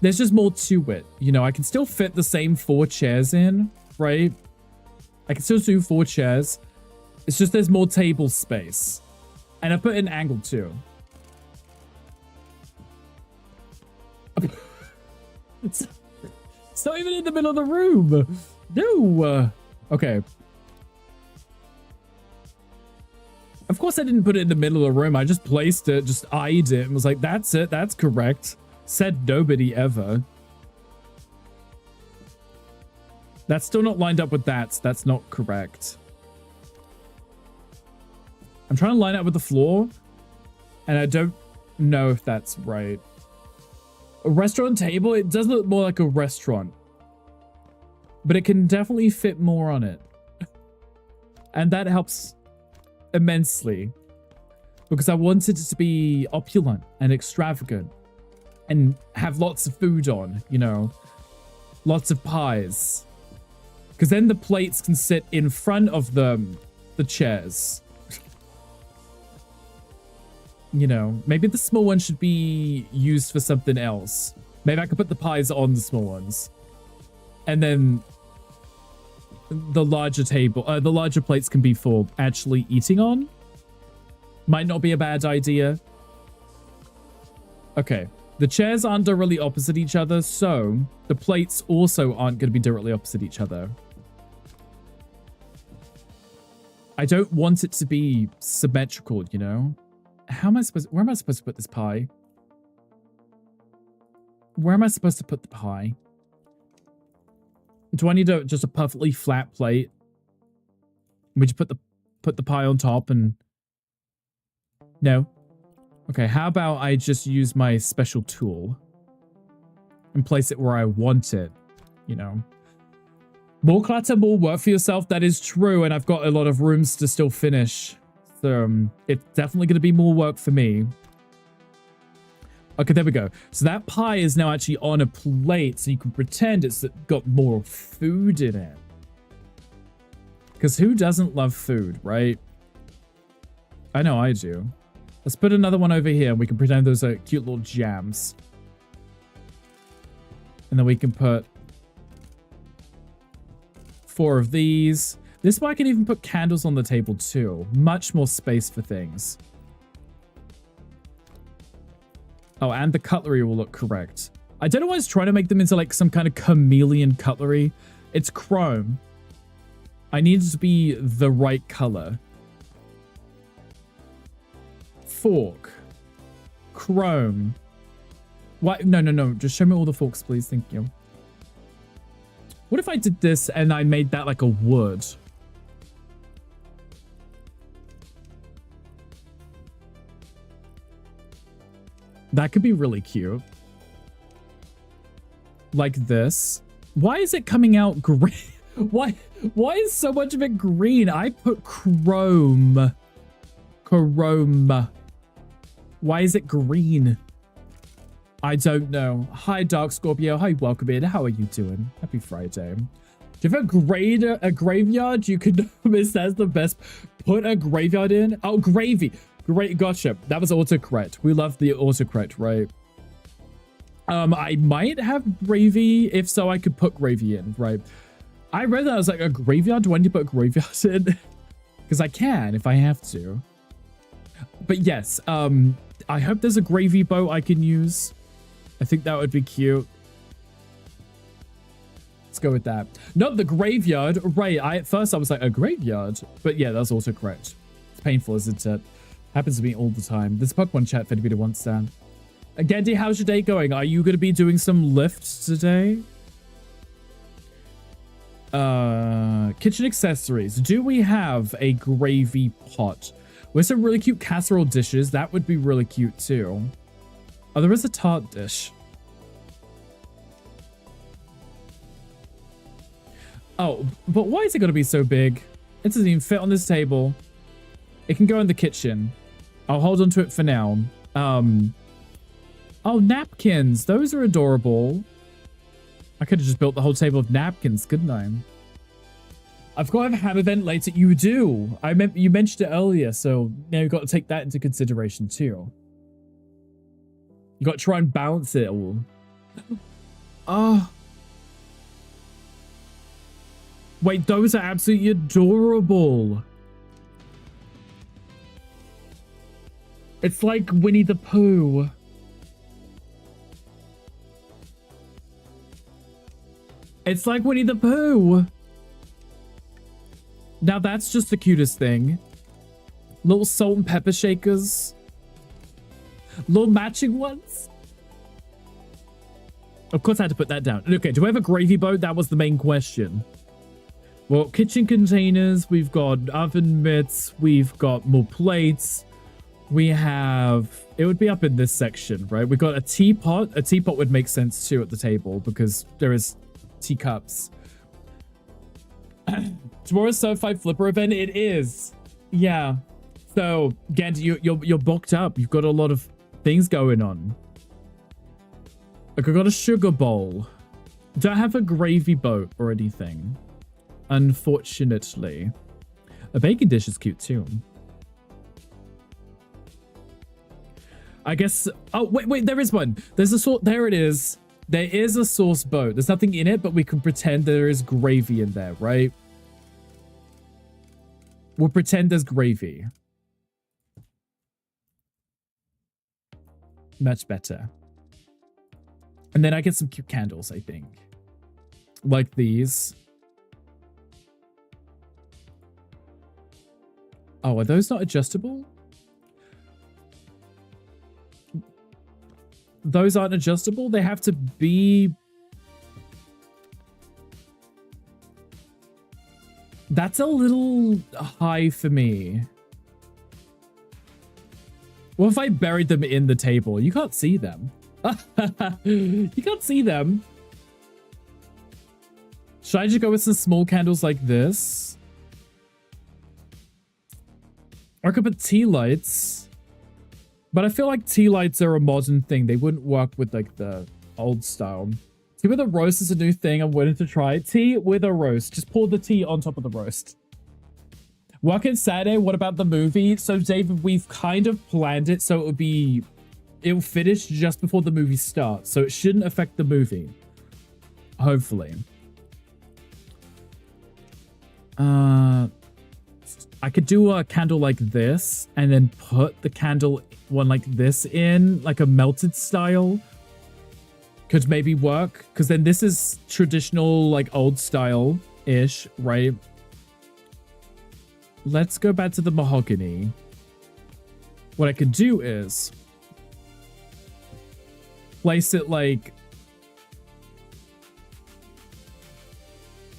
there's just more to it. You know, I can still fit the same 4 chairs in, right? I can still do 4 chairs. It's just there's more table space. And I put in angle too. It's not even in the middle of the room. No. Okay. Of course I didn't put it in the middle of the room. I just placed it, just eyed it, and was like, that's it. That's correct. Said nobody ever. That's still not lined up with that. So that's not correct. I'm trying to line up with the floor, and I don't know if that's right. A restaurant table, it does look more like a restaurant, but it can definitely fit more on it. And that helps immensely because I wanted it to be opulent and extravagant and have lots of food on, you know, lots of pies. Because then the plates can sit in front of the chairs. You know, maybe the small one should be used for something else. Maybe I could put the pies on the small ones. And then the larger table, the larger plates can be for actually eating on. Might not be a bad idea. Okay. The chairs aren't directly opposite each other, so the plates also aren't going to be directly opposite each other. I don't want it to be symmetrical, you know? How am I supposed... Where am I supposed to put this pie? Where am I supposed to put the pie? Do I need just a perfectly flat plate? We just put the pie on top and... No. Okay, how about I just use my special tool and place it where I want it, you know? More clutter, more work for yourself. That is true, and I've got a lot of rooms to still finish. So it's definitely going to be more work for me. Okay, there we go. So that pie is now actually on a plate, so you can pretend it's got more food in it. Because who doesn't love food, right? I know I do. Let's put another one over here, and we can pretend those are cute little jams. And then we can put 4 of these. This way I can even put candles on the table too. Much more space for things. Oh, and the cutlery will look correct. I don't know why I was trying to make them into like some kind of chameleon cutlery. It's chrome. I need it to be the right color. Fork. chrome. What? No. Just show me all the forks, please. Thank you. What if I did this and I made that like a wood? That could be really cute. Like this. Why is it coming out green? Why is so much of it green? I put chrome. Chrome. Why is it green? I don't know. Hi, Dark Scorpio. Hi, welcome in. How are you doing? Happy Friday. Do you have a graveyard? You could miss that's the best. Put a graveyard in. Oh, gravy. Great, gotcha. That was autocorrect. We love the autocorrect, right? I might have gravy. If so, I could put gravy in, right? I read that I was like, a graveyard? Do I need to put graveyard in? Because I can if I have to. But yes, I hope there's a gravy boat I can use. I think that would be cute. Let's go with that. Not the graveyard. Right. At first I was like, a graveyard. But yeah, that's also correct. It's painful, isn't it? Happens to me all the time. There's a Pokemon chat if anybody wants that. Gandhi, how's your day going? Are you going to be doing some lifts today? Kitchen accessories. Do we have a gravy pot? With some really cute casserole dishes. That would be really cute too. Oh, there is a tart dish. Oh, but why is it going to be so big? It doesn't even fit on this table. It can go in the kitchen. I'll hold on to it for now. Oh, napkins. Those are adorable. I could have just built the whole table of napkins, couldn't I? I've got to have a ham event later. You do. You mentioned it earlier, so now you've got to take that into consideration too. You got to try and balance it all. Oh. Wait, those are absolutely adorable. It's like Winnie the Pooh. It's like Winnie the Pooh. Now that's just the cutest thing. Little salt and pepper shakers. Little matching ones. Of course I had to put that down. Okay, do we have a gravy boat? That was the main question. Well, kitchen containers. We've got oven mitts. We've got more plates. We have... It would be up in this section, right? We've got a teapot. A teapot would make sense too at the table because there is teacups. Tomorrow's Certified Flipper event. It is. Yeah. So, Gandhi, you're booked up. You've got a lot of things going on. Like, I got a sugar bowl. Do I have a gravy boat or anything? Unfortunately. A bacon dish is cute too. I guess... Oh, wait, there is one. There's a sort... There it is. There is a sauce boat. There's nothing in it, but we can pretend there is gravy in there, right? We'll pretend there's gravy. Much better. And then I get some cute candles, I think. Like these. Oh, are those not adjustable? Those aren't adjustable? They have to be... That's a little high for me. What if I buried them in the table? You can't see them. You can't see them. Should I just go with some small candles like this? Or I could put tea lights. But I feel like tea lights are a modern thing. They wouldn't work with like the old style. Tea with a roast is a new thing. I'm willing to try. Tea with a roast. Just pour the tea on top of the roast. Working Saturday. What about the movie? So, David, we've kind of planned it so it'll finish just before the movie starts. So it shouldn't affect the movie. Hopefully. I could do a candle like this and then put the candle one like this in, like a melted style. Could maybe work, because then this is traditional, like old style-ish, right? Let's go back to the mahogany. What I could do is place it like...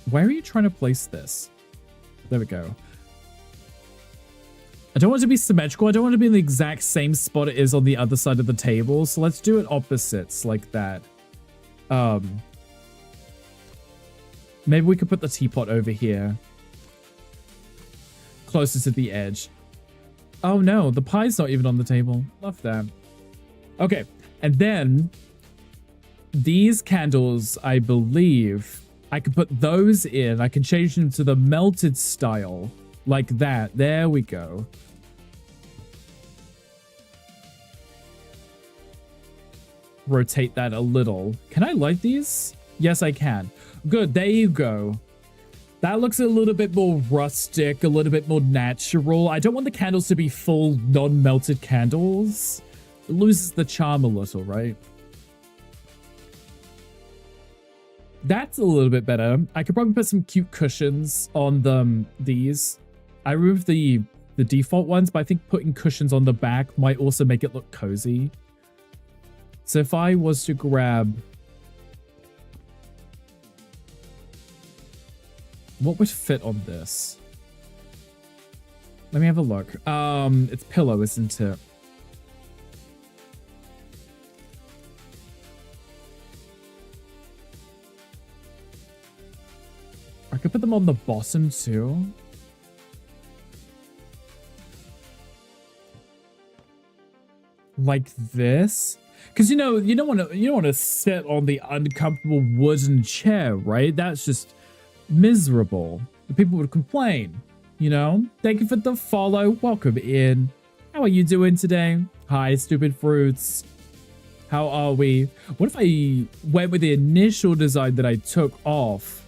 Where are you trying to place this? There we go. I don't want it to be symmetrical. I don't want it to be in the exact same spot it is on the other side of the table. So let's do it opposites like that. Maybe we could put the teapot over here. Closer to the edge. Oh no, the pie's not even on the table. Love that. Okay, and then these candles, I believe, I can put those in. I can change them to the melted style. Like that. There we go. Rotate that a little. Can I light these? Yes, I can. Good. There you go. That looks a little bit more rustic, a little bit more natural. I don't want the candles to be full non-melted candles. It loses the charm a little, right? That's a little bit better. I could probably put some cute cushions on these. I removed the default ones, but I think putting cushions on the back might also make it look cozy. So if I was to grab... What would fit on this? Let me have a look. It's pillow, isn't it? I could put them on the bottom too. Like this. Because you don't want to sit on the uncomfortable wooden chair, right? That's just miserable. The people would complain, you know? Thank you for the follow. Welcome in. How are you doing today? Hi, stupid fruits. How are we? What if I went with the initial design that I took off?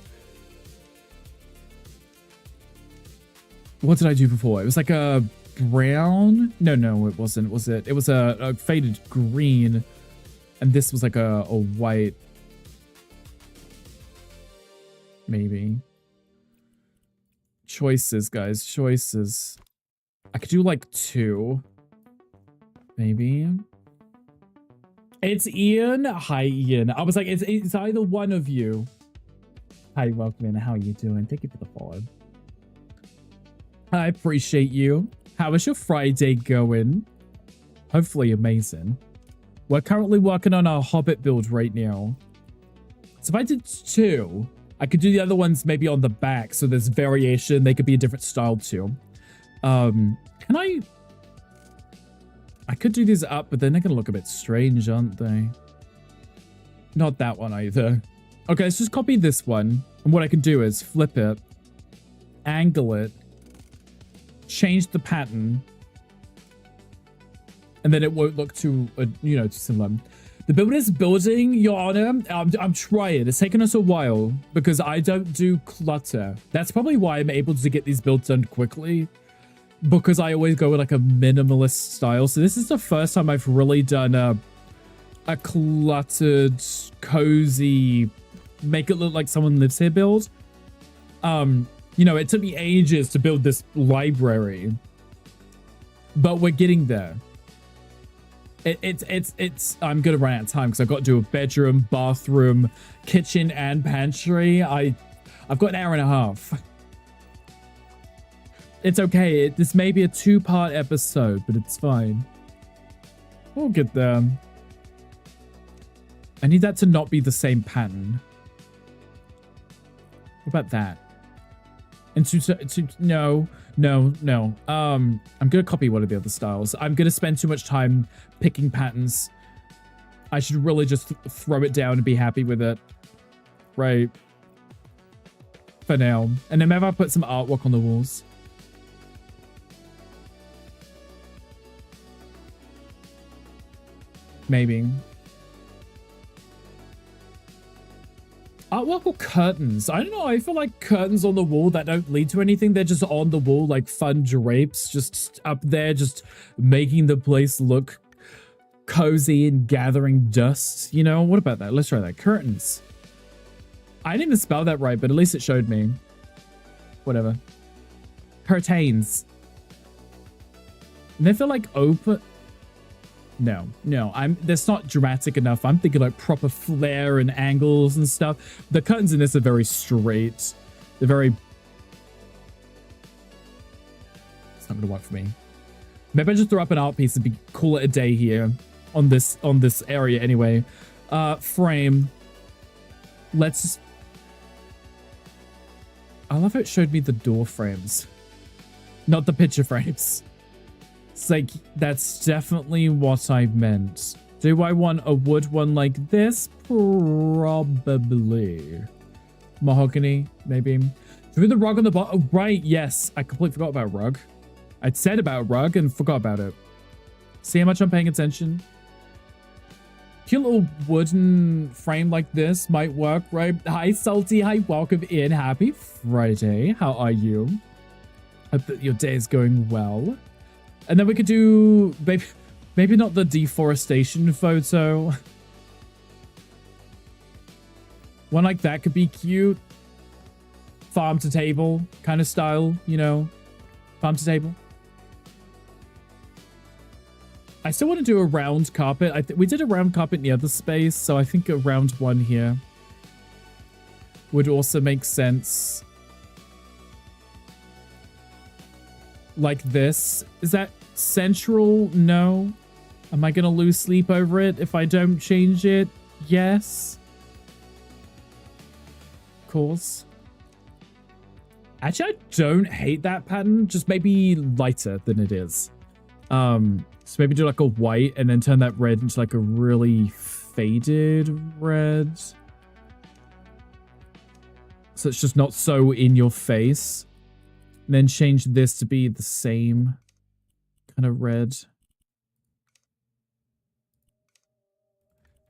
What did I do before? It was like a brown? No, it wasn't. Was it? It was a faded green. And this was like a white. Maybe. Choices, guys. Choices. I could do like 2. Maybe. It's Ian. Hi, Ian. I was like, it's either one of you. Hi, welcome in. How are you doing? Thank you for the follow. I appreciate you. How is your Friday going? Hopefully amazing. We're currently working on our Hobbit build right now. So if I did 2, I could do the other ones maybe on the back. So there's variation. They could be a different style too. Can I could do these up, but then they're going to look a bit strange, aren't they? Not that one either. Okay, let's just copy this one. And what I can do is flip it, angle it, change the pattern, and then it won't look too, too similar. The build is building, Your Honor. I'm trying. It's taken us a while because I don't do clutter. That's probably why I'm able to get these builds done quickly, because I always go with like a minimalist style. So this is the first time I've really done a cluttered, cozy, make it look like someone lives here build. It took me ages to build this library, but we're getting there. I'm gonna run out of time because I've got to do a bedroom, bathroom, kitchen, and pantry. I've got an hour and a half. It's okay. This may be a 2-part episode, but it's fine. We'll get there. I need that to not be the same pattern. What about that? And no. I'm gonna copy one of the other styles. I'm gonna spend too much time picking patterns. I should really just throw it down and be happy with it. Right. For now. And then maybe I'll put some artwork on the walls. Maybe. Artwork or curtains? I don't know. I feel like curtains on the wall that don't lead to anything. They're just on the wall like fun drapes, just up there, just making the place look cozy and gathering dust. You know, what about that? Let's try that. Curtains. I didn't even spell that right, but at least it showed me. Whatever. Curtains. And they feel like open. No. That's not dramatic enough. I'm thinking like proper flare and angles and stuff. The curtains in this are very straight. They're very... It's not gonna work for me. Maybe I just throw up an art piece and call it a day here on this area anyway. Frame. Let's... I love how it showed me the door frames. Not the picture frames. It's like, that's definitely what I meant. Do I want a wood one like this? Probably. Mahogany, maybe. Do the rug on the bottom? Oh, right, yes. I completely forgot about rug. I'd said about rug and forgot about it. See how much I'm paying attention? Cute little wooden frame like this might work, right? Hi, Salty. Hi, welcome in. Happy Friday. How are you? Hope that your day is going well. And then we could do maybe not the deforestation photo. One like that could be cute. Farm to table kind of style, you know. Farm to table. I still want to do a round carpet. We did a round carpet in the other space, so I think a round one here would also make sense. Like this. Is that central? No. Am I going to lose sleep over it if I don't change it? Yes. Of course. Actually, I don't hate that pattern. Just maybe lighter than it is. So maybe do like a white and then turn that red into like a really faded red. So it's just not so in your face. And then change this to be the same kind of red.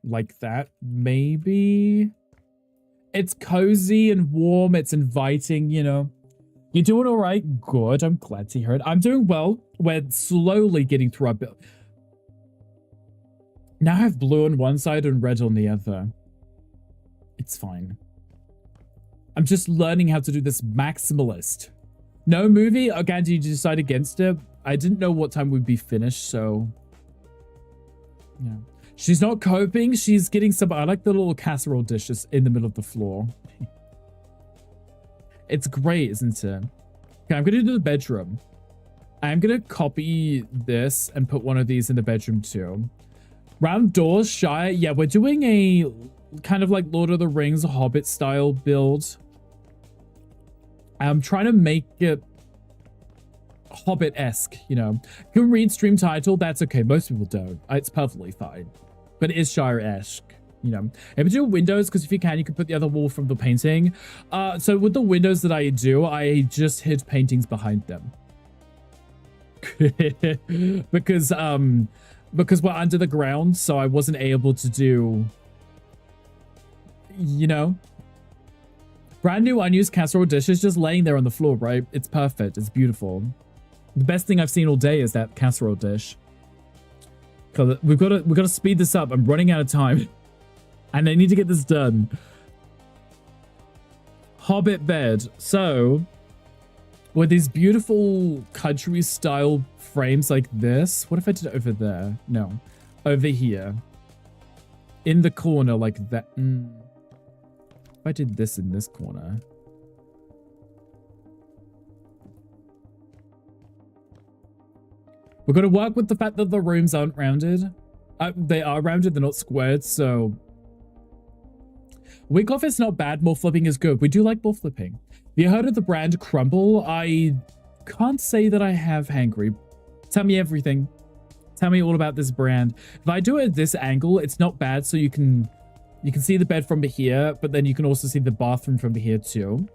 Like that, maybe. It's cozy and warm. It's inviting, you know. You're doing all right. Good. I'm glad to hear it. I'm doing well. We're slowly getting through our build. Now I have blue on one side and red on the other. It's fine. I'm just learning how to do this maximalist. No movie? Okay, did you decide against it? I didn't know what time we'd be finished, so... Yeah. She's not coping. She's getting some... I like the little casserole dishes in the middle of the floor. It's great, isn't it? Okay, I'm going to do the bedroom. I'm going to copy this and put one of these in the bedroom too. Round doors, Shire. Yeah, we're doing a kind of like Lord of the Rings Hobbit style build. I'm trying to make it Hobbit-esque, you know. You can read stream title. That's okay. Most people don't. It's perfectly fine. But it is Shire-esque. You know, if you do windows, because if you can put the other wall from the painting. So with the windows that I do, I just hid paintings behind them. because we're under the ground, so I wasn't able to do, you know. Brand new unused casserole dishes just laying there on the floor, right? It's perfect. It's beautiful. The best thing I've seen all day is that casserole dish. Cause we've got to speed this up. I'm running out of time. And I need to get this done. Hobbit bed. So, with these beautiful country style frames like this. What if I did it over there? No. Over here. In the corner like that. If I did this in this corner. We're going to work with the fact that the rooms aren't rounded. They are rounded, they're not squared, so... Week off is not bad, more flipping is good. We do like more flipping. Have you heard of the brand Crumble? I can't say that I have, Hangry. Tell me everything. Tell me all about this brand. If I do it at this angle, it's not bad, so you can see the bed from here, but then you can also see the bathroom from here too.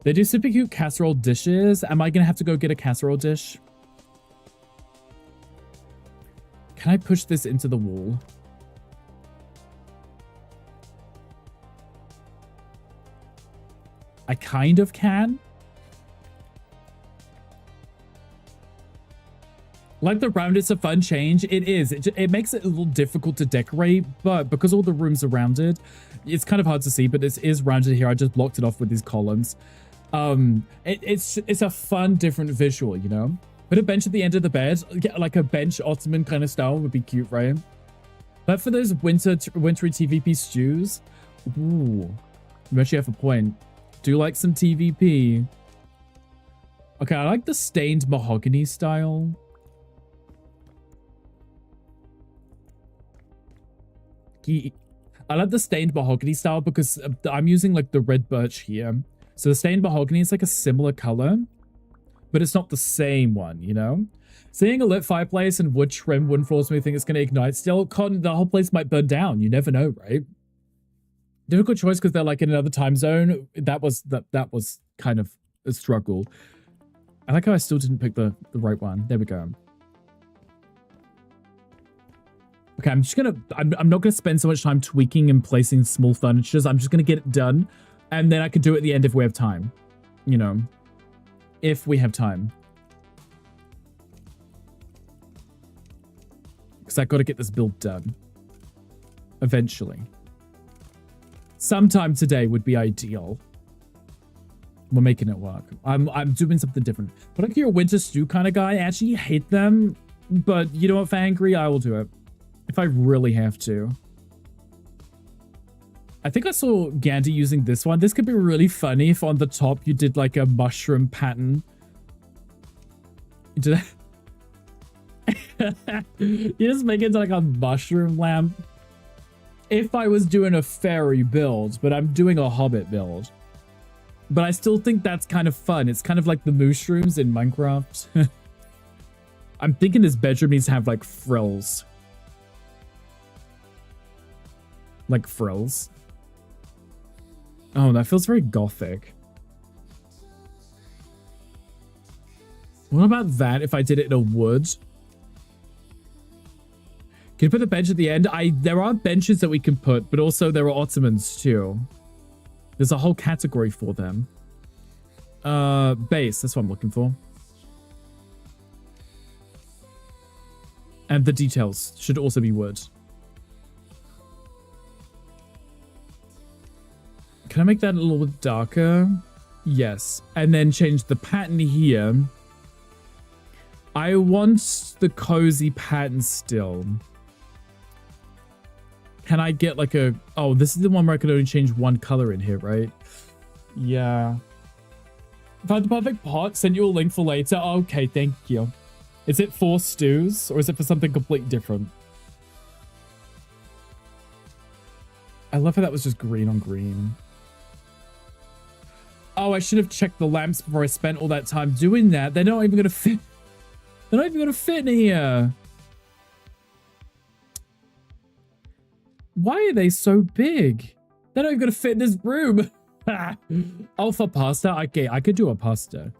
They do super cute casserole dishes. Am I going to have to go get a casserole dish? Can I push this into the wall? I kind of can. Like the round, it's a fun change. It is. It makes it a little difficult to decorate, but because all the rooms are rounded, it's kind of hard to see, but it is rounded here. I just blocked it off with these columns. It's a fun, different visual, you know? Put a bench at the end of the bed. Get like a bench ottoman kind of style would be cute, right? But for those wintry TVP stews, ooh, you actually have a point. Do you like some TVP? Okay, I like the stained mahogany style. I like the stained mahogany style because I'm using like the red birch here. So the stained mahogany is like a similar color, but it's not the same one, you know? Seeing a lit fireplace and wood trim wooden floors makes me think it's going to ignite. Still, cotton, the whole place might burn down. You never know, right? Difficult choice because they're like in another time zone. That was kind of a struggle. I like how I still didn't pick the right one. There we go. Okay, I'm not gonna spend so much time tweaking and placing small furnitures. I'm just gonna get it done, and then I can do it at the end if we have time. You know, if we have time. Because I got to get this build done. Eventually. Sometime today would be ideal. We're making it work. I'm doing something different. But like you're a winter stew kind of guy. I actually hate them, but you know what, for angry, I will do it. If I really have to. I think I saw Gandhi using this one. This could be really funny if on the top you did like a mushroom pattern. Did I? You just make it into like a mushroom lamp. If I was doing a fairy build, but I'm doing a hobbit build. But I still think that's kind of fun. It's kind of like the mushrooms in Minecraft. I'm thinking this bedroom needs to have like frills. Like frills. Oh, that feels very gothic. What about that if I did it in a wood? Can you put the bench at the end? There are benches that we can put, but also there are ottomans too. There's a whole category for them. Base, that's what I'm looking for. And the details should also be wood. Can I make that a little bit darker? Yes. And then change the pattern here. I want the cozy pattern still. Can I get like a... Oh, this is the one where I could only change one color in here, right? Yeah. Found the perfect pot. Send you a link for later. Okay, thank you. Is it for stews or is it for something completely different? I love how that was just green on green. Oh, I should have checked the lamps before I spent all that time doing that. They're not even going to fit. They're not even going to fit in here. Why are they so big? They're not even going to fit in this room. Oh, for pasta? Okay, I could do a pasta.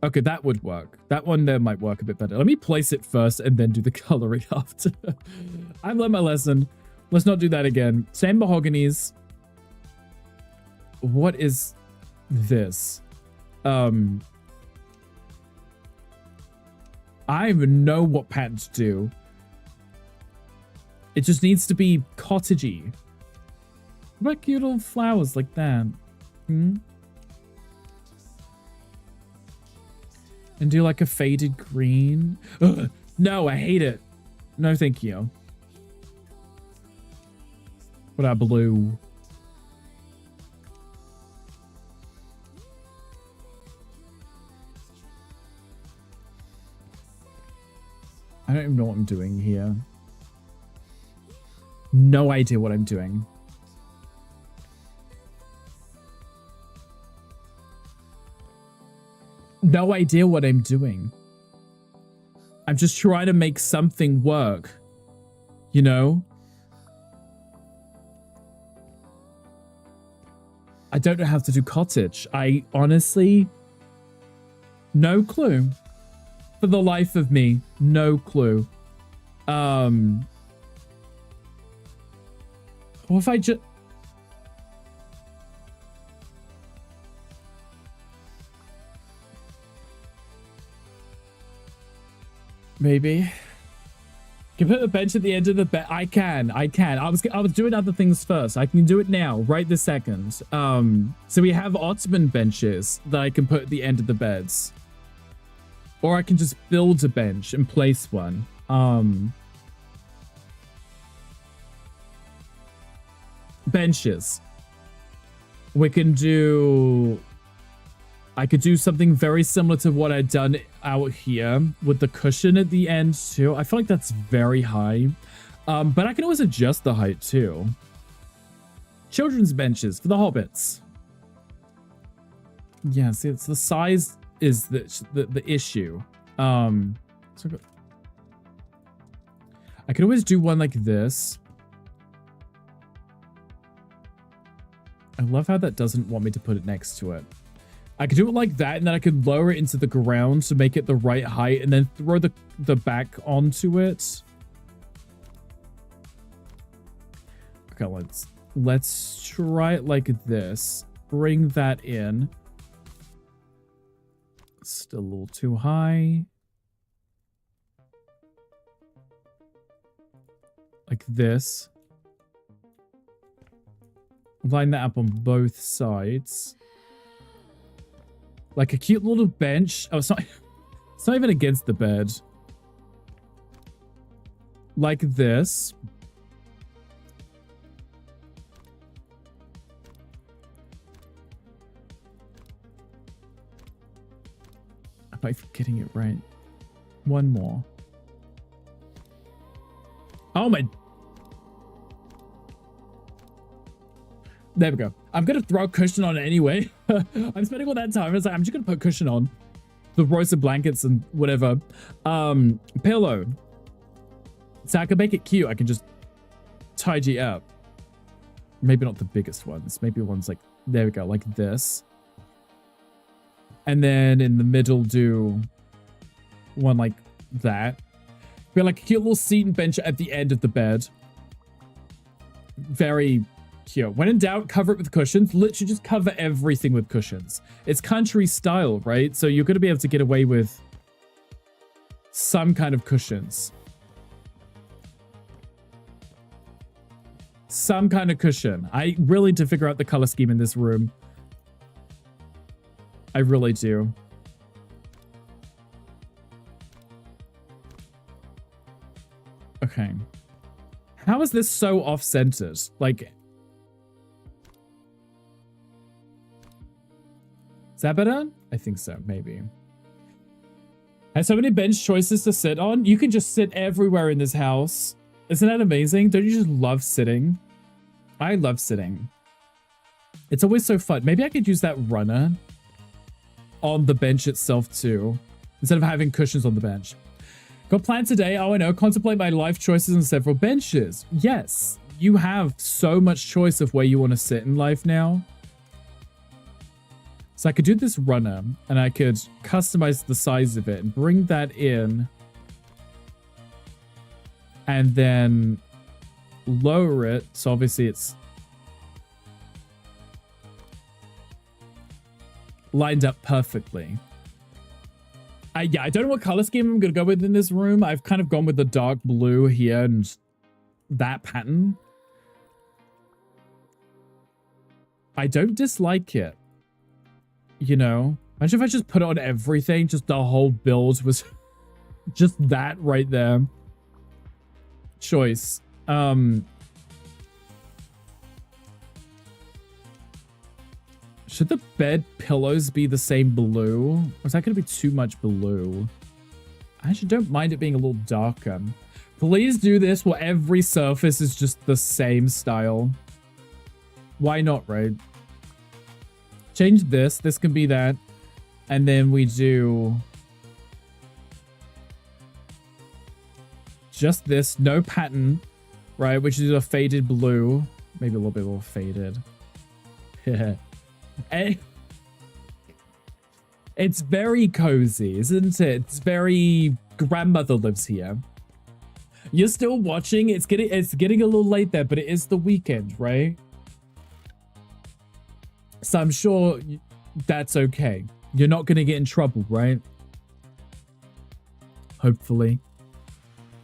Okay, that would work. That one there might work a bit better. Let me place it first and then do the coloring after. I've learned my lesson. Let's not do that again. Same mahoganies. What is this? I don't even know what pattern to do. It just needs to be cottagey. What about cute little flowers like that? Hmm? And do like a faded green? Ugh, no, I hate it. No, thank you. What about blue? I don't even know what I'm doing here. No idea what I'm doing. No idea what I'm doing. I'm just trying to make something work. You know? I don't know how to do cottage. I honestly... No clue. For the life of me, no clue. What if I just... Maybe. Can put a bench at the end of the bed. I can. I was doing other things first. I can do it now, right this second. So we have ottoman benches that I can put at the end of the beds. Or I can just build a bench and place one. Benches. We can do... I could do something very similar to what I'd done out here with the cushion at the end too. I feel like that's very high. But I can always adjust the height too. Children's benches for the hobbits. Yeah, see, it's the size is the issue. So I could always do one like this. I love how that doesn't want me to put it next to it. I could do it like that, and then I could lower it into the ground to make it the right height, and then throw the back onto it. Okay, let's try it like this. Bring that in. Still a little too high. Like this. Line that up on both sides. Like a cute little bench. Oh, it's not even against the bed. Like this. Am I getting it right? One more. Oh my... There we go. I'm going to throw a cushion on it anyway. I'm spending all that time. I was like, I'm just going to put a cushion on. The roasted blankets and whatever. Pillow. So I can make it cute. I can just tidy up. Maybe not the biggest ones. Maybe ones like, there we go, like this. And then in the middle, do one like that. Be like a cute little seat and bench at the end of the bed. Very cute. When in doubt, cover it with cushions. Literally just cover everything with cushions. It's country style, right? So you're going to be able to get away with some kind of cushions. Some kind of cushion. I really need to figure out the color scheme in this room. I really do. Okay. How is this so off-centered? Like... Is that better? I think so, maybe. I have so many bench choices to sit on. You can just sit everywhere in this house. Isn't that amazing? Don't you just love sitting? I love sitting. It's always so fun. Maybe I could use that runner on the bench itself too, instead of having cushions on the bench. Got planned today. Oh, I know. Contemplate my life choices on several benches. Yes, you have so much choice of where you want to sit in life now. So I could do this runner, and I could customize the size of it and bring that in. And then lower it. So obviously it's lined up perfectly. Yeah, I don't know what color scheme I'm going to go with in this room. I've kind of gone with the dark blue here and that pattern. I don't dislike it. You know, imagine if I just put it on everything, just the whole build was just that right there. Choice. Should the bed pillows be the same blue? Or is that going to be too much blue? I actually don't mind it being a little darker. Please do this where every surface is just the same style. Why not, right? Change this. This can be that. And then we do just this. No pattern, right? Which is a faded blue. Maybe a little bit more faded. Yeah. It's very cozy, isn't it? It's very grandmother lives here. You're still watching. It's getting a little late there, but it is the weekend, right? So I'm sure that's okay. You're not going to get in trouble, right? Hopefully.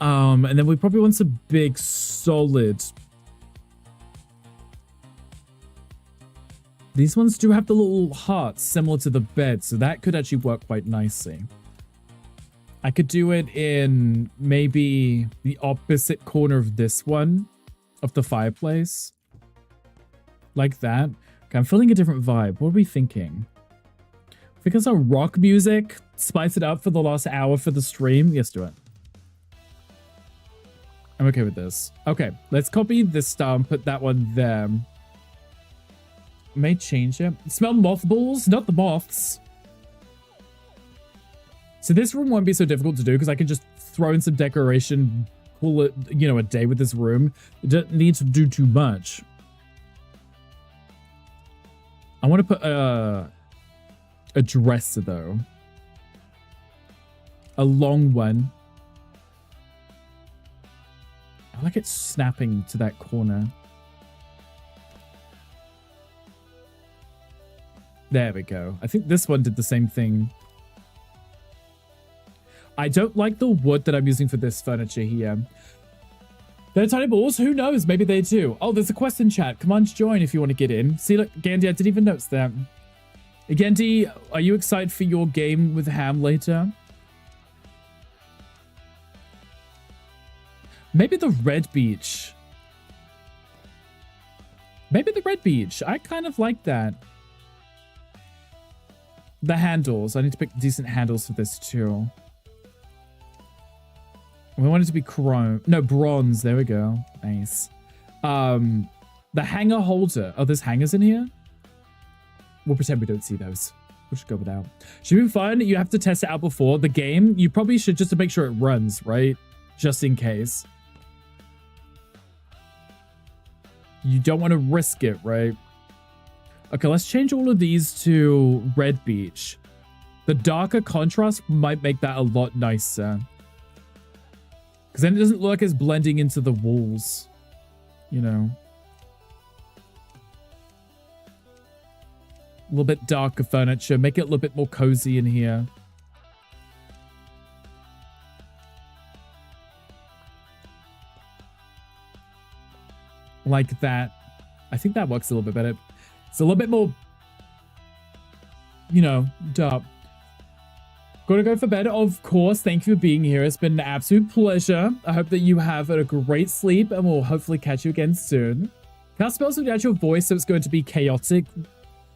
And then we probably want some big, solid. These ones do have the little hearts similar to the bed, so that could actually work quite nicely. I could do it in maybe the opposite corner of this one, of the fireplace. Like that. Okay, I'm feeling a different vibe. What are we thinking? Because of rock music, spice it up for the last hour for the stream. Yes, do it. I'm okay with this. Okay, let's copy this star and put that one there. May change it. Smell mothballs, not the moths. So this room won't be so difficult to do because I can just throw in some decoration, call it, you know, a day with this room. It doesn't need to do too much. I want to put a dresser though. A long one. I like it snapping to that corner. There we go. I think this one did the same thing. I don't like the wood that I'm using for this furniture here. They're tiny balls? Who knows? Maybe they do. Oh, there's a quest in chat. Come on, join if you want to get in. See, look, Gandhi, I didn't even notice that. Gandhi, are you excited for your game with Ham later? Maybe the red beach. Maybe the red beach. I kind of like that. The handles. I need to pick decent handles for this too. We want it to be chrome. No, bronze. There we go. Nice. The hanger holder. Oh, there's hangers in here? We'll pretend we don't see those. We'll just go without. Should be fun. You have to test it out before the game. You probably should just to make sure it runs, right? Just in case. You don't want to risk it, right? Okay, let's change all of these to red beach. The darker contrast might make that a lot nicer. Because then it doesn't look like it's blending into the walls. You know. A little bit darker furniture. Make it a little bit more cozy in here. Like that. I think that works a little bit better. It's a little bit more, you know, dark. Gotta go for bed, of course. Thank you for being here. It's been an absolute pleasure. I hope that you have a great sleep and we'll hopefully catch you again soon. Cast spells with the actual voice, so it's going to be chaotic.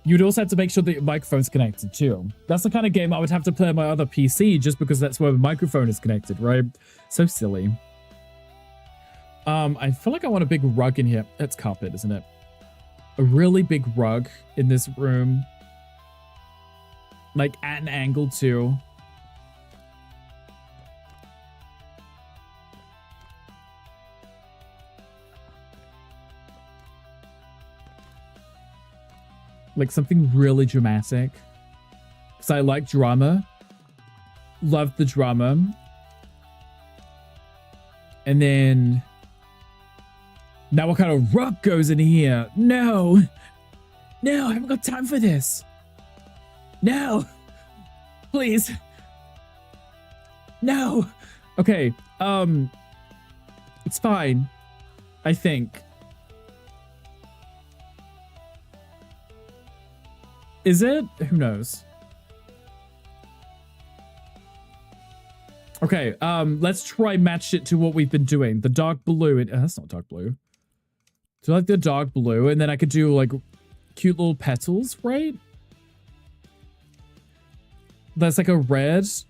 You'd also have to make sure that your microphone's connected too. That's the kind of game I would have to play on my other PC just because that's where the microphone is connected, right? So silly. I feel like I want a big rug in here. That's carpet, isn't it? A really big rug in this room. Like at an angle too. Like something really dramatic. Because I like drama. Love the drama. And then... now what kind of rug goes in here? No! No, I haven't got time for this. No! Please. No! Okay, it's fine. I think. Is it? Who knows? Okay, let's try match it to what we've been doing. The dark blue. That's not dark blue. So like the dark blue, and then I could do like cute little petals, right? That's like a red. It's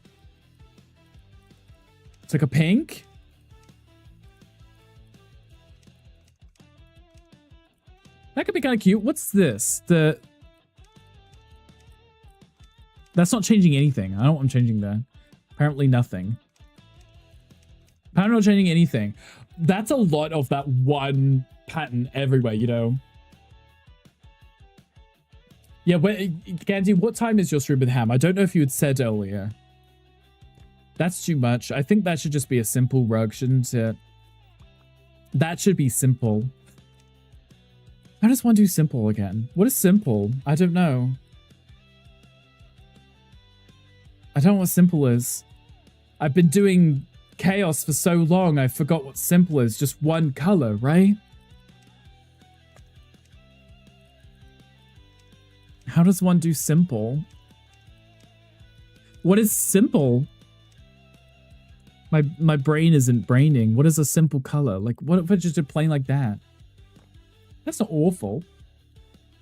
like a pink. That could be kind of cute. What's this? That's not changing anything. I don't know what I'm changing there. Apparently nothing. Apparently not changing anything. That's a lot of that one pattern everywhere, you know? Yeah, Gandhi, what time is your stream with Ham? I don't know if you had said earlier. That's too much. I think that should just be a simple rug, shouldn't it? That should be simple. How does one do simple again? What is simple? I don't know. I don't know what simple is. I've been doing chaos for so long, I forgot what simple is. Just one color, right? How does one do simple? What is simple? My brain isn't braining. What is a simple color? Like, what if it's just a plain like that? That's not awful.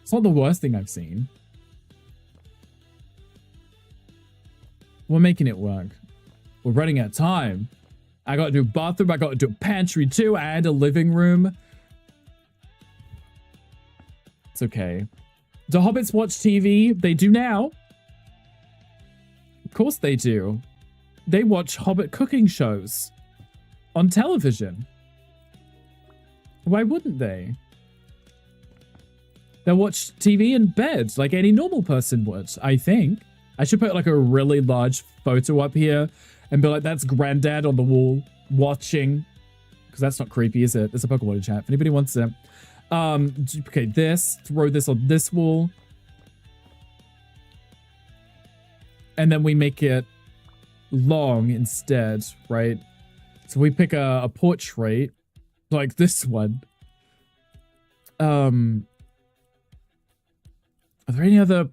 It's not the worst thing I've seen. We're making it work. We're running out of time. I got to do a bathroom. I got to do a pantry too. And a living room. It's okay. Do hobbits watch TV? They do now. Of course they do. They watch hobbit cooking shows on television. Why wouldn't they? They'll watch TV in bed like any normal person would, I think. I should put like a really large photo up here and be like, that's Granddad on the wall watching. Because that's not creepy, is it? There's a Pokemon chat. If anybody wants it. Okay, throw this on this wall. And then we make it long instead, right? So we pick a portrait like this one. Are there any other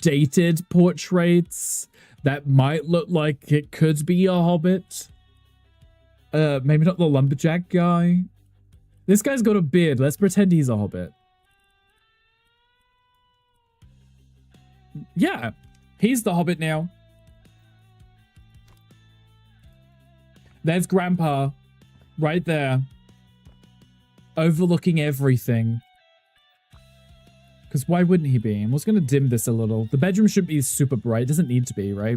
dated portraits that might look like it could be a hobbit? Maybe not the lumberjack guy. This guy's got a beard. Let's pretend he's a hobbit. Yeah, he's the hobbit now. There's Grandpa right there, overlooking everything. Because why wouldn't he be? I was going to dim this a little. The bedroom should be super bright. It doesn't need to be, right?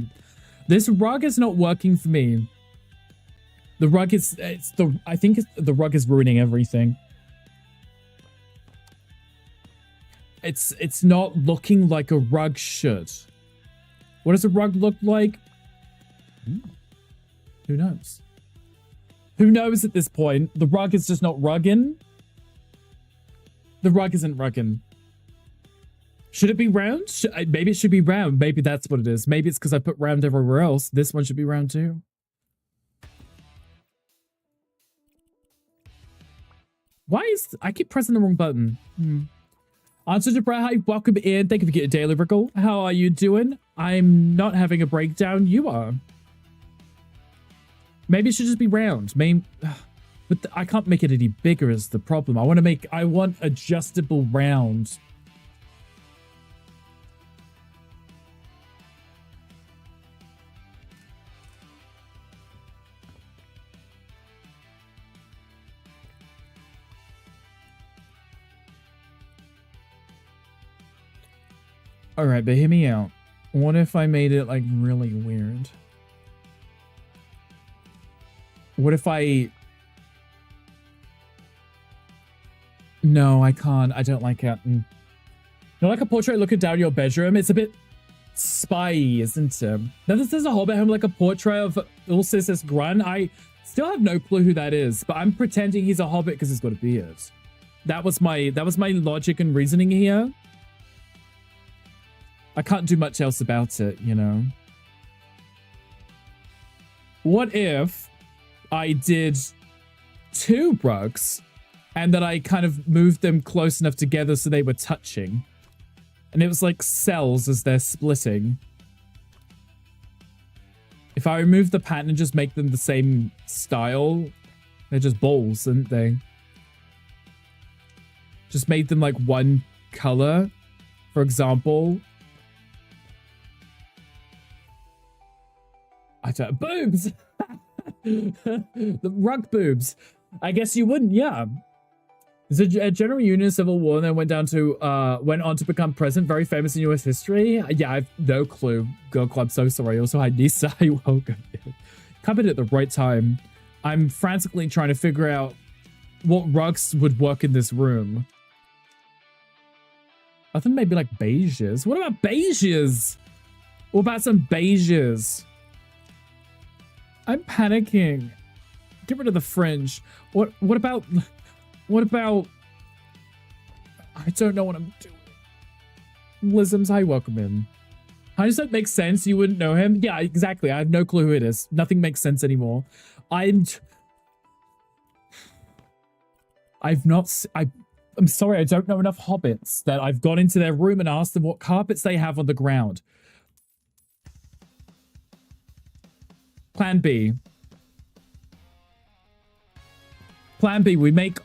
This rug is not working for me. The rug is, I think the rug is ruining everything. It's not looking like a rug should. What does a rug look like? Who knows? Who knows at this point? The rug is just not rugging. The rug isn't rugging. Should it be round? Maybe it should be round. Maybe that's what it is. Maybe it's because I put round everywhere else. This one should be round too. Why is... I keep pressing the wrong button. Answer to prayer. Hi, welcome in. Thank you for getting a daily wrinkle. How are you doing? I'm not having a breakdown. You are. Maybe it should just be round. Maybe... But I can't make it any bigger is the problem. I want adjustable round. Alright, but hear me out. What if I made it, like, really weird? What if I... No, I can't. I don't like it. You know, like a portrait looking down your bedroom? It's a bit spy-y, isn't it? Now, this is a hobbit home, like a portrait of Ulysses Grun. I still have no clue who that is, but I'm pretending he's a hobbit because he's got a beard. That was my logic and reasoning here. I can't do much else about it, you know. What if I did 2 rugs and that I kind of moved them close enough together so they were touching? And it was like cells as they're splitting. If I remove the pattern and just make them the same style, they're just balls, aren't they? Just made them like one color, for example. I don't... Boobs! The rug boobs. I guess you wouldn't, yeah. There's a General Union Civil War and then went on to become president, very famous in US history. Yeah, I've no clue. Girl Club, so sorry. Also, hi, Nisa. Welcome. Come in at the right time. I'm frantically trying to figure out what rugs would work in this room. I think maybe like beiges. What about beiges? What about some beiges? I'm panicking. Get rid of the fringe. What about... I don't know what I'm doing. Lisms, hi, welcome in. How does that make sense? You wouldn't know him? Yeah, exactly. I have no clue who it is. Nothing makes sense anymore. I'm sorry, I don't know enough hobbits that I've gone into their room and asked them what carpets they have on the ground. Plan B. Plan B, we make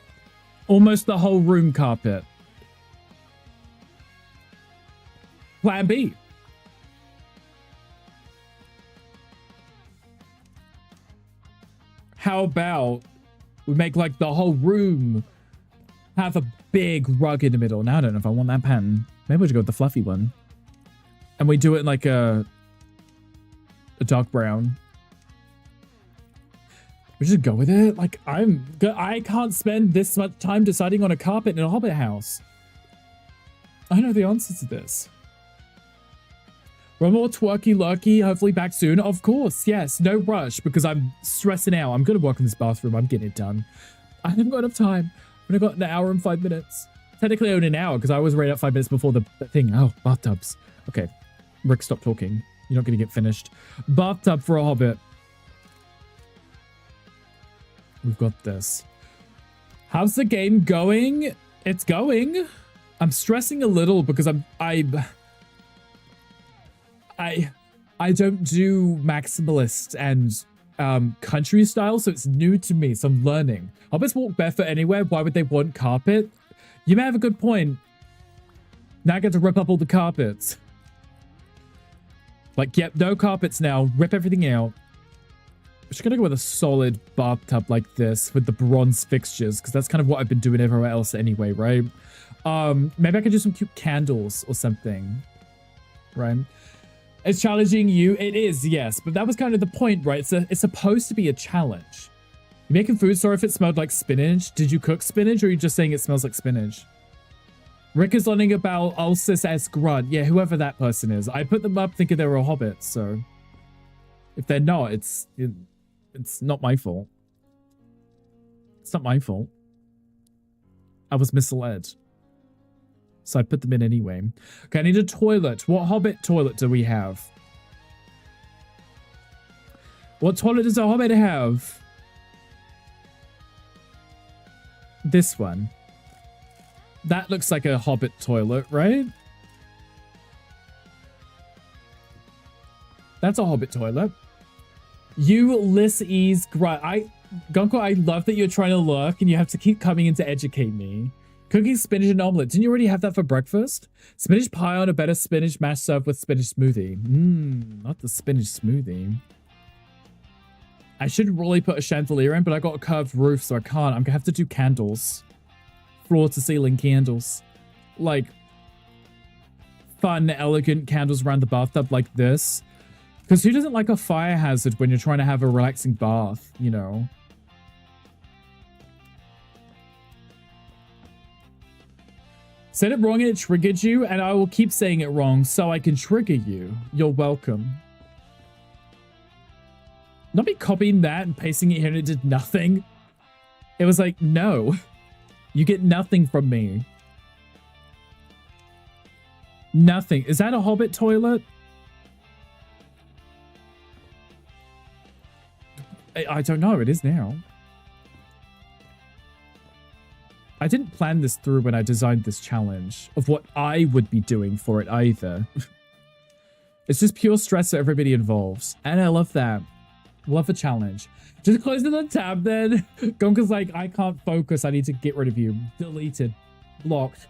almost the whole room carpet. Plan B. How about we make like the whole room have a big rug in the middle? Now I don't know if I want that pattern. Maybe we should go with the fluffy one. And we do it in like a dark brown. We should go with it. Like I can't spend this much time deciding on a carpet in a Hobbit house. I know the answer to this. One more twerky lurky, hopefully back soon. Of course, yes. No rush because I'm stressing out. I'm going to work in this bathroom. I'm getting it done. I haven't got enough time. I've only got an hour and 5 minutes. Technically only an hour because I was right up 5 minutes before the thing. Oh, bathtubs. Okay. Rick, stop talking. You're not going to get finished. Bathtub for a Hobbit. We've got this. How's the game going? It's going. I'm stressing a little because I don't do maximalist and country style, so it's new to me, so I'm learning. Hobbits walk barefoot anywhere. Why would they want carpet? You may have a good point. Now I get to rip up all the carpets. Like, yep, no carpets now. Rip everything out. I'm just gonna go with a solid bathtub like this with the bronze fixtures, because that's kind of what I've been doing everywhere else anyway, right? Maybe I could do some cute candles or something, right? It's challenging you. It is, yes. But that was kind of the point, right? It's supposed to be a challenge. You're making food. Sorry if it smelled like spinach. Did you cook spinach or are you just saying it smells like spinach? Rick is learning about Ulcis as Grunt. Yeah, whoever that person is. I put them up thinking they were a hobbit, so... If they're not, it's not my fault. It's not my fault. I was misled. So I put them in anyway. Okay, I need a toilet. What Hobbit toilet do we have? What toilet does a Hobbit have? This one. That looks like a Hobbit toilet, right? That's a Hobbit toilet. You Ulysses Grunt. Gunko, I love that you're trying to lurk and you have to keep coming in to educate me. Cooking spinach and omelet. Didn't you already have that for breakfast? Spinach pie on a better spinach mash served with spinach smoothie. Not the spinach smoothie. I should really put a chandelier in, but I got a curved roof, so I can't. I'm gonna have to do candles. Floor to ceiling candles. Like, fun, elegant candles around the bathtub like this. Because who doesn't like a fire hazard when you're trying to have a relaxing bath, you know? Said it wrong and it triggered you, and I will keep saying it wrong so I can trigger you. You're welcome. Not me copying that and pasting it here and it did nothing. It was like, no. You get nothing from me. Nothing. Is that a Hobbit toilet? I don't know. It is now. I didn't plan this through when I designed this challenge of what I would be doing for it either. It's just pure stress for everybody involved. And I love that. Love a challenge. Just closing the tab then. Gonka's like, I can't focus. I need to get rid of you. Deleted. Blocked.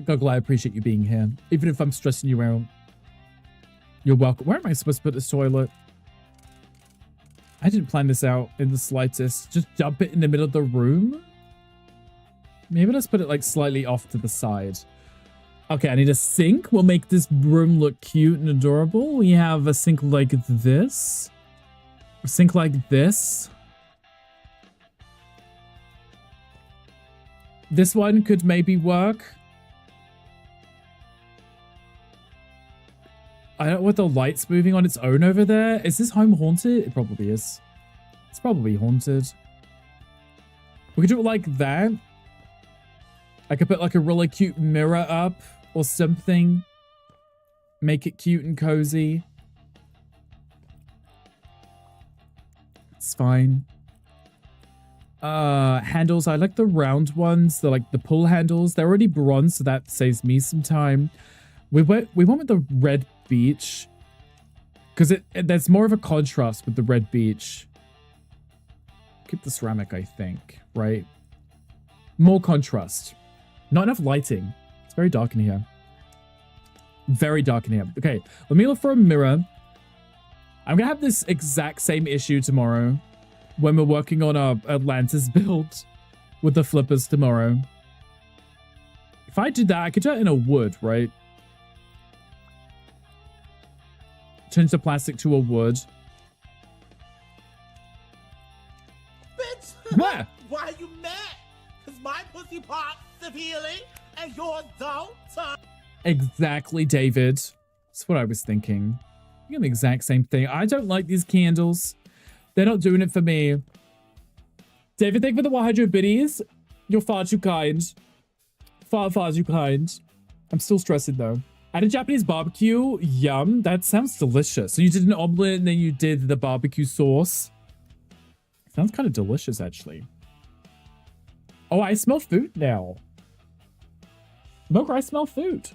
Goggle, I appreciate you being here. Even if I'm stressing you out. You're welcome. Where am I supposed to put this toilet? I didn't plan this out in the slightest. Just dump it in the middle of the room? Maybe let's put it like slightly off to the side. Okay, I need a sink. We'll make this room look cute and adorable. We have a sink like this. A sink like this. This one could maybe work. I don't know what the light's moving on its own over there. Is this home haunted? It probably is. It's probably haunted. We could do it like that. I could put like a really cute mirror up or something. Make it cute and cozy. It's fine. Handles. I like the round ones. They're like the pull handles. They're already bronze, so that saves me some time. We went with the red beach. Because there's more of a contrast with the red beach. Keep the ceramic, I think, right? More contrast. Not enough lighting. It's very dark in here. Very dark in here. Okay, let me look for a mirror. I'm gonna have this exact same issue tomorrow when we're working on our Atlantis build with the flippers tomorrow. If I did that, I could do it in a wood, right? Change the plastic to a wood. Bitch! Where? Why are you mad? Cause my pussy parts severely and yours don't? Exactly, David. That's what I was thinking. You're the exact same thing. I don't like these candles. They're not doing it for me. David, thank you for the 100 biddies. You're far too kind. Far, far too kind. I'm still stressing though. I had a Japanese barbecue. Yum. That sounds delicious. So you did an omelet and then you did the barbecue sauce. Sounds kind of delicious, actually. Oh, I smell food now. Mocha, I smell food.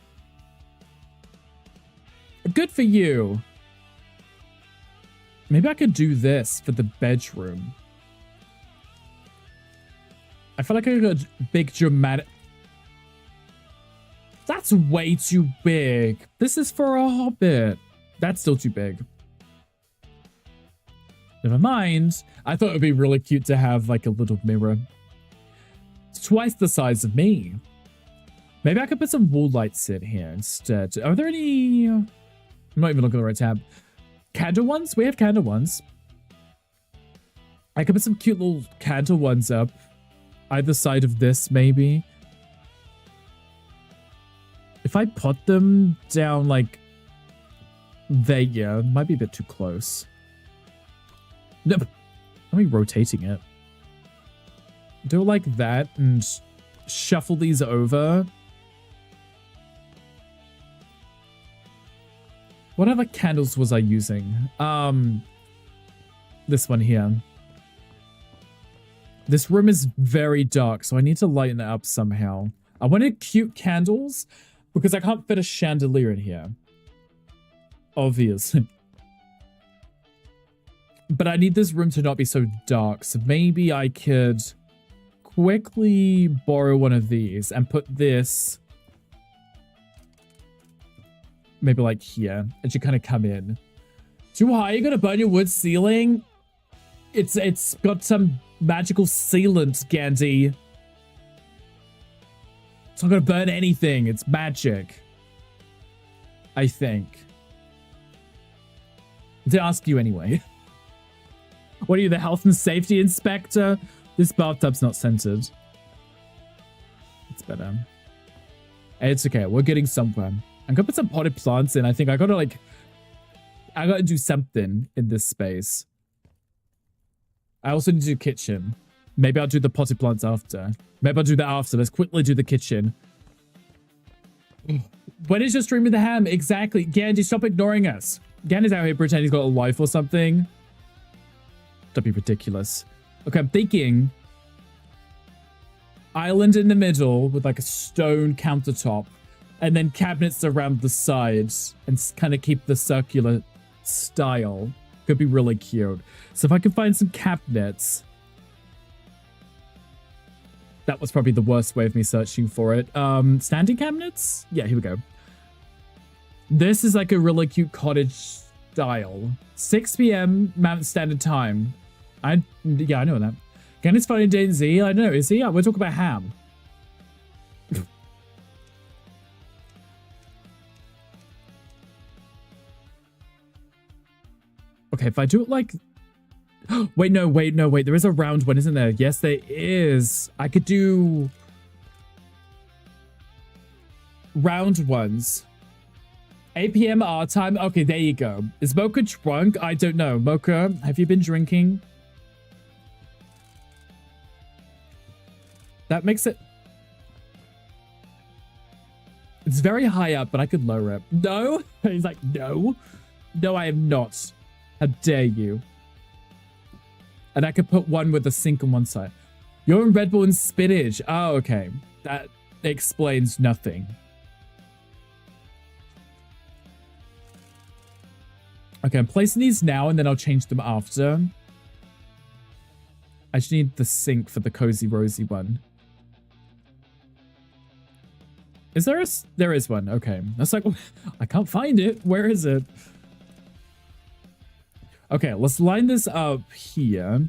Good for you. Maybe I could do this for the bedroom. I feel like I got a big dramatic... That's way too big. This is for a hobbit. That's still too big. Never mind. I thought it would be really cute to have like a little mirror. It's twice the size of me. Maybe I could put some wall lights in here instead. Are there any... I'm not even looking at the right tab. Candle ones? We have candle ones. I could put some cute little candle ones up. Either side of this, maybe. If I put them down, like... there, yeah. Might be a bit too close. No, let me rotating it. Do it like that and shuffle these over. What other candles was I using? This one here. This room is very dark, so I need to lighten it up somehow. I wanted cute candles because I can't fit a chandelier in here. Obviously. But I need this room to not be so dark, so maybe I could quickly borrow one of these and put this maybe like here. It should kind of come in. Too high? You're gonna burn your wood ceiling? It's got some magical sealant, Gandhi. It's not gonna burn anything. It's magic. I think. To ask you anyway. What are you, the health and safety inspector? This bathtub's not scented. It's better. It's okay. We're getting somewhere. I'm gonna put some potted plants in. I think I gotta do something in this space. I also need to do kitchen. Maybe I'll do the potted plants after. Maybe I'll do that after. Let's quickly do the kitchen. When is your stream with the ham? Exactly. Gandhi, stop ignoring us. Gandhi's out here pretending he's got a life or something. Don't be ridiculous. Okay, I'm thinking island in the middle with like a stone countertop and then cabinets around the sides and kind of keep the circular style. Could be really cute. So if I can find some cabinets. That was probably the worst way of me searching for it. Standing cabinets? Yeah, here we go. This is like a really cute cottage style. 6 p.m. Mountain Standard Time. Yeah, I know that. Gandhi's finding DayZ. I don't know. Is he? Yeah, we're talking about ham. Okay, if I do it like... wait, no, wait. There is a round one, isn't there? Yes, there is. I could do... round ones. 8 p.m. our time. Okay, there you go. Is Mocha drunk? I don't know. Mocha, have you been drinking? That makes it... It's very high up, but I could lower it. No? He's like, no. No, I am not. How dare you? And I could put one with a sink on one side. You're in Red Bull and spinach. Oh, okay. That explains nothing. Okay, I'm placing these now and then I'll change them after. I just need the sink for the Cozy Rosy one. Is there a... There is one. Okay. That's like... I can't find it. Where is it? Okay, let's line this up here.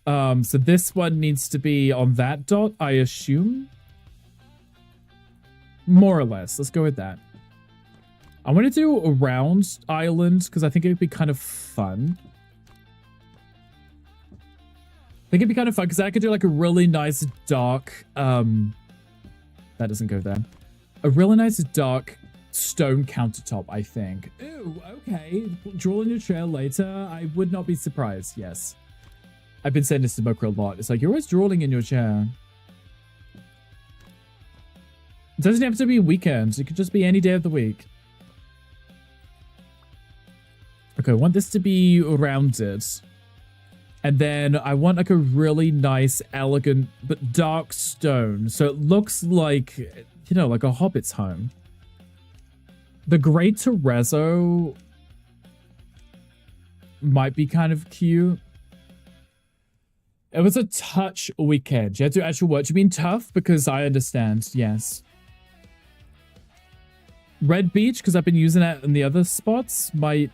So this one needs to be on that dot, I assume. More or less. Let's go with that. I want to do a round island because I think it would be kind of fun. I think it'd be kind of fun because I could do like a really nice dark, that doesn't go there. A really nice dark stone countertop, I think. Ooh, okay. Drool in your chair later. I would not be surprised, yes. I've been saying this to Mocha a lot. It's like, you're always drooling in your chair. It doesn't have to be weekends. It could just be any day of the week. Okay, I want this to be rounded. And then I want like a really nice, elegant, but dark stone. So it looks like, you know, like a hobbit's home. The Great Terrazzo might be kind of cute. It was a touch weekend. You had to actually work. You mean tough? Because I understand, yes. Red Beach, because I've been using it in the other spots, might...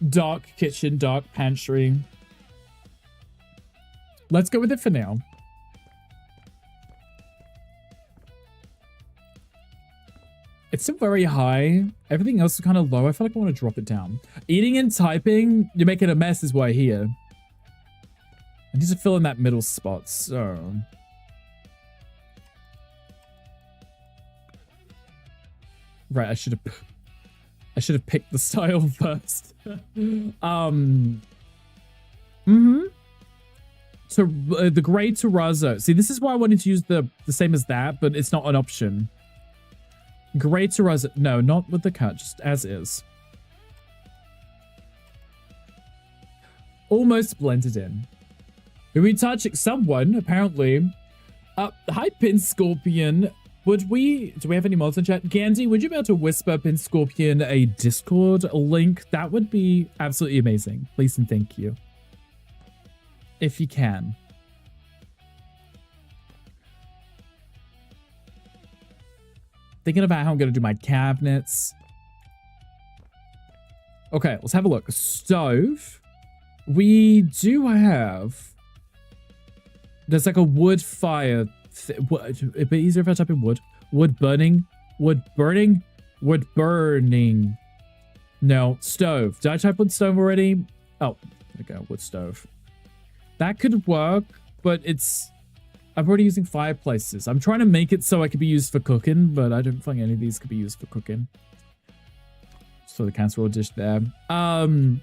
Dark kitchen, dark pantry. Let's go with it for now. It's still very high. Everything else is kind of low. I feel like I want to drop it down. Eating and typing, you're making a mess is what I hear. I need to fill in that middle spot, so... Right, I should have picked the style first. So the Grey Terrazzo. See, this is why I wanted to use the same as that, but it's not an option. Grey Terrazzo. No, not with the cut, just as is. Almost blended in. Are we touching someone, apparently? Hi, Pin Scorpion. Do we have any mods in chat? Gandhi, would you be able to whisper Pin Scorpion a Discord link? That would be absolutely amazing. Please and thank you. If you can. Thinking about how I'm going to do my cabinets. Okay, let's have a look. Stove. We do have... There's like a wood fire... It'd be easier if I type in wood. Wood burning. Wood burning. Wood burning. No, stove. Did I type wood stove already? Oh, there we go. Wood stove. That could work, but it's... I'm already using fireplaces. I'm trying to make it so I could be used for cooking, but I don't think any of these could be used for cooking. Just throw the casserole dish there. In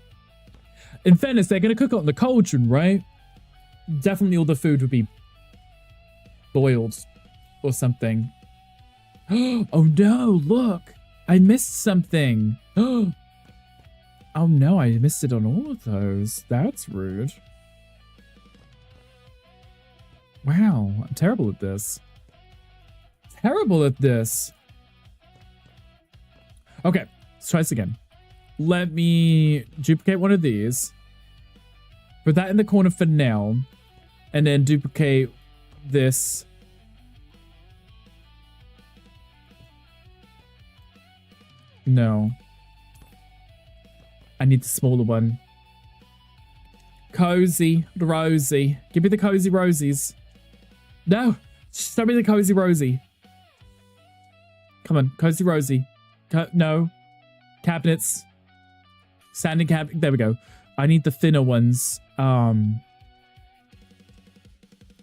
fairness, they're going to cook it on the cauldron, right? Definitely all the food would be boiled or something. Oh no, look. I missed something. Oh no, I missed it on all of those. That's rude. Wow, I'm terrible at this. Terrible at this. Okay, let's try this again. Let me duplicate one of these. Put that in the corner for now. And then duplicate this. No. I need the smaller one. Cozy Rosie. Give me the Cozy Rosies. No. Just show me the Cozy Rosie. Come on. Cozy Rosie. No. Cabinets. Standing cabinet. There we go. I need the thinner ones.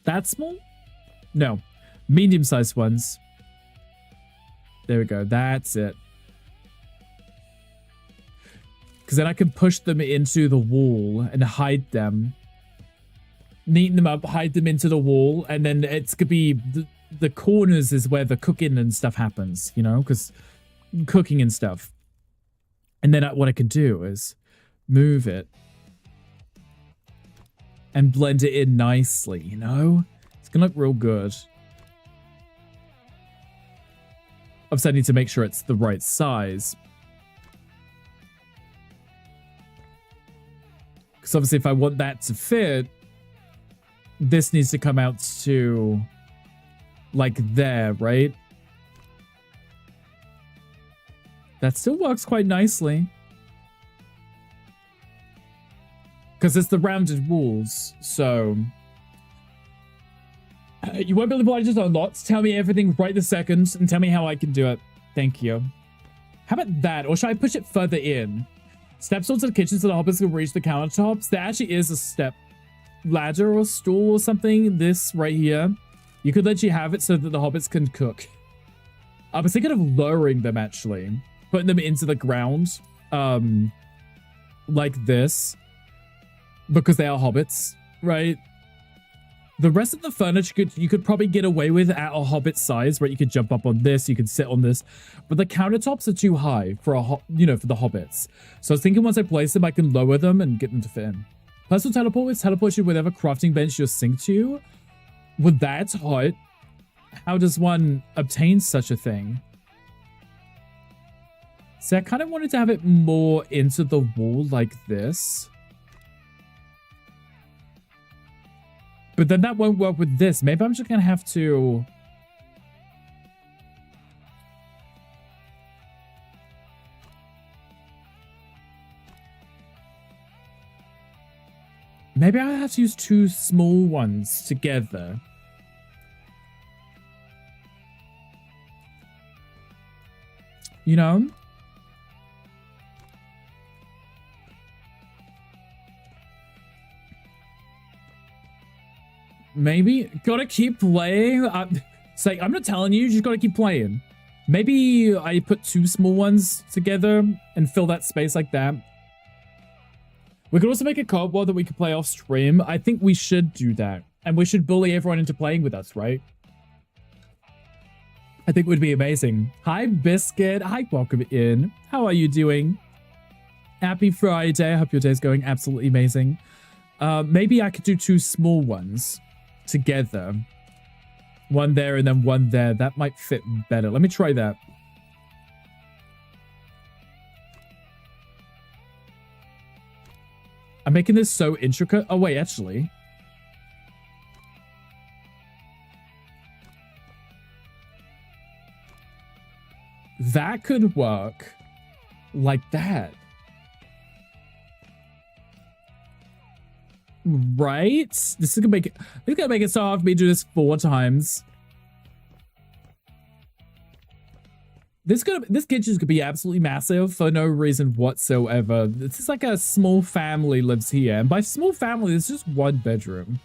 That small? No. Medium-sized ones. There we go. That's it. Because then I can push them into the wall and hide them. Neaten them up, hide them into the wall, and then it's going to be... The corners is where the cooking and stuff happens, you know? Because cooking and stuff. And then what I can do is move it. And blend it in nicely, you know? It's going to look real good. Obviously, I need to make sure it's the right size. Because obviously, if I want that to fit, this needs to come out to like there, right? That still works quite nicely. Because it's the rounded walls, so... you won't be able to buy just on lots. Tell me everything right this second and tell me how I can do it. Thank you. How about that? Or should I push it further in? Steps onto the kitchen so the hobbits can reach the countertops. There actually is a step ladder or stool or something. This right here. You could let you have it so that the hobbits can cook. I was thinking of lowering them actually. Putting them into the ground. Like this. Because they are hobbits, right? The rest of the furniture you could probably get away with at a hobbit size, right? You could jump up on this, you could sit on this, but the countertops are too high for for the hobbits. So I was thinking once I place them, I can lower them and get them to fit in. Personal teleport is teleport you whatever crafting bench you're synced to. Well, that's hot. How does one obtain such a thing? So I kind of wanted to have it more into the wall like this. But then that won't work with this. Maybe I'm just going to have to... Maybe I have to use two small ones together. You know? Maybe. Gotta keep playing. Say, I'm not telling you, you just gotta keep playing. Maybe I put two small ones together and fill that space like that. We could also make a co-op world that we could play off stream. I think we should do that. And we should bully everyone into playing with us, right? I think it would be amazing. Hi, Biscuit. Hi, welcome in. How are you doing? Happy Friday. I hope your day's going absolutely amazing. Maybe I could do two small ones together. One there and then one there. That might fit better. Let me try that. I'm making this so intricate. Oh, wait, actually. That could work like that. Right? This is gonna make it so hard for me to do this 4 times. This kitchen could be absolutely massive for no reason whatsoever. This is like a small family lives here. And by small family, it's just one bedroom.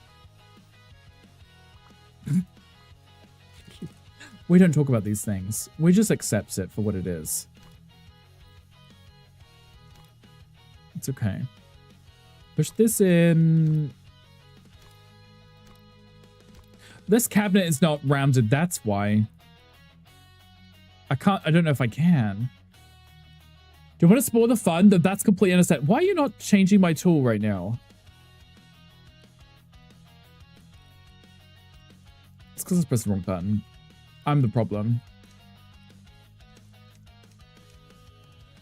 We don't talk about these things. We just accept it for what it is. It's okay. Push this in. This cabinet is not rounded, that's why. I don't know if I can. Do you want to spoil the fun? That's completely understand. Why are you not changing my tool right now? It's because I pressed the wrong button. I'm the problem.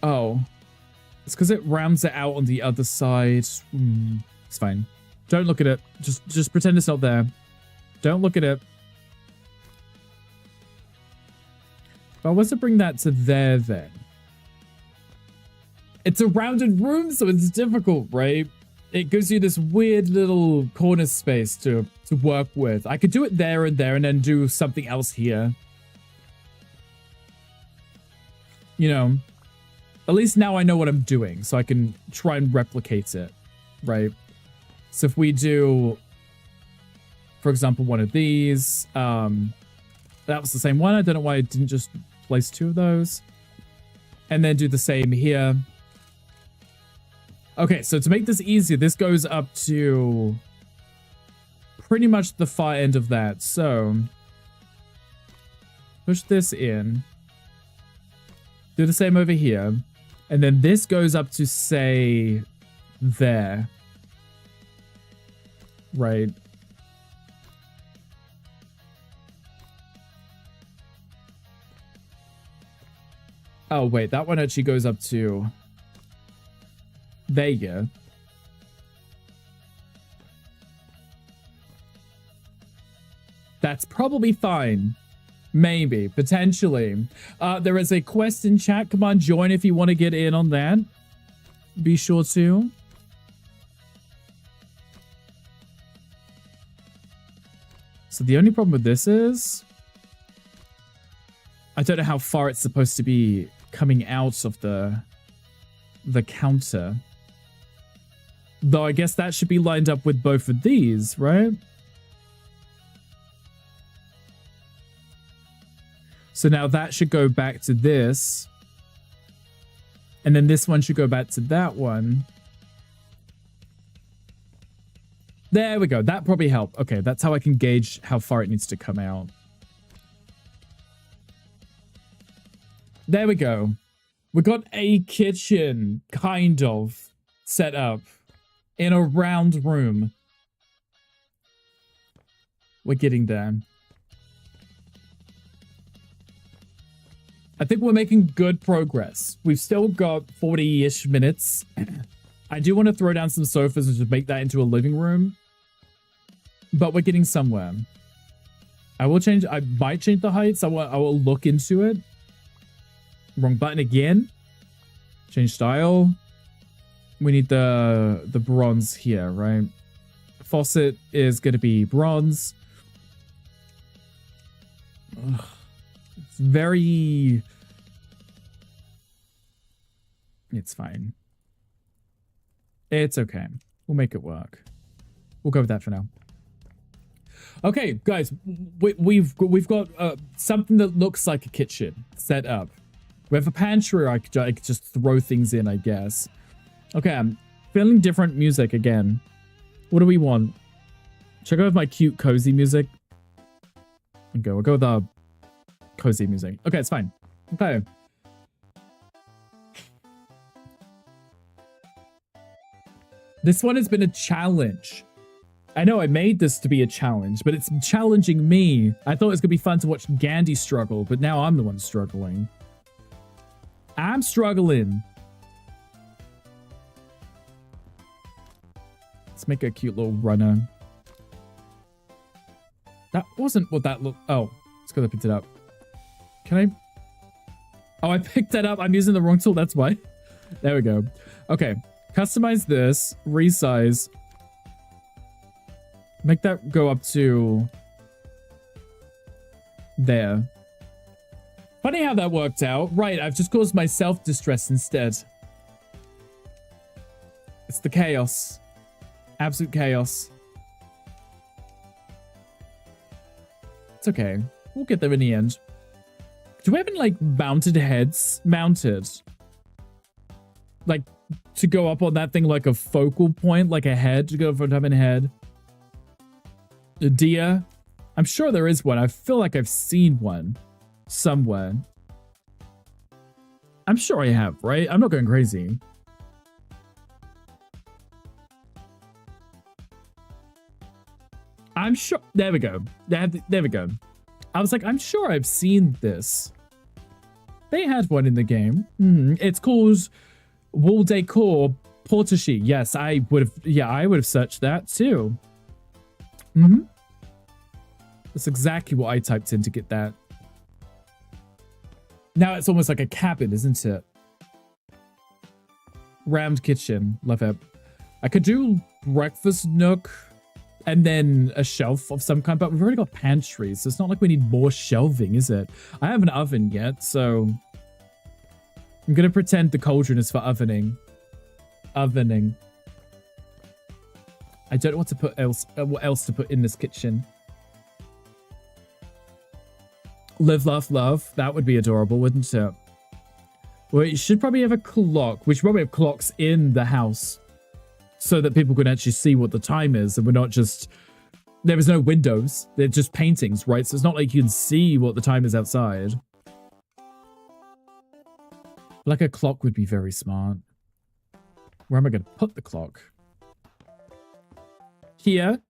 Oh. It's because it rounds it out on the other side. It's fine. Don't look at it. Just pretend it's not there. Don't look at it. If I was to bring that to there then. It's a rounded room, so it's difficult, right? It gives you this weird little corner space to work with. I could do it there and then do something else here. You know, at least now I know what I'm doing, so I can try and replicate it, right? So if we do, for example, one of these, that was the same one. I don't know why I didn't just place 2 of those. And then do the same here. Okay, so to make this easier, this goes up to pretty much the far end of that. So push this in. Do the same over here. And then this goes up to, say, there. Right. Oh, wait. That one actually goes up to... There you go. That's probably fine. Maybe. Potentially. There is a quest in chat. Come on, join if you want to get in on that. Be sure to. So the only problem with this is... I don't know how far it's supposed to be coming out of the counter. Though I guess that should be lined up with both of these, right? So now that should go back to this. And then this one should go back to that one. There we go. That probably helped. Okay, that's how I can gauge how far it needs to come out. There we go. We got a kitchen, kind of, set up in a round room. We're getting there. I think we're making good progress. We've still got 40-ish minutes. I do want to throw down some sofas and just make that into a living room. But we're getting somewhere. I might change the heights. I will look into it. Wrong button again. Change style. We need the bronze here, right? Faucet is going to be bronze. Ugh. It's very... It's fine. It's okay. We'll make it work. We'll go with that for now. Okay, guys, we've got something that looks like a kitchen set up. We have a pantry I could just throw things in, I guess. Okay, I'm feeling different music again. What do we want? Should I go with my cute, cozy music? We'll go with the cozy music. Okay, it's fine. Okay. This one has been a challenge. I know I made this to be a challenge, but it's challenging me. I thought it was going to be fun to watch Gandhi struggle, but now I'm the one struggling. I'm struggling. Let's make a cute little runner. That wasn't what that looked... Oh, it's because I picked it up. Can I... Oh, I picked that up. I'm using the wrong tool. That's why. There we go. Okay. Customize this. Resize. Make that go up to... There. Funny how that worked out. Right, I've just caused myself distress instead. It's the chaos. Absolute chaos. It's okay. We'll get there in the end. Do we have any, like, mounted heads? Mounted. Like, to go up on that thing like a focal point, like a head, to go for time in head. A deer. I'm sure there is one. I feel like I've seen one somewhere. I'm sure I have, right? I'm not going crazy. I'm sure. There we go. There we go. I was like, I'm sure I've seen this. They had one in the game. It's called Wall Decor Portashi. Yes, I would have. Yeah, I would have searched that too. That's exactly what I typed in to get that. Now it's almost like a cabin, isn't it? Round kitchen. Love it. I could do breakfast nook and then a shelf of some kind, but we've already got pantries, so it's not like we need more shelving, is it? I have an oven yet, so I'm going to pretend the cauldron is for ovening. Ovening. I don't know what to put what else to put in this kitchen. Live, laugh, love. That would be adorable, wouldn't it? Well, you should probably have a clock. We should probably have clocks in the house so that people can actually see what the time is, and we're not just... There is no windows. They're just paintings, right? So it's not like you can see what the time is outside. Like a clock would be very smart. Where am I going to put the clock? Here.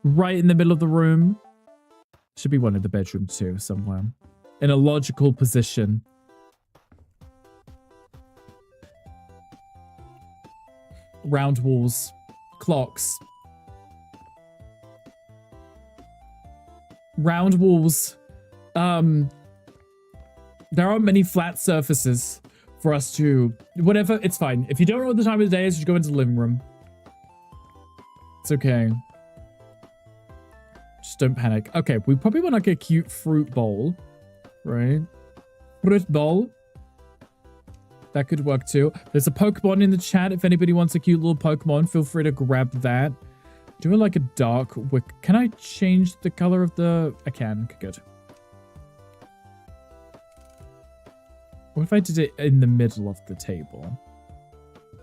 Right in the middle of the room. Should be one in the bedroom too, somewhere. In a logical position. Round walls. Clocks. Round walls. There aren't many flat surfaces for us to... Whatever, it's fine. If you don't know what the time of the day is, just go into the living room. It's okay. Just don't panic. Okay, we probably want like a cute fruit bowl. Right? Fruit bowl. That could work too. There's a Pokemon in the chat. If anybody wants a cute little Pokemon, feel free to grab that. Do it like a dark wick. Can I change the color of the... I can. Okay, good. What if I did it in the middle of the table?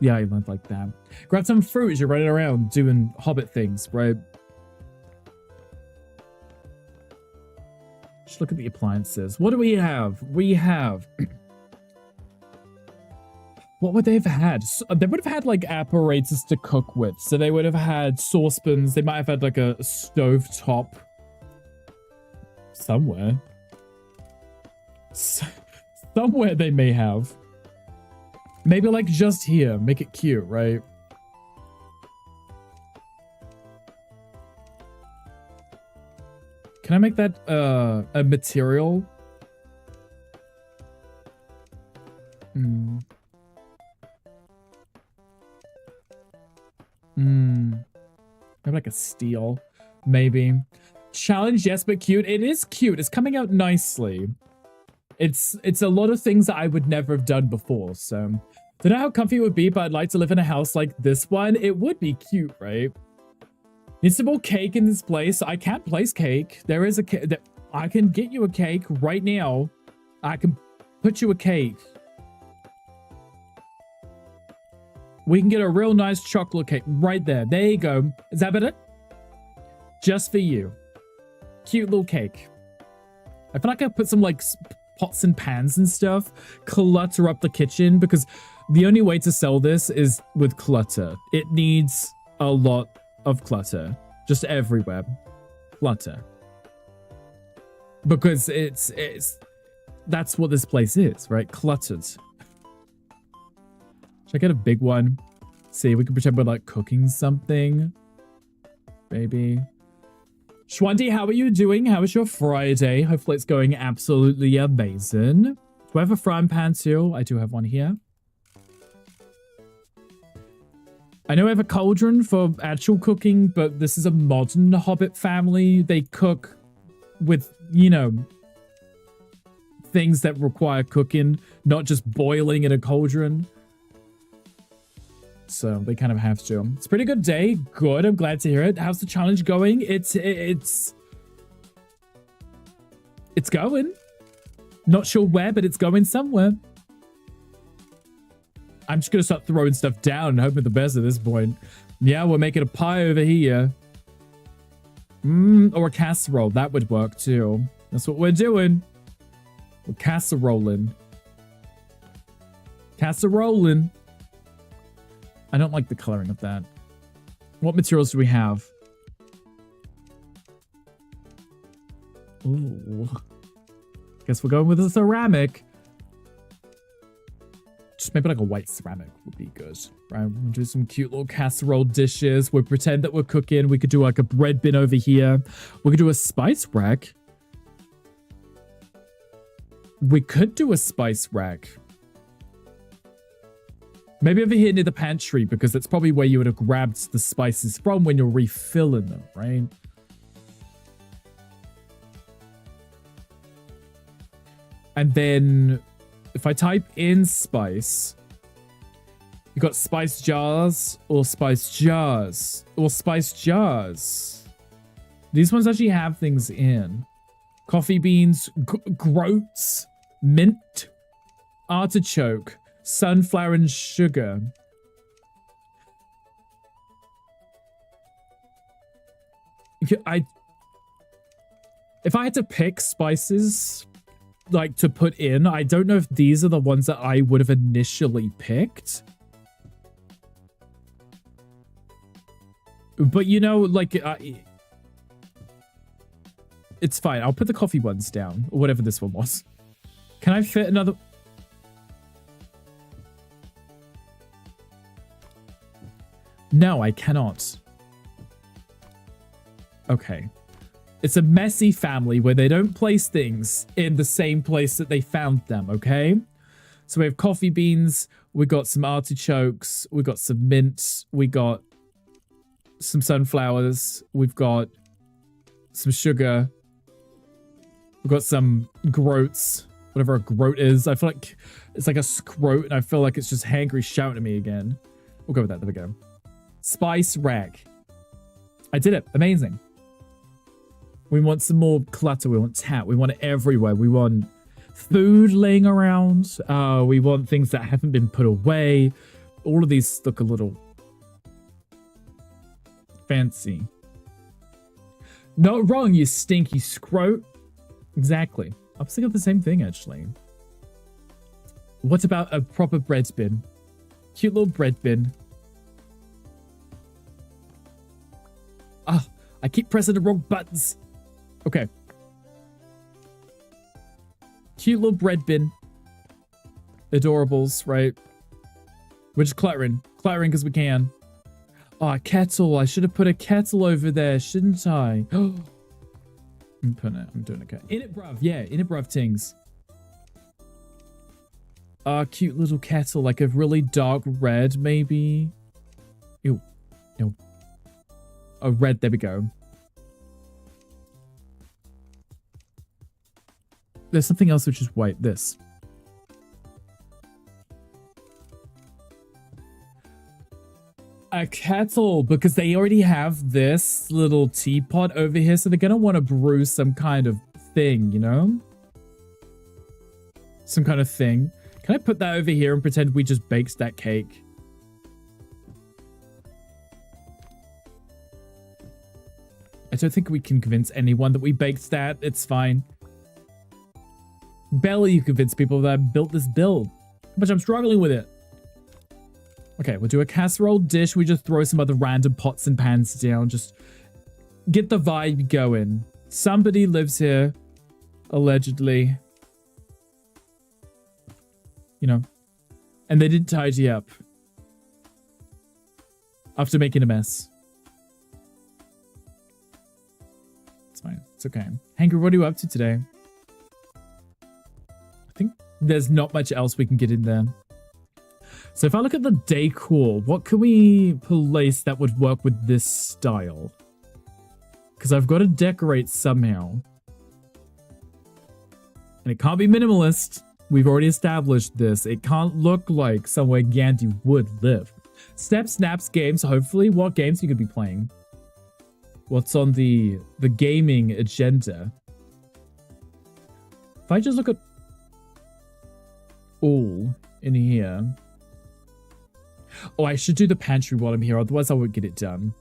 Yeah, I like that. Grab some fruit as you're running around doing hobbit things, right? Just look at the appliances. What do we have? We have... What would they have had? They would have had like apparatus to cook with. So they would have had saucepans. They might have had like a stove top somewhere. Somewhere they may have. Maybe like just here. Make it cute, right? Can I make that a material? Maybe like a steel. Maybe. Challenge, yes, but cute. It is cute. It's coming out nicely. It's a lot of things that I would never have done before, so... Don't know how comfy it would be, but I'd like to live in a house like this one. It would be cute, right? Need some more cake in this place. I can't place cake. There is a cake. I can get you a cake right now. I can put you a cake. We can get a real nice chocolate cake right there. There you go. Is that better? Just for you. Cute little cake. I feel like I put some like pots and pans and stuff. Clutter up the kitchen because the only way to sell this is with clutter. It needs a lot of clutter. Just everywhere. Clutter. Because it's that's what this place is, right? Cluttered. Should I get a big one? See, we can pretend we're like cooking something. Maybe. Shwanti, how are you doing? How was your Friday? Hopefully it's going absolutely amazing. Do I have a frying pan too? I do have one here. I know I have a cauldron for actual cooking, but this is a modern Hobbit family. They cook with, you know, things that require cooking, not just boiling in a cauldron. So they kind of have to. It's a pretty good day. Good. I'm glad to hear it. How's the challenge going? It's going. Not sure where, but it's going somewhere. I'm just going to start throwing stuff down and hoping the best at this point. Yeah, we're making a pie over here. Or a casserole. That would work too. That's what we're doing. We're casserolling. Casserolling. I don't like the coloring of that. What materials do we have? Ooh. Guess we're going with a ceramic. Just maybe like a white ceramic would be good. Right, we'll do some cute little casserole dishes. We'll pretend that we're cooking. We could do like a bread bin over here. We could do a spice rack. We could do a spice rack. Maybe over here near the pantry, because that's probably where you would have grabbed the spices from when you're refilling them, right? And then if I type in spice, you got spice jars or spice jars or spice jars. These ones actually have things in. Coffee beans, groats, mint, artichoke, sunflower and sugar. If I had to pick spices like to put in, I don't know if these are the ones that I would have initially picked. But you know, like it's fine. I'll put the coffee ones down or whatever this one was. Can I fit another? No, I cannot. Okay. It's a messy family where they don't place things in the same place that they found them, okay? So we have coffee beans, we got some artichokes, we got some mint, we got some sunflowers, we've got some sugar, we've got some groats, whatever a groat is. I feel like it's like a scroat, and I feel like it's just hangry shouting at me again. We'll go with that. There we go. Spice rack. I did it. Amazing. We want some more clutter. We want tat. We want it everywhere. We want food laying around. We want things that haven't been put away. All of these look a little fancy. Not wrong, you stinky scroat. Exactly. I was thinking of the same thing, actually. What about a proper bread bin? Cute little bread bin. Ah, I keep pressing the wrong buttons. Okay. Cute little bread bin. Adorables, right? We're just cluttering. Cluttering because we can. Oh, a kettle. I should have put a kettle over there, shouldn't I? I'm putting it. I'm doing okay. In it, bruv. Yeah, in it, bruv, tings. Cute little kettle. Like a really dark red, maybe. Ew. Ew. Oh, red. There we go. There's something else which is white. This. A kettle, because they already have this little teapot over here, so they're gonna want to brew some kind of thing, you know? Some kind of thing. Can I put that over here and pretend we just baked that cake? I don't think we can convince anyone that we baked that. It's fine. Barely you convince people that I built this build. But I'm struggling with it. Okay, we'll do a casserole dish. We just throw some other random pots and pans down. Just get the vibe going. Somebody lives here, allegedly. You know, and they didn't tidy up after making a mess. It's fine. It's okay. Hanger, what are you up to today? I think there's not much else we can get in there. So if I look at the decor, what can we place that would work with this style? Because I've got to decorate somehow. And it can't be minimalist. We've already established this. It can't look like somewhere Gandhi would live. Snap Snaps games, hopefully. What games you could be playing? What's on the gaming agenda? If I just look at all in here. Oh, I should do the pantry while I'm here, otherwise I won't get it done.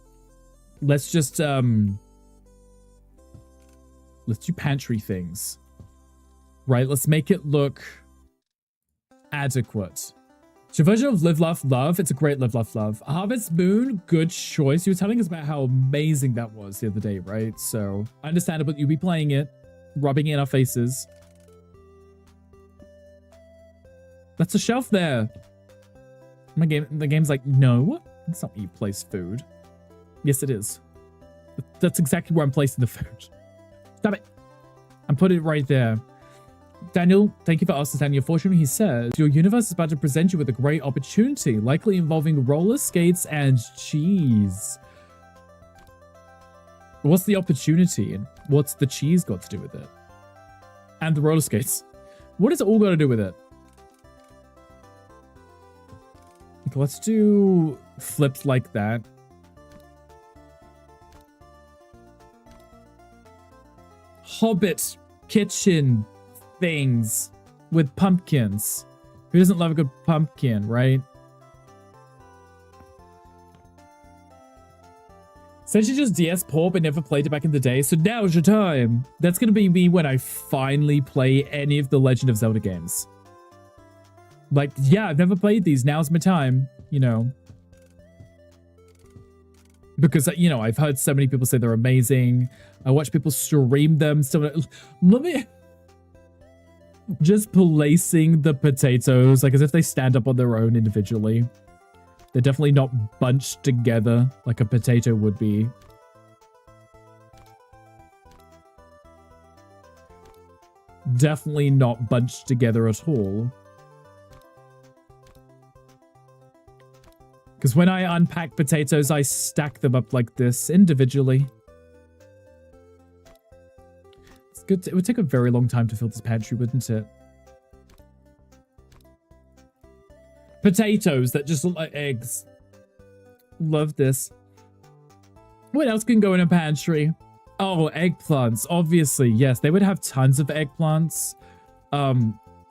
Let's just, let's do pantry things. Right, let's make it look adequate. It's your version of Live, Laugh, Love. It's a great Live, Laugh, Love. Harvest Moon, good choice. You were telling us about how amazing that was the other day, right? So, understandable you'll be playing it, rubbing it in our faces. That's a shelf there. The game's like, no, that's not where you place food. Yes, it is. That's exactly where I'm placing the food. Stop it. I'm putting it right there. Daniel, thank you for asking, Daniel. Fortunately, he says, your universe is about to present you with a great opportunity, likely involving roller skates and cheese. What's the opportunity and what's the cheese got to do with it? And the roller skates. What has it all got to do with it? Okay, let's do flips like that. Hobbit kitchen things with pumpkins. Who doesn't love a good pumpkin, right? Essentially just DS poor but never played it back in the day, so now's your time. That's gonna be me when I finally play any of the Legend of Zelda games. Like, yeah, I've never played these. Now's my time, you know. Because, you know, I've heard so many people say they're amazing. I watch people stream them. So let me... Just placing the potatoes, like, as if they stand up on their own individually. They're definitely not bunched together like a potato would be. Definitely not bunched together at all. Because when I unpack potatoes, I stack them up like this individually. It's good. It would take a very long time to fill this pantry, wouldn't it? Potatoes that just look like eggs. Love this. What else can go in a pantry? Oh, eggplants. Obviously, yes. They would have tons of eggplants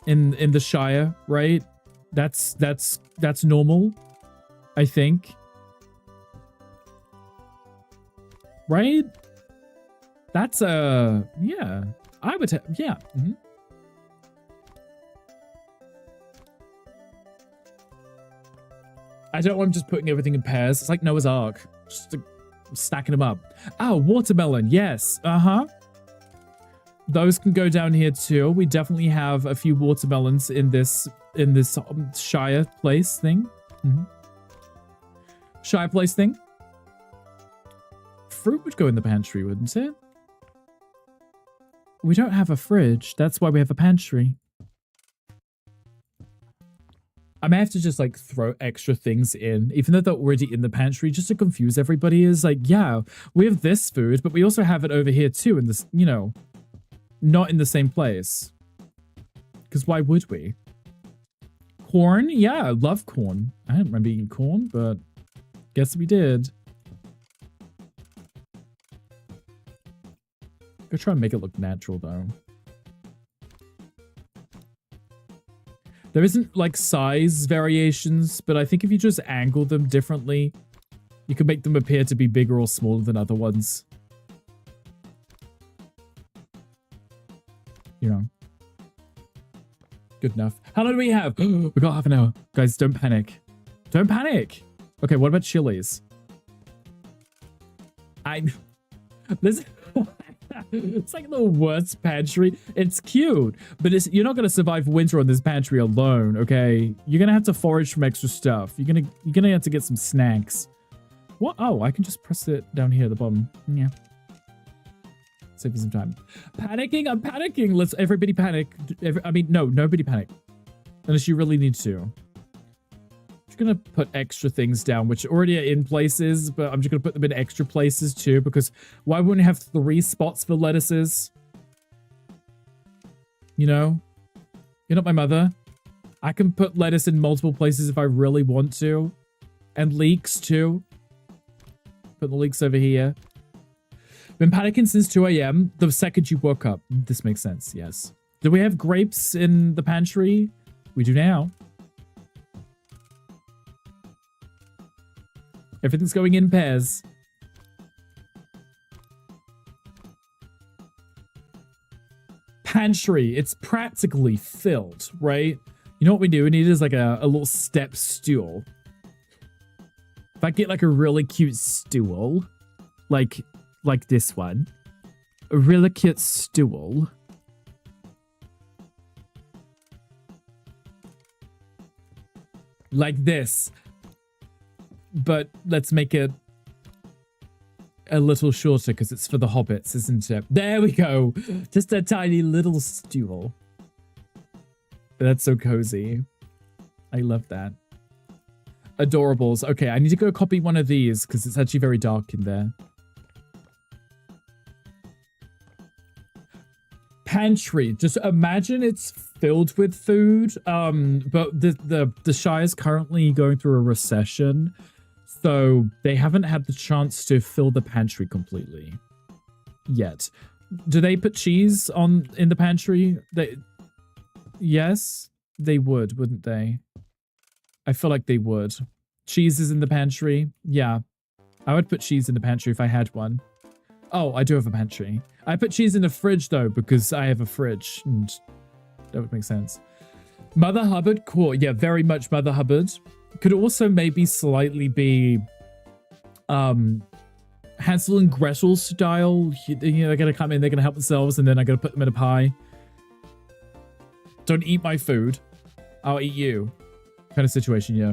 in the Shire, right? That's normal, I think. Right? That's yeah. I would yeah. Mm-hmm. I don't want just putting everything in pairs. It's like Noah's Ark. Just stacking them up. Oh, watermelon. Yes. Uh-huh. Those can go down here too. We definitely have a few watermelons in this Shire place thing. Mm-hmm. Shire place thing. Fruit would go in the pantry, wouldn't it? We don't have a fridge. That's why we have a pantry. I may have to just like throw extra things in, even though they're already in the pantry, just to confuse everybody. Is like, yeah, we have this food, but we also have it over here too in this, you know, not in the same place. Because why would we? Corn? Yeah, I love corn. I don't remember eating corn, but guess we did. Go try and make it look natural though. There isn't like size variations, but I think if you just angle them differently, you can make them appear to be bigger or smaller than other ones. You know. Good enough. How long do we have? We got half an hour. Guys, don't panic. Don't panic. Okay, what about chilies? This it's like the worst pantry. It's cute, but you're not gonna survive winter on this pantry alone, okay? You're gonna have to forage from extra stuff. You're gonna have to get some snacks. What? Oh, I can just press it down here at the bottom. Yeah. Save you some time. Panicking? I'm panicking. Let's everybody panic. I mean, no, nobody panic. Unless you really need to. I'm just gonna put extra things down, which already are in places, but I'm just gonna put them in extra places too, because why wouldn't you have 3 spots for lettuces? You know? You're not my mother. I can put lettuce in multiple places if I really want to. And leeks too. Put the leeks over here. Been panicking since 2 a.m. the second you woke up. This makes sense, yes. Do we have grapes in the pantry? We do now. Everything's going in pairs. Pantry. It's practically filled, right? You know what we do? We need is like a little step stool. If I get like a really cute stool, like this one. A really cute stool. Like this. But let's make it a little shorter because it's for the hobbits, isn't it? There we go. Just a tiny little stool. That's so cozy. I love that. Adorables. Okay, I need to go copy one of these because it's actually very dark in there. Pantry. Just imagine it's filled with food. But the Shire's currently going through a recession. So they haven't had the chance to fill the pantry completely yet. Do they put cheese in the pantry? Yes, they would, wouldn't they? I feel like they would. Cheese is in the pantry. Yeah, I would put cheese in the pantry if I had one. Oh, I do have a pantry. I put cheese in the fridge though because I have a fridge, and that would make sense. Mother Hubbard, cool. Yeah, very much Mother Hubbard. Could also maybe slightly be Hansel and Gretel style. You know, they're gonna come in, they're gonna help themselves, and then I'm gonna put them in a pie. Don't eat my food. I'll eat you. Kind of situation, yeah.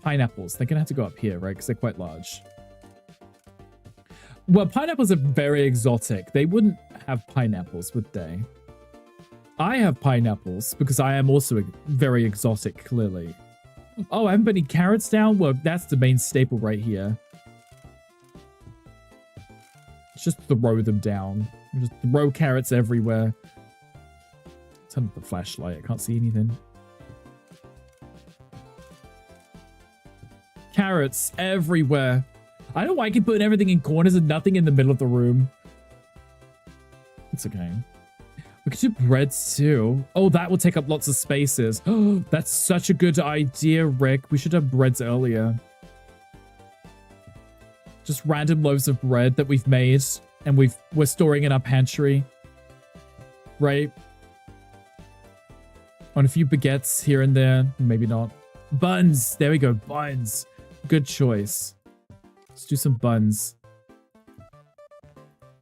pineapples. They're gonna have to go up here, right? Because they're quite large. Well, pineapples are very exotic. They wouldn't have pineapples, would they? I have pineapples because I am also very exotic, clearly. Oh, I haven't put any carrots down? Well, that's the main staple right here. Just throw them down. Just throw carrots everywhere. Turn up the flashlight. I can't see anything. Carrots everywhere. I don't know why I keep putting everything in corners and nothing in the middle of the room. It's okay. We could do breads too. Oh, that will take up lots of spaces. Oh, that's such a good idea, Rick. We should have breads earlier. Just random loaves of bread that we've made and we're storing in our pantry. Right? On a few baguettes here and there. Maybe not. Buns. There we go. Buns. Good choice. Let's do some buns.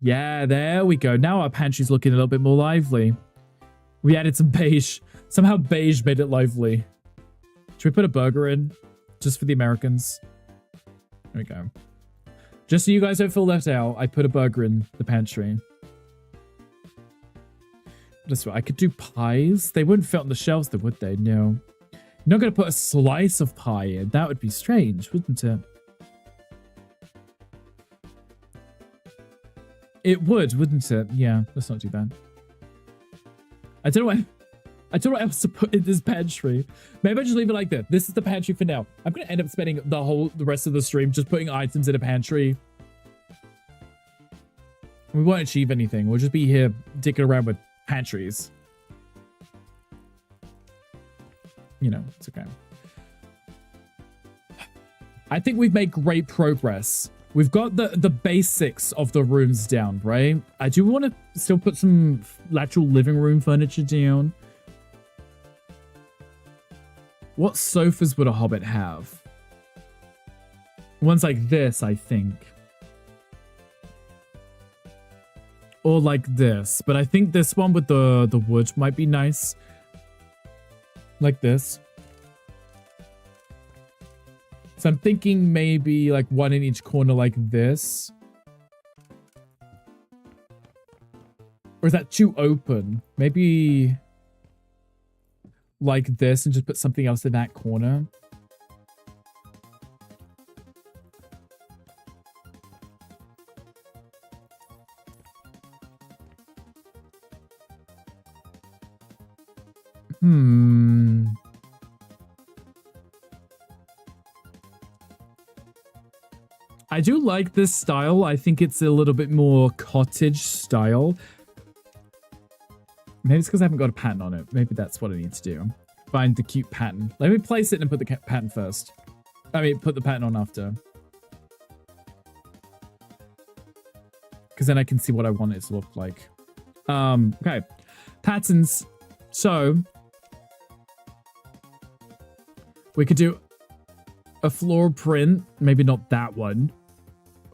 Yeah, there we go. Now our pantry's looking a little bit more lively. We added some beige. Somehow beige made it lively. Should we put a burger in? Just for the Americans? There we go. Just so you guys don't feel left out, I put a burger in the pantry. This way, I could do pies. They wouldn't fit on the shelves, though, would they? No. You're not going to put a slice of pie in. That would be strange, wouldn't it? It would, wouldn't it? Yeah, let's not do that. I don't know what else to put in this pantry. Maybe I just leave it like that. This is the pantry for now. I'm going to end up spending the rest of the stream just putting items in a pantry. We won't achieve anything. We'll just be here dicking around with pantries. You know, it's okay. I think we've made great progress. We've got the basics of the rooms down, right? I do want to still put some actual living room furniture down. What sofas would a hobbit have? Ones like this, I think. Or like this. But I think this one with the wood might be nice. Like this. So I'm thinking maybe like one in each corner like this. Or is that too open? Maybe like this and just put something else in that corner. I do like this style. I think it's a little bit more cottage style. Maybe it's because I haven't got a pattern on it. Maybe that's what I need to do. Find the cute pattern. Let me place it and put the pattern first. I mean, put the pattern on after. Because then I can see what I want it to look like. Okay. Patterns. So we could do a floral print. Maybe not that one.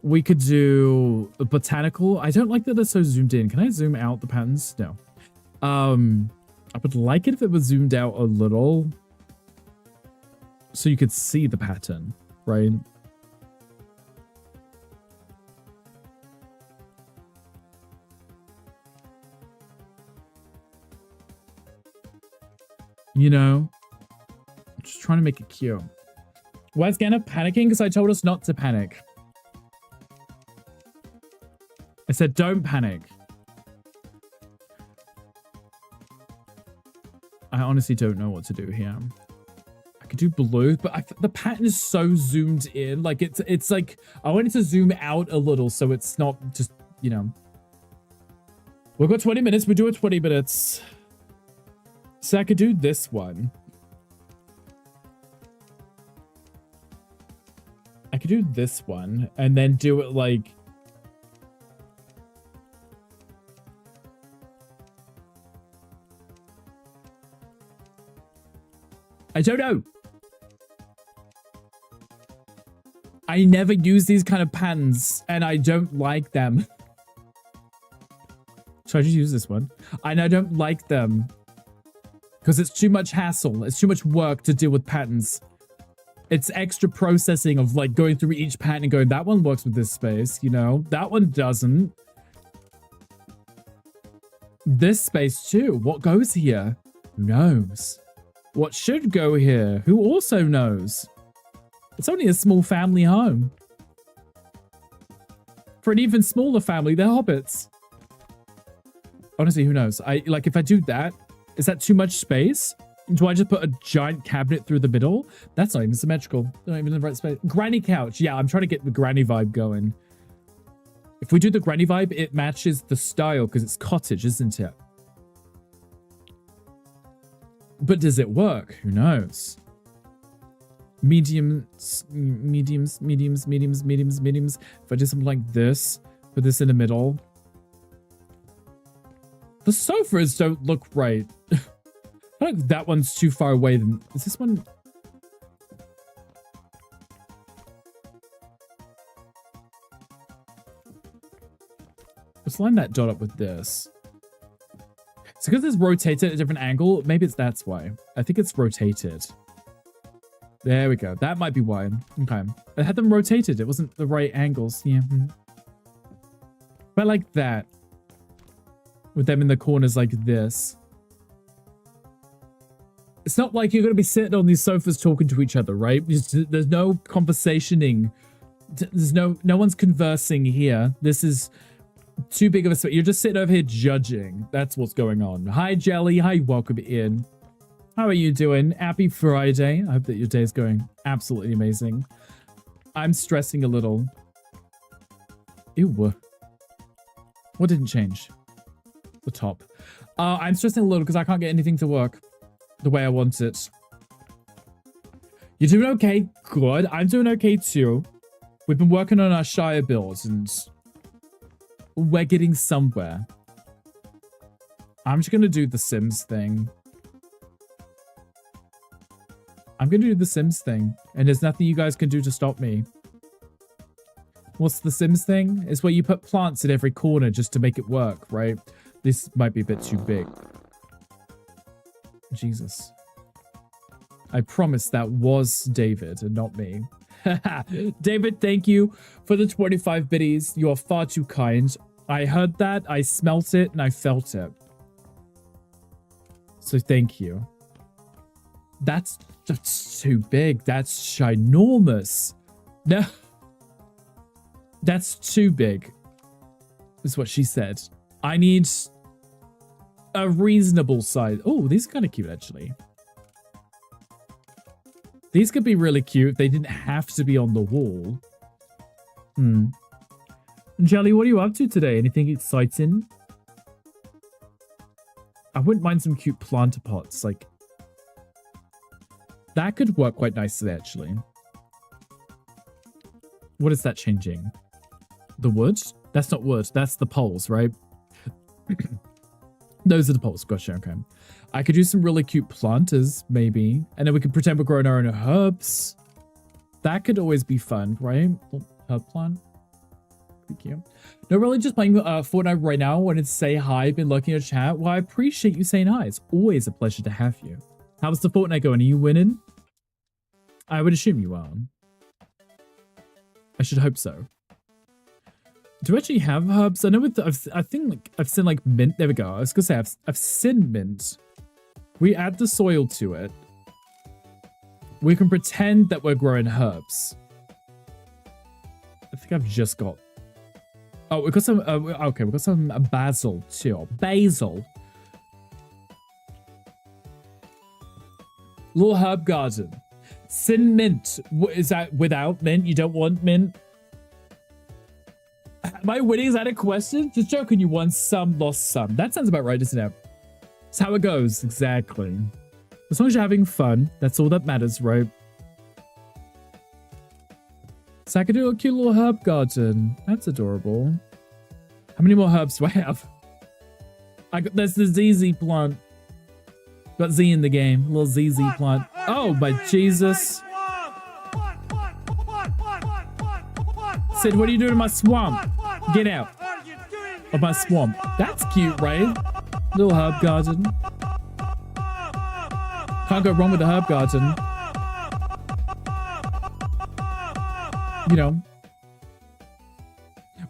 We could do a botanical. I don't like that they're so zoomed in. Can I zoom out the patterns? No. I would like it if it was zoomed out a little so you could see the pattern, right? You know, I'm just trying to make it cute. Why is Ganna panicking? Because I told us not to panic. I said, don't panic. I honestly don't know what to do here. I could do blue, but the pattern is so zoomed in. Like, it's like, I want it to zoom out a little so it's not just, you know. We've got 20 minutes. We do it 20 minutes. So I could do this one. I could do this one and then do it like... I don't know. I never use these kind of patterns and I don't like them. Should I just use this one? And I don't like them. Because it's too much hassle. It's too much work to deal with patterns. It's extra processing of like going through each pattern and going, that one works with this space, you know? That one doesn't. This space too. What goes here? Who knows? What should go here? Who also knows? It's only a small family home. For an even smaller family, they're hobbits. Honestly, who knows? Like, if I do that, is that too much space? Do I just put a giant cabinet through the middle? That's not even symmetrical. Not even in the right space. Granny couch. Yeah, I'm trying to get the granny vibe going. If we do the granny vibe, it matches the style because it's cottage, isn't it? But does it work? Who knows? Mediums. If I do something like this, put this in the middle. The sofas don't look right. I feel like that one's too far away. Is this one? Let's line that dot up with this. So because it's rotated at a different angle, maybe that's why. I think it's rotated. There we go. That might be why. Okay. I had them rotated. It wasn't the right angles. Yeah. But like that. With them in the corners like this. It's not like you're going to be sitting on these sofas talking to each other, right? There's no conversationing. There's no one's conversing here. This is too big of a space. You're just sitting over here judging. That's what's going on. Hi, Jelly. Hi, welcome in. How are you doing? Happy Friday. I hope that your day is going absolutely amazing. I'm stressing a little. Ew. What didn't change? The top. I'm stressing a little because I can't get anything to work the way I want it. You're doing okay? Good. I'm doing okay too. We've been working on our Shire builds and we're getting somewhere. I'm just going to do the Sims thing. I'm going to do the Sims thing. And there's nothing you guys can do to stop me. What's the Sims thing? It's where you put plants in every corner just to make it work, right? This might be a bit too big. Jesus. I promise that was David and not me. David, thank you for the 25 biddies. You are far too kind. I heard that, I smelt it, and I felt it. So thank you. That's too big. That's ginormous. No. That's too big. Is what she said. I need a reasonable size. Oh, these are kind of cute, actually. These could be really cute. They didn't have to be on the wall. Jelly, what are you up to today? Anything exciting? I wouldn't mind some cute planter pots. Like, that could work quite nicely, actually. What is that changing? The wood? That's not wood. That's the poles, right? Those are the poles. Gotcha, okay. I could do some really cute planters, maybe. And then we could pretend we're growing our own herbs. That could always be fun, right? Herb plant. Thank you. No, really just playing Fortnite right now. I wanted to say hi. Been looking at chat. Well, I appreciate you saying hi. It's always a pleasure to have you. How's the Fortnite going? Are you winning? I would assume you are. I should hope so. Do I actually have herbs? I know with I think like I've seen like mint. There we go. I was gonna say I've seen mint. We add the soil to it. We can pretend that we're growing herbs. I think I've just got. Oh, we've got some. Okay, we've got some basil too. Basil. Little herb garden. Sin mint. Is that without mint? You don't want mint? Am I winning? Is that a question? Just joking. You won some, lost some. That sounds about right, isn't it? That's how it goes. Exactly. As long as you're having fun, that's all that matters, right? So I could do a cute little herb garden. That's adorable. How many more herbs do I have? There's the ZZ plant. Got Z in the game. A little ZZ plant. Oh, my Jesus. Sid, what are you doing in my swamp? Get out of my swamp. That's cute, right? Little herb garden. Can't go wrong with the herb garden. you know,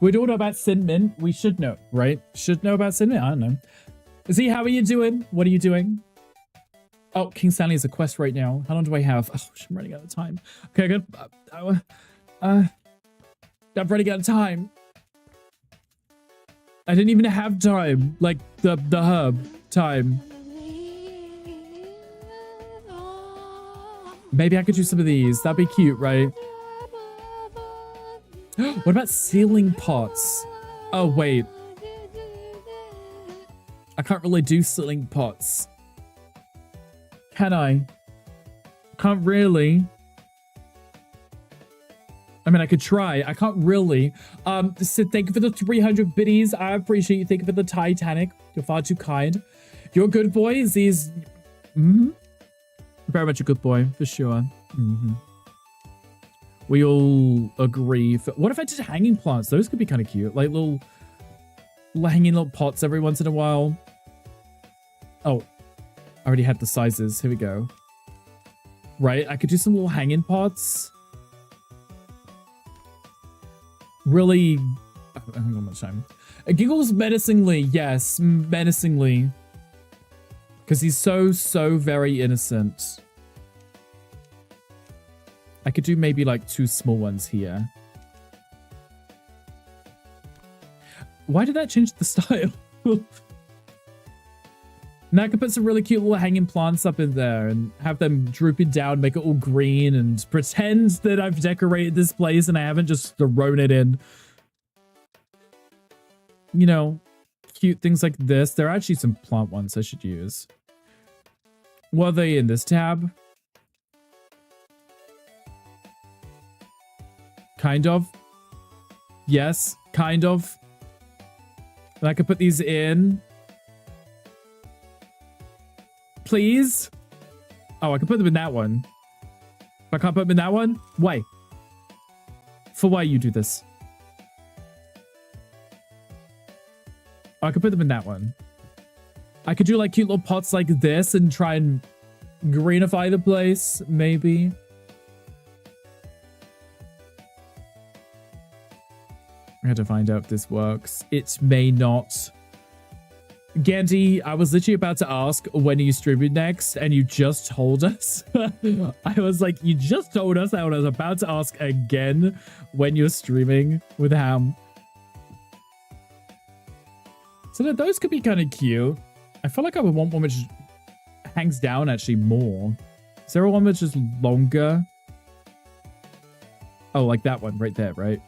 we don't know about Cinnamon. We should know, right? Should know about Cinnamon. I don't know. Z, how are you doing? What are you doing? Oh, King Stanley is a quest right now. How long do I have? Oh, I'm running out of time. Okay, good. I'm running out of time. I didn't even have time. Like the hub time. Maybe I could do some of these. That'd be cute, right? What about ceiling pots? Oh, wait. I can't really do ceiling pots. Can I? Can't really. I mean, I could try. I can't really. Sid, thank you for the 300 biddies. I appreciate you. Thank you for the Titanic. You're far too kind. You're a good boy. These... Very much a good boy, for sure. We all agree. What if I did hanging plants? Those could be kind of cute. Like little hanging little pots every once in a while. Oh, I already had the sizes. Here we go. Right, I could do some little hanging pots. Really, I haven't got much time. Giggles menacingly, yes, menacingly. Because he's so very innocent. I could do maybe like 2 small ones here. Why did that change the style? Now I could put some really cute little hanging plants up in there and have them drooping down, make it all green and pretend that I've decorated this place and I haven't just thrown it in. You know, cute things like this. There are actually some plant ones I should use. What are they in this tab? Kind of. Yes, kind of. And I could put these in. Please? Oh, I can put them in that one. If I can't put them in that one? Why? For why you do this? Oh, I could put them in that one. I could do like cute little pots like this and try and greenify the place, maybe. I had to find out if this works. It may not. Gandhi, I was literally about to ask when are you streaming next, and you just told us. I was like, you just told us. I was about to ask again when you're streaming with Ham. So those could be kind of cute. I feel like I would want one which hangs down actually more. Is there one which is longer? Oh, like that one right there, right?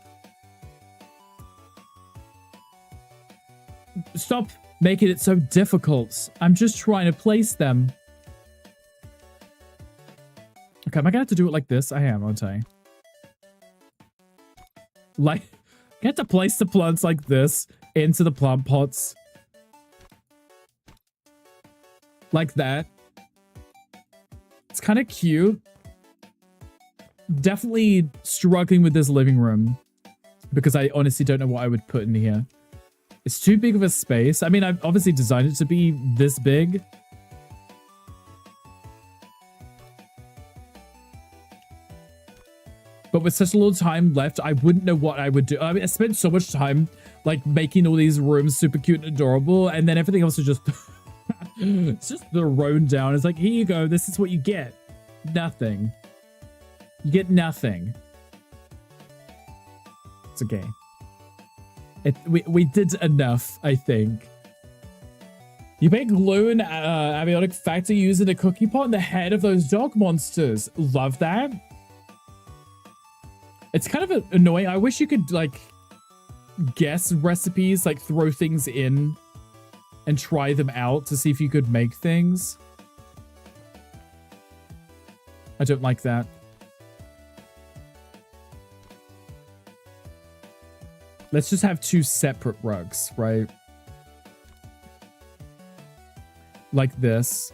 Stop making it so difficult. I'm just trying to place them. Okay, am I gonna have to do it like this? I am, aren't I? Like, I have to place the plants like this into the plant pots. Like that. It's kind of cute. Definitely struggling with this living room because I honestly don't know what I would put in here. It's too big of a space. I mean, I've obviously designed it to be this big. But with such a little time left, I wouldn't know what I would do. I mean, I spent so much time like making all these rooms super cute and adorable, and then everything else is just it's just thrown down. It's like, here you go. This is what you get. Nothing. You get nothing. It's okay. We did enough, I think. You make glue and abiotic factor using a cookie pot in the head of those dog monsters. Love that. It's kind of annoying. I wish you could like guess recipes, like throw things in and try them out to see if you could make things. I don't like that. Let's just have 2 separate rugs, right? Like this.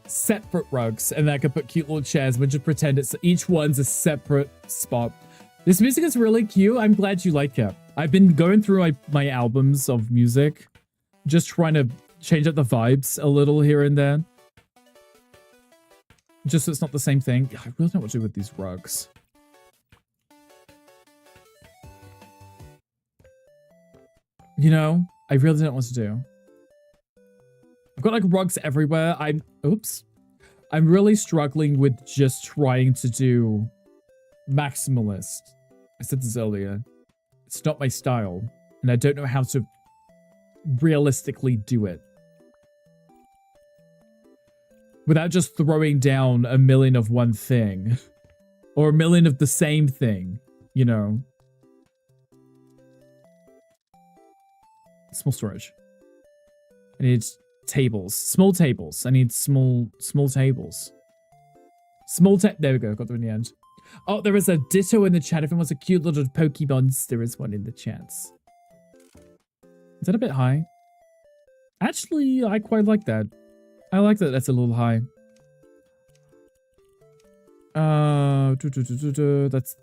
Separate rugs. And then I could put cute little chairs, but just pretend it's each one's a separate spot. This music is really cute. I'm glad you like it. I've been going through my albums of music, just trying to change up the vibes a little here and there. Just so it's not the same thing. I really don't know what to do with these rugs. You know, I really don't know what to do. I've got like rugs everywhere. Oops. I'm really struggling with just trying to do maximalist. I said this earlier. It's not my style, and I don't know how to realistically do it without just throwing down a million of one thing or a million of the same thing, you know. Small storage. I need tables. Small tables. I need small tables. There we go. Got them in the end. Oh, there is a ditto in the chat. If it wants a cute little Pokemons, there is one in the chats. Is that a bit high? Actually, I quite like that. I like that that's a little high. That's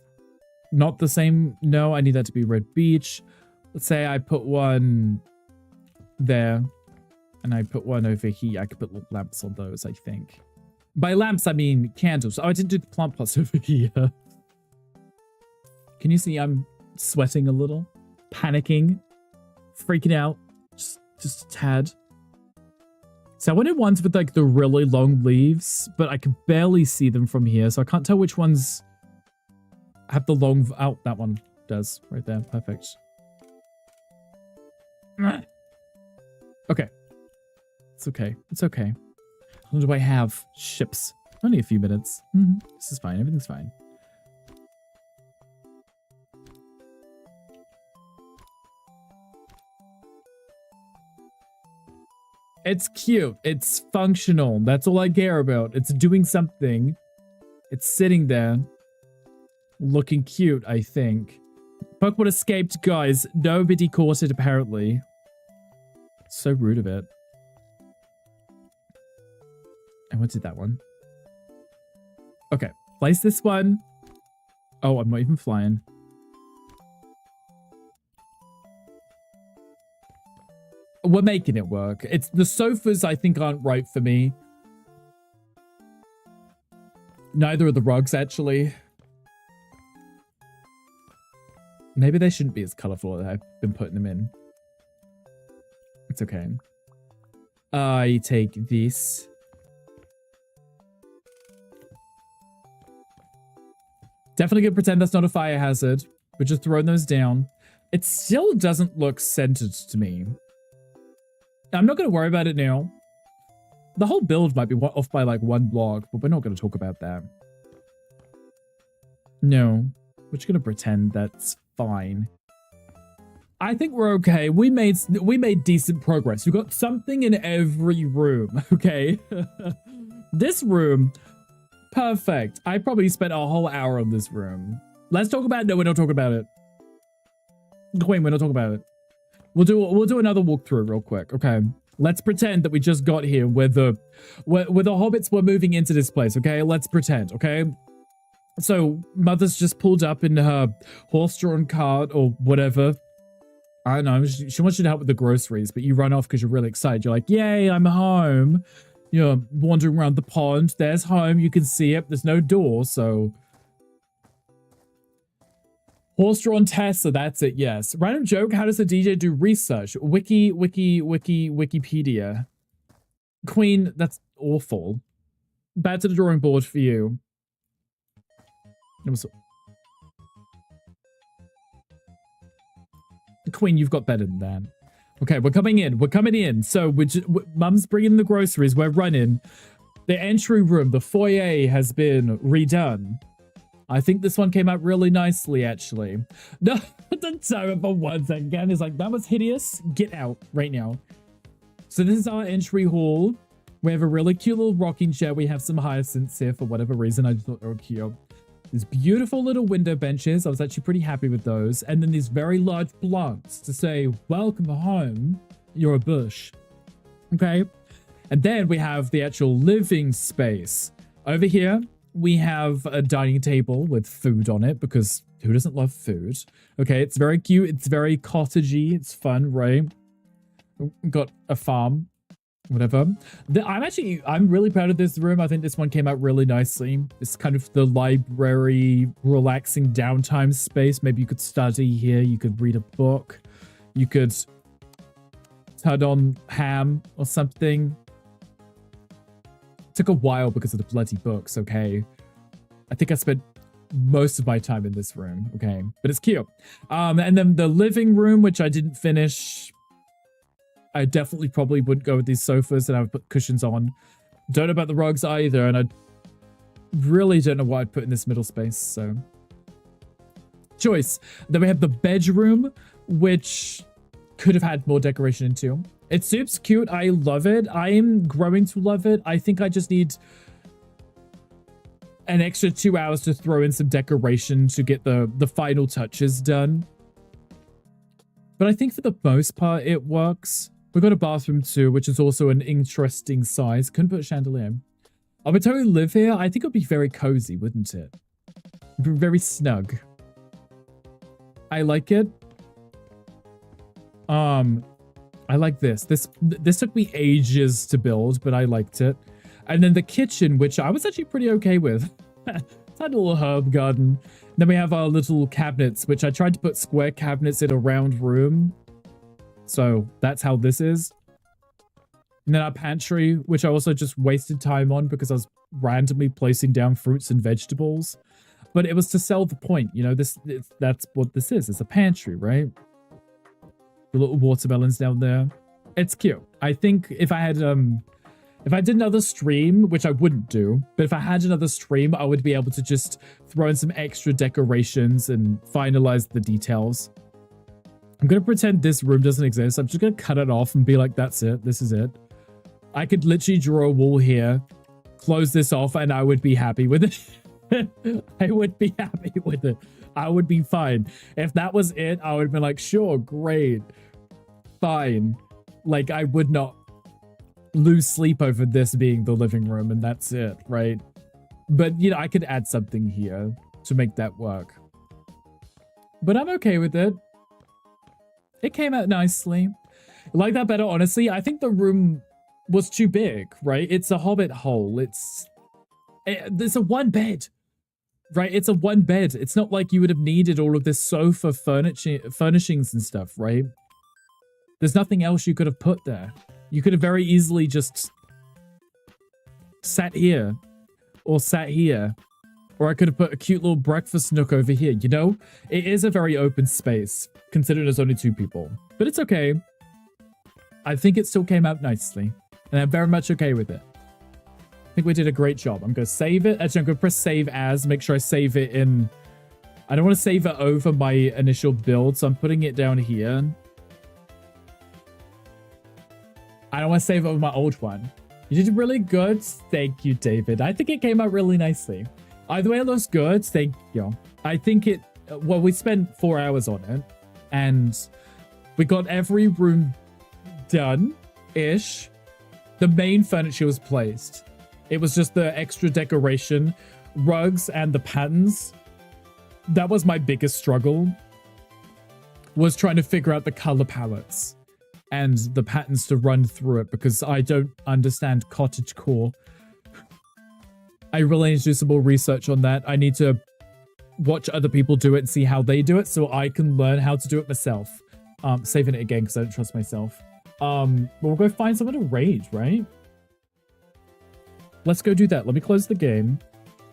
not the same. No, I need that to be Red Beach. Let's say I put one there and I put one over here. I could put little lamps on those, I think. By lamps, I mean candles. Oh, I didn't do the plant pots over here. Can you see I'm sweating a little? Panicking? Freaking out? Just a tad. So I wanted ones with like the really long leaves, but I could barely see them from here. So I can't tell which ones have the long... Oh, that one does. Right there. Perfect. Okay. It's okay. It's okay. What do I have? Ships. Only a few minutes. This is fine. Everything's fine. It's cute. It's functional. That's all I care about. It's doing something. It's sitting there. Looking cute, I think. Pokemon escaped, guys. Nobody caught it, apparently. So rude of it. I wanted that one. Okay. Place this one. Oh, I'm not even flying. We're making it work. It's the sofas, I think, aren't right for me. Neither are the rugs, actually. Maybe they shouldn't be as colorful as I've been putting them in. It's okay. I take this. Definitely gonna pretend that's not a fire hazard. We're just throwing those down. It still doesn't look centered to me. I'm not gonna worry about it now. The whole build might be off by like one block, but we're not gonna talk about that. No, we're just gonna pretend that's fine. I think we're okay. We made decent progress. We got something in every room, okay? This room, perfect. I probably spent a whole hour on this room. Let's talk about it. No, we're not talking about it. Queen, we're not talking about it. We'll do another walkthrough real quick, okay? Let's pretend that we just got here where the hobbits were moving into this place, okay? Let's pretend, okay? So, Mother's just pulled up in her horse-drawn cart or whatever. I don't know, she wants you to help with the groceries, but you run off because you're really excited. You're like, yay, I'm home. You're wandering around the pond. There's home. You can see it. There's no door, so... Horse-drawn Tessa, that's it, yes. Random joke, how does a DJ do research? Wikipedia. Queen, that's awful. Back to the drawing board for you. It was... Queen, you've got better than that. Okay, we're coming in. We're coming in. So, Mum's bringing the groceries. We're running. The entry room, the foyer has been redone. I think this one came out really nicely, actually. No, the time for 1 second. Again, it's like, that was hideous. Get out right now. So this is our entry hall. We have a really cute little rocking chair. We have some hyacinths here for whatever reason. I just thought they were cute. These beautiful little window benches. I was actually pretty happy with those. And then these very large blocks to say, welcome home. You're a bush. Okay. And then we have the actual living space. Over here, we have a dining table with food on it because who doesn't love food? Okay, it's very cute. It's very cottagey. It's fun, right? Got a farm, whatever. I'm really proud of this room. I think this one came out really nicely. It's kind of the library, relaxing downtime space. Maybe you could study here. You could read a book. You could turn on ham or something. Took a while because of the bloody books, okay? I think I spent most of my time in this room, okay? But it's cute. And then the living room, which I didn't finish. I definitely probably wouldn't go with these sofas and I would put cushions on. Don't know about the rugs either, and I really don't know what I'd put in this middle space, so. Choice. Then we have the bedroom, which could have had more decoration into. It's super cute. I love it. I am growing to love it. I think I just need an extra 2 hours to throw in some decoration to get the final touches done. But I think for the most part, it works. We've got a bathroom too, which is also an interesting size. Couldn't put a chandelier. I would totally live here. I think it would be very cozy, wouldn't it? It'd be very snug. I like it. I like this. This took me ages to build, but I liked it. And then the kitchen, which I was actually pretty okay with. It's had a little herb garden. Then we have our little cabinets, which I tried to put square cabinets in a round room. So that's how this is. And then our pantry, which I also just wasted time on because I was randomly placing down fruits and vegetables. But it was to sell the point, you know, that's what this is. It's a pantry, right? The little watermelons down there. It's cute. I think if I had, if I did another stream, which I wouldn't do, but if I had another stream, I would be able to just throw in some extra decorations and finalize the details. I'm going to pretend this room doesn't exist. I'm just going to cut it off and be like, that's it. This is it. I could literally draw a wall here, close this off, and I would be happy with it. I would be happy with it. I would be fine. If that was it, I would have been like, sure, great, fine. Like, I would not lose sleep over this being the living room, and that's it, right? But, you know, I could add something here to make that work. But I'm okay with it. It came out nicely. I like that better, honestly. I think the room was too big, right? It's a hobbit hole. There's a one bed, right? It's a one bed. It's not like you would have needed all of this sofa furnishings and stuff, right? There's nothing else you could have put there. You could have very easily just sat here or sat here, or I could have put a cute little breakfast nook over here, you know? It is a very open space, considering there's only 2 people, but it's okay. I think it still came out nicely, and I'm very much okay with it. I think we did a great job. I'm going to save it. Actually, I'm going to press save as, make sure I save it in. I don't want to save it over my initial build, so I'm putting it down here. I don't want to save it over my old one. You did really good. Thank you, David. I think it came out really nicely. Either way, it looks good. Thank you. I think it, well, we spent 4 hours on it, and we got every room done-ish. The main furniture was placed. It was just the extra decoration, rugs, and the patterns. That was my biggest struggle, was trying to figure out the color palettes and the patterns to run through it, because I don't understand cottagecore. I really need to do some more research on that. I need to watch other people do it and see how they do it so I can learn how to do it myself. Saving it again because I don't trust myself. But we'll go find someone to raid, right? Let's go do that. Let me close the game.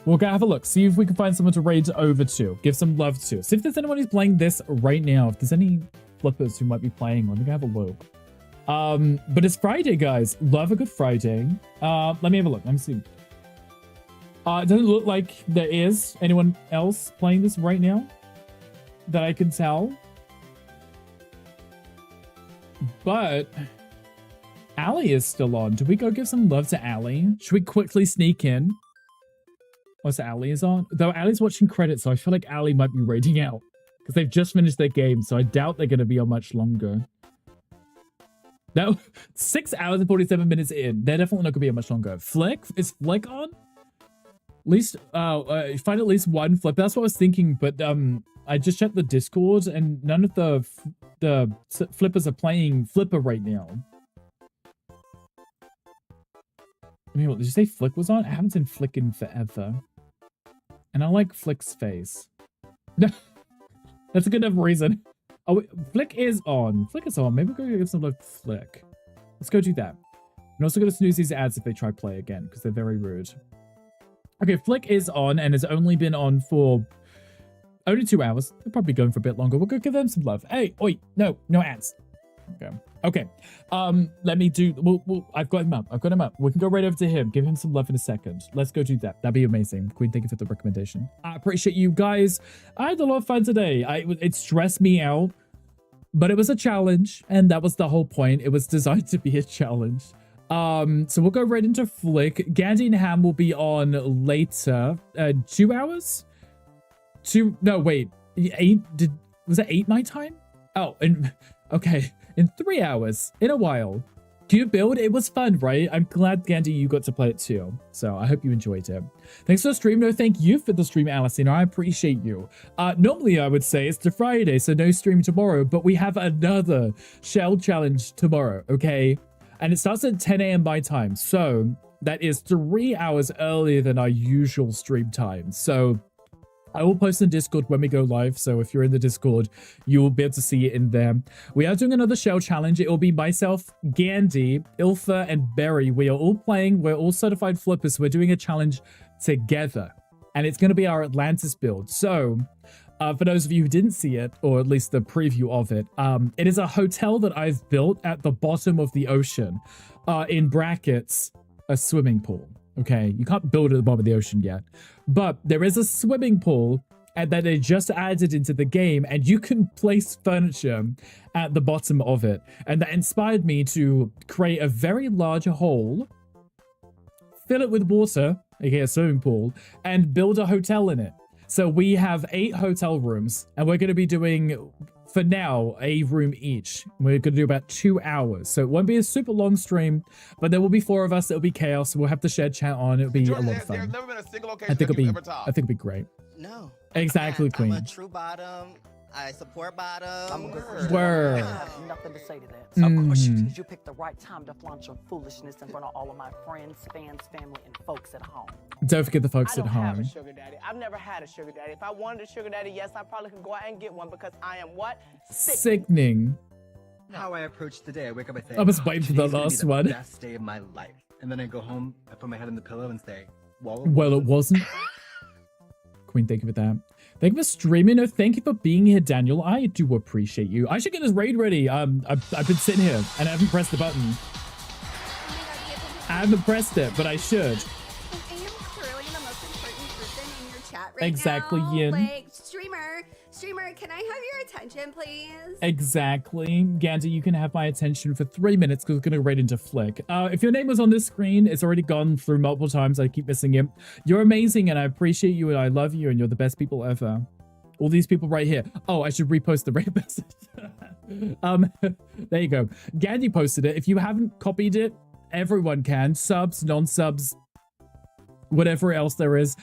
We'll go have a look. See if we can find someone to raid over to. Give some love to. See if there's anyone who's playing this right now. If there's any flippers who might be playing, let me go have a look. But it's Friday, guys. Love a good Friday. Let me have a look. Let me see. It doesn't look like there is anyone else playing this right now that I can tell. But Allie is still on. Do we go give some love to Allie? Should we quickly sneak in? What's Allie is on? Though Allie's watching credits, so I feel like Allie might be raiding out. Because they've just finished their game, so I doubt they're going to be on much longer. No, 6 hours and 47 minutes in. They're definitely not going to be on much longer. Flick? Is Flick on? At least, find at least one flip. That's what I was thinking, but I just checked the Discord, and none of the flippers are playing Flipper right now. I mean, what, did you say Flick was on? I haven't seen Flick in forever. And I like Flick's face. No, that's a good enough reason. Oh, Flick is on. Flick is on. Maybe we'll go give some love to Flick. Let's go do that. And also going to snooze these ads if they try play again, because they're very rude. Okay, Flick is on and has only been on for only 2 hours. They're probably going for a bit longer. We'll go give them some love. Hey, oi, no ads. Okay. Let me do. I've got him up. We can go right over to him. Give him some love in a second. Let's go do that. That'd be amazing. Queen, thank you for the recommendation. I appreciate you guys. I had a lot of fun today. It stressed me out, but it was a challenge, and that was the whole point. It was designed to be a challenge. So we'll go right into Flick. Gandhi and Ham will be on later. 2 hours? No, wait. 8? Was it 8 my time? Oh, okay. In 3 hours. In a while. Cube build, it was fun, right? I'm glad, Gandhi, you got to play it too. So I hope you enjoyed it. Thanks for the stream. No, thank you for the stream, Alison. I appreciate you. Normally, I would say it's the Friday, so no stream tomorrow, but we have another shell challenge tomorrow, okay? And it starts at 10 a.m. my time. So that is 3 hours earlier than our usual stream time. So I will post in Discord when we go live, so if you're in the Discord, you will be able to see it in there. We are doing another shell challenge. It will be myself, Gandhi, Ilfa, and Berry. We are all playing. We're all certified flippers, so we're doing a challenge together. And it's going to be our Atlantis build. So, for those of you who didn't see it, or at least the preview of it, it is a hotel that I've built at the bottom of the ocean. In brackets, a swimming pool. Okay, you can't build at the bottom of the ocean yet, but there is a swimming pool and that they just added into the game, and you can place furniture at the bottom of it. And that inspired me to create a very large hole, fill it with water, aka a swimming pool, and build a hotel in it. So we have 8 hotel rooms, and we're going to be doing, for now, a room each. We're going to do about 2 hours. So it won't be a super long stream, but there will be 4 of us. It'll be chaos. We'll have to share chat on. It'll be a lot of fun. There's never been a single location I think you've ever topped. I think it'll be great. No. Exactly, Queen. I'm a true bottom. I support bottom. Word. I have nothing to say to that. Of course you did. You picked the right time to flaunt your foolishness in front of all of my friends, fans, family, and folks at home. Don't forget the folks at I don't have home. a sugar daddy. I've never had a sugar daddy. If I wanted a sugar daddy, yes, I probably could go out and get one because I am what? Sickening. How I approach the day, I wake up, I say, I was waiting for the "Today's gonna be last the one." best day of my life. And then I go home, I put my head in the pillow and say, well, It wasn't. Queen, thank you for that. Thank you for streaming. No, thank you for being here, Daniel. I do appreciate you. I should get this raid ready. I've been sitting here and I haven't pressed the button. I haven't pressed it, but I should. I am truly the most important person in your chat right Exactly, now. Yin. Like, streamer, can I have your attention, please? Exactly. Gandhi, you can have my attention for 3 minutes because we're going to go right into Flick. If your name was on this screen, it's already gone through multiple times. I keep missing it. You're amazing and I appreciate you and I love you and you're the best people ever. All these people right here. Oh, I should repost the raid message. There you go. Gandhi posted it. If you haven't copied it, everyone can. Subs, non-subs, whatever else there is.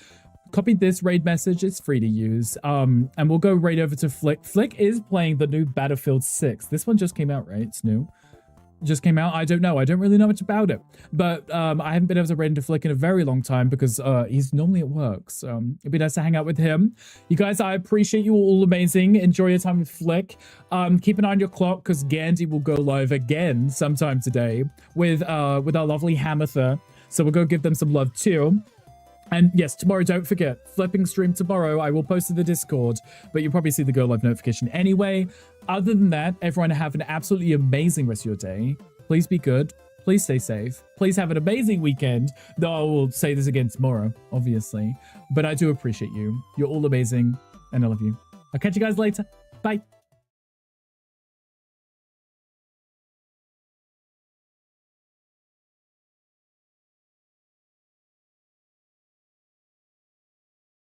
Copy this raid message. It's free to use. And we'll go right over to Flick. Flick is playing the new Battlefield 6. This one just came out, right? It's new. Just came out. I don't know. I don't really know much about it. But I haven't been able to raid into Flick in a very long time because he's normally at work. So it'd be nice to hang out with him. You guys, I appreciate you all amazing. Enjoy your time with Flick. Keep an eye on your clock because Gandhi will go live again sometime today with our lovely Hamatha. So we'll go give them some love too. And yes, tomorrow, don't forget, flipping stream tomorrow. I will post to the Discord, but you'll probably see the go live notification anyway. Other than that, everyone have an absolutely amazing rest of your day. Please be good. Please stay safe. Please have an amazing weekend. Though I will say this again tomorrow, obviously. But I do appreciate you. You're all amazing, and I love you. I'll catch you guys later. Bye.